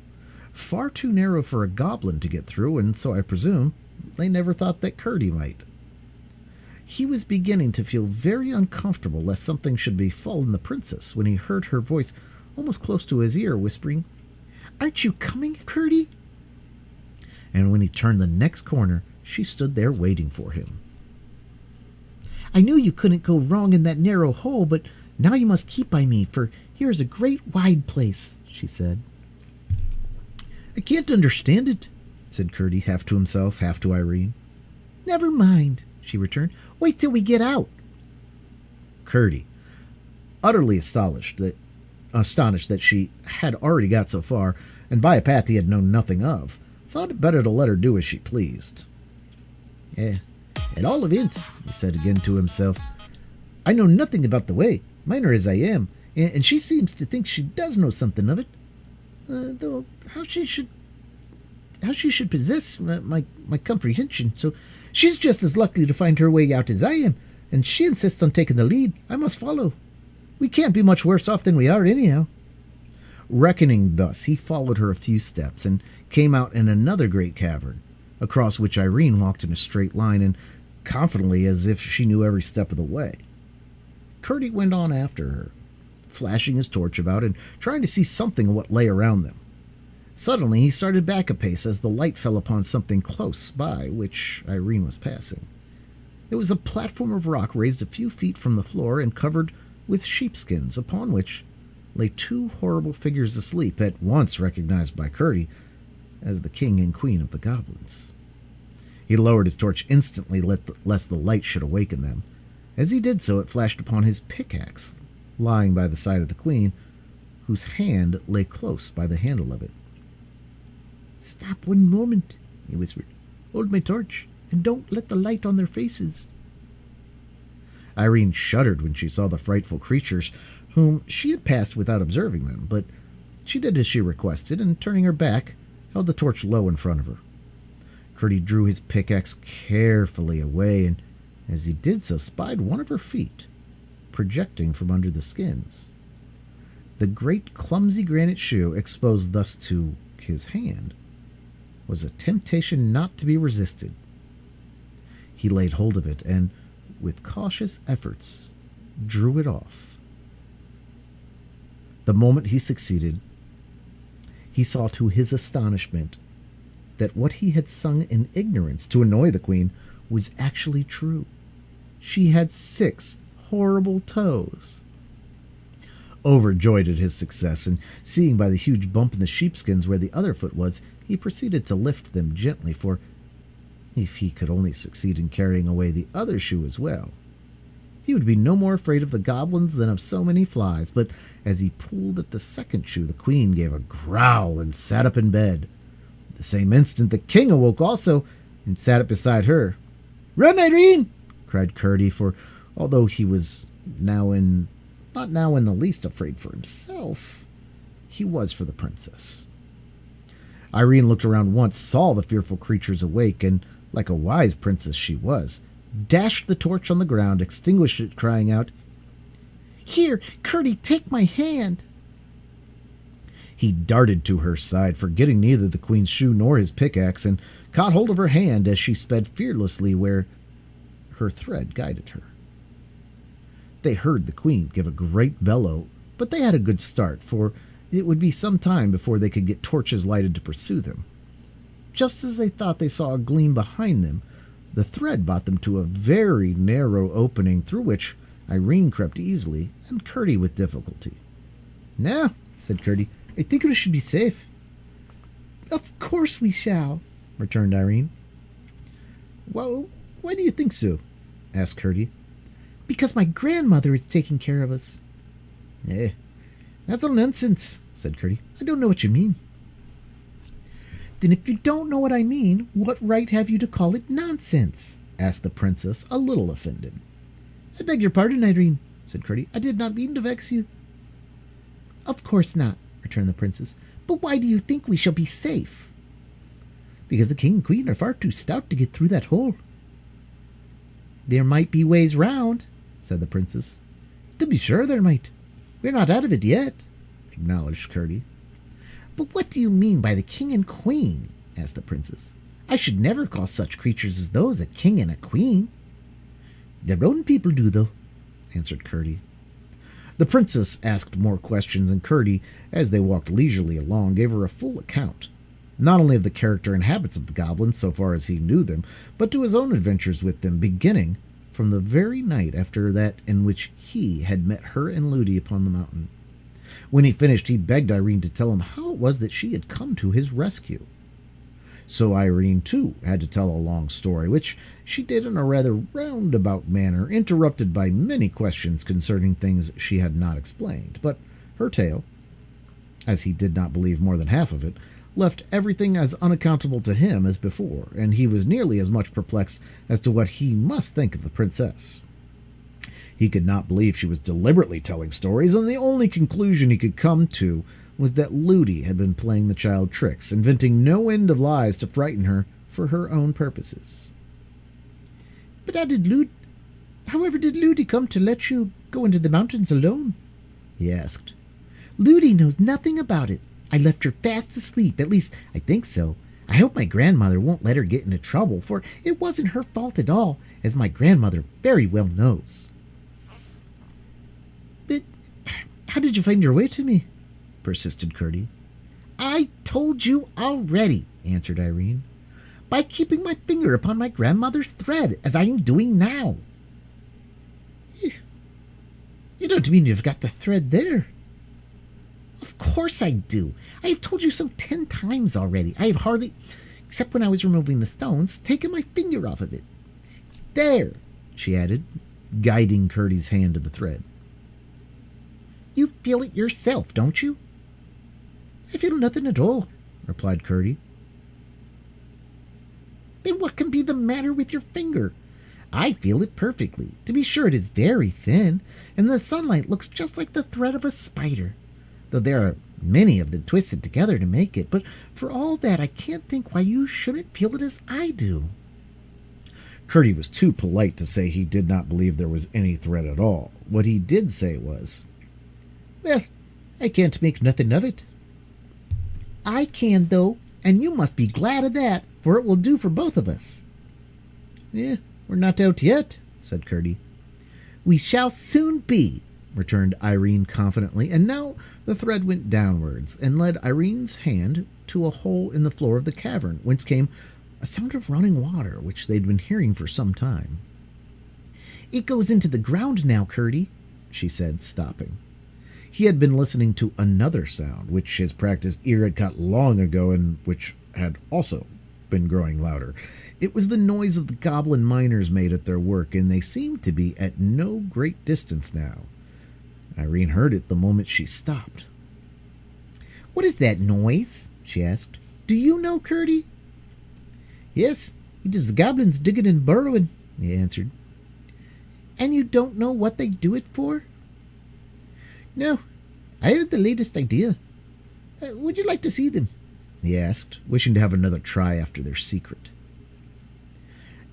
[SPEAKER 1] Far too narrow for a goblin to get through, and so I presume they never thought that Curdie might. He was beginning to feel very uncomfortable lest something should befallen the princess when he heard her voice almost close to his ear, whispering, "Aren't you coming, Curdie?" And when he turned the next corner, she stood there waiting for him. "I knew you couldn't go wrong in that narrow hole, but now you must keep by me, for here is a great wide place," she said. "I can't understand it," said Curdie, half to himself, half to Irene. "Never mind," she returned. "Wait till we get out." Curdie, utterly astonished that she had already got so far, and by a path he had known nothing of, thought it better to let her do as she pleased. At all events," he said again to himself, "I know nothing about the way, minor as I am, and she seems to think she does know something of it. Though how she should possess my comprehension, so she's just as likely to find her way out as I am, and she insists on taking the lead. I must follow. We can't be much worse off than we are anyhow." Reckoning thus, he followed her a few steps and came out in another great cavern, across which Irene walked in a straight line and confidently as if she knew every step of the way. Curdie went on after her, flashing his torch about and trying to see something of what lay around them. Suddenly he started back a pace as the light fell upon something close by which Irene was passing. It was a platform of rock raised a few feet from the floor and covered with sheepskins, upon which lay two horrible figures asleep, at once recognized by Curdie as the king and queen of the goblins. He lowered his torch instantly lest the light should awaken them. As he did so, it flashed upon his pickaxe, lying by the side of the queen, whose hand lay close by the handle of it. "Stop one moment," he whispered. "Hold my torch, and don't let the light on their faces." Irene shuddered when she saw the frightful creatures, whom she had passed without observing them, but she did as she requested, and turning her back, held the torch low in front of her. Curdie drew his pickaxe carefully away, and as he did so, spied one of her feet, projecting from under the skins. The great clumsy granite shoe, exposed thus to his hand, was a temptation not to be resisted. He laid hold of it, and, with cautious efforts, drew it off. The moment he succeeded, he saw to his astonishment that what he had sung in ignorance to annoy the queen was actually true. She had 6 horrible toes. Overjoyed at his success, and seeing by the huge bump in the sheepskins where the other foot was, he proceeded to lift them gently, for if he could only succeed in carrying away the other shoe as well, he would be no more afraid of the goblins than of so many flies. But as he pulled at the second shoe, the queen gave a growl and sat up in bed. At the same instant the king awoke also, and sat up beside her. "Run, Irene!" cried Curdie, for although he was not now in the least afraid for himself, he was for the princess. Irene looked around once, saw the fearful creatures awake, and, like a wise princess she was, dashed the torch on the ground, extinguished it, crying out, "Here, Curdie, take my hand!" He darted to her side, forgetting neither the queen's shoe nor his pickaxe, and caught hold of her hand as she sped fearlessly where her thread guided her. They heard the queen give a great bellow, but they had a good start, for it would be some time before they could get torches lighted to pursue them. Just as they thought they saw a gleam behind them, the thread brought them to a very narrow opening through which Irene crept easily and Curdie with difficulty. "Now," said Curdie, "I think we should be safe." "Of course we shall," returned Irene. "Well, why do you think so?" asked Curdie. "Because my grandmother is taking care of us." "That's all nonsense," said Curdie. "I don't know what you mean."
[SPEAKER 2] Then if you don't know what I mean, what right have you to call it nonsense? Asked the princess, a little offended. I beg your pardon, Irene, said Curdie. I did not mean to vex you. Of course not, returned the princess. But why do you think we shall be safe? Because the king and queen are far too stout to get through that hole. There might be ways round, said the princess. To be sure there might. We're not out of it yet, acknowledged Curdie. But what do you mean by the king and queen? Asked the princess. I should never call such creatures as those a king and a queen. Their own people do, though, answered Curdie. The princess asked more questions, and Curdie, as they walked leisurely along, gave her a full account, not only of the character and habits of the goblins so far as he knew them, but to his own adventures with them, beginning from the very night after that in which he had met her and Ludi upon the mountain. When he finished, he begged Irene to tell him how it was that she had come to his rescue. So Irene, too, had to tell a long story, which she did in a rather roundabout manner, interrupted by many questions concerning things she had not explained. But her tale, as he did not believe more than half of it, left everything as unaccountable to him as before, and he was nearly as much perplexed as to what he must think of the princess. He could not believe she was deliberately telling stories, and the only conclusion he could come to was that Ludi had been playing the child tricks, inventing no end of lies to frighten her for her own purposes. But however did Ludi come to let you go into the mountains alone? He asked. Ludi knows nothing about it. I left her fast asleep, at least I think so. I hope my grandmother won't let her get into trouble, for it wasn't her fault at all, as my grandmother very well knows. But how did you find your way to me? Persisted Curdie. I told you already, answered Irene. By keeping my finger upon my grandmother's thread, as I am doing now. You don't mean you've got the thread there? Of course I do. I have told you so 10 times already. I have hardly, except when I was removing the stones, taken my finger off of it. There, she added, guiding Curdie's hand to the thread. You feel it yourself, don't you? I feel nothing at all, replied Curdie. Then what can be the matter with your finger? I feel it perfectly. To be sure, it is very thin, and the sunlight looks just like the thread of a spider, though there are many of them twisted together to make it. But for all that, I can't think why you shouldn't feel it as I do. Curdie was too polite to say he did not believe there was any thread at all. What he did say was, Well, I can't make nothing of it. I can, though, and you must be glad of that, for it will do for both of us. We're not out yet, said Curdie. We shall soon be, returned Irene confidently, and now the thread went downwards and led Irene's hand to a hole in the floor of the cavern, whence came a sound of running water, which they'd been hearing for some time. It goes into the ground now, Curdie, she said, stopping. He had been listening to another sound, which his practiced ear had caught long ago and which had also been growing louder. It was the noise of the goblin miners made at their work, and they seemed to be at no great distance now. Irene heard it the moment she stopped. What is that noise? She asked. Do you know, Curdie? Yes, it is the goblins digging and burrowing, he answered. And you don't know what they do it for? No, I haven't the latest idea. Would you like to see them? He asked, wishing to have another try after their secret.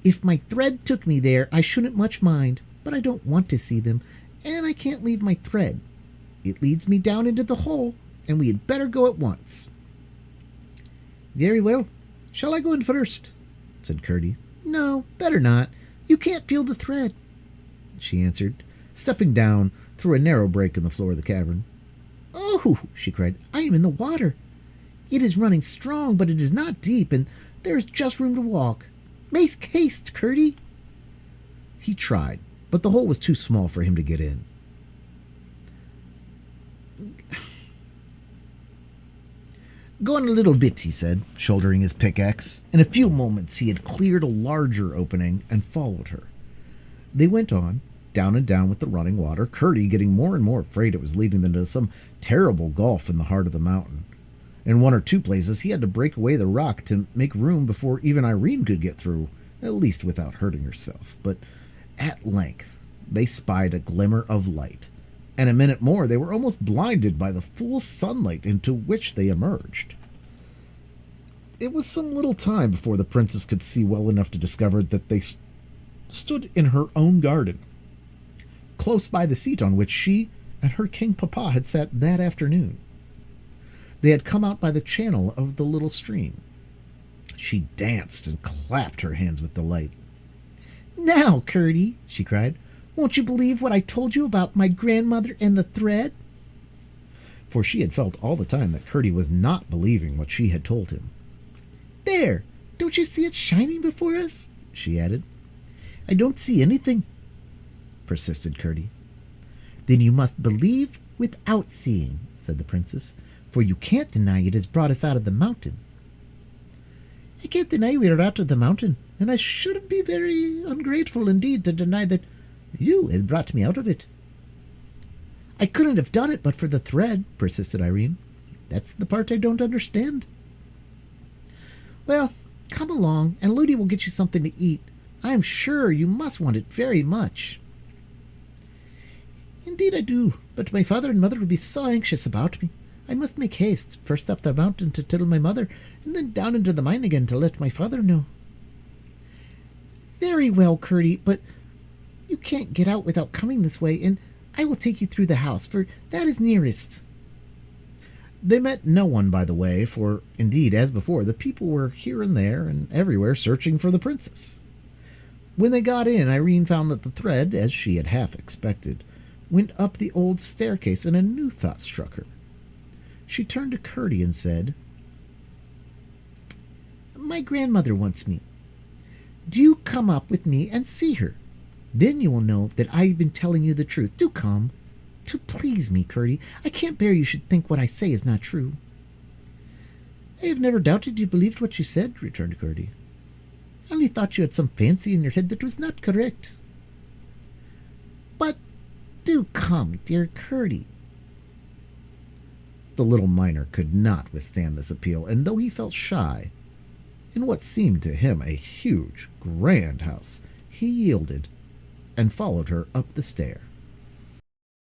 [SPEAKER 2] If my thread took me there, I shouldn't much mind, but I don't want to see them, and I can't leave my thread. It leads me down into the hole, and we had better go at once. Very well. Shall I go in first? Said Curdie. No, better not. You can't feel the thread, she answered, stepping down through a narrow break in the floor of the cavern. Oh, she cried, I am in the water. It is running strong, but it is not deep, and there is just room to walk. Make haste, Curdie. He tried, but the hole was too small for him to get in. Go on a little bit, he said, shouldering his pickaxe. In a few moments he had cleared a larger opening and followed her. They went on, down and down with the running water, Curdie getting more and more afraid it was leading them to some terrible gulf in the heart of the mountain.
[SPEAKER 1] In one or two places, he had to break away the rock to make room before even Irene could get through, at least without hurting herself. But at length, they spied a glimmer of light, and a minute more they were almost blinded by the full sunlight into which they emerged. It was some little time before the princess could see well enough to discover that they stood in her own garden, close by the seat on which she and her king papa had sat that afternoon. They had come out by the channel of the little stream. She danced and clapped her hands with delight.
[SPEAKER 2] "Now, Curdie," she cried, "won't you believe what I told you about my grandmother and the thread?"
[SPEAKER 1] For she had felt all the time that Curdie was not believing what she had told him.
[SPEAKER 2] "There, don't you see it shining before us?" she added.
[SPEAKER 3] "I don't see anything," persisted Curdie. "Then you must believe without seeing," said the princess, "for you can't deny it has brought us out of the mountain."
[SPEAKER 2] "I can't deny we are out of the mountain, and I should be very ungrateful indeed to deny that you had brought me out of it."
[SPEAKER 3] "I couldn't have done it but for the thread," persisted Irene. "That's the part I don't understand."
[SPEAKER 2] "Well, come along, and Ludi will get you something to eat. I am sure you must want it very much." "Indeed I do, but my father and mother will be so anxious about me. I must make haste, first up the mountain to tell my mother, and then down into the mine again to let my father know." "Very well, Curdie, but you can't get out without coming this way, and I will take you through the house, for that is nearest."
[SPEAKER 1] They met no one by the way, for, indeed, as before, the people were here and there and everywhere searching for the princess. When they got in, Irene found that the thread, as she had half expected, went up the old staircase, and a new thought struck her. She turned to Curdie and said,
[SPEAKER 2] "My grandmother wants me. Do you come up with me and see her. Then you will know that I have been telling you the truth. Do come. To please me, Curdie. I can't bear you should think what I say is not true."
[SPEAKER 3] "I have never doubted you believed what you said," returned Curdie.
[SPEAKER 2] "I only thought you had some fancy in your head that was not correct." "But do come, dear Curdie."
[SPEAKER 1] The little miner could not withstand this appeal, and though he felt shy, in what seemed to him a huge, grand house, he yielded and followed her up the stair.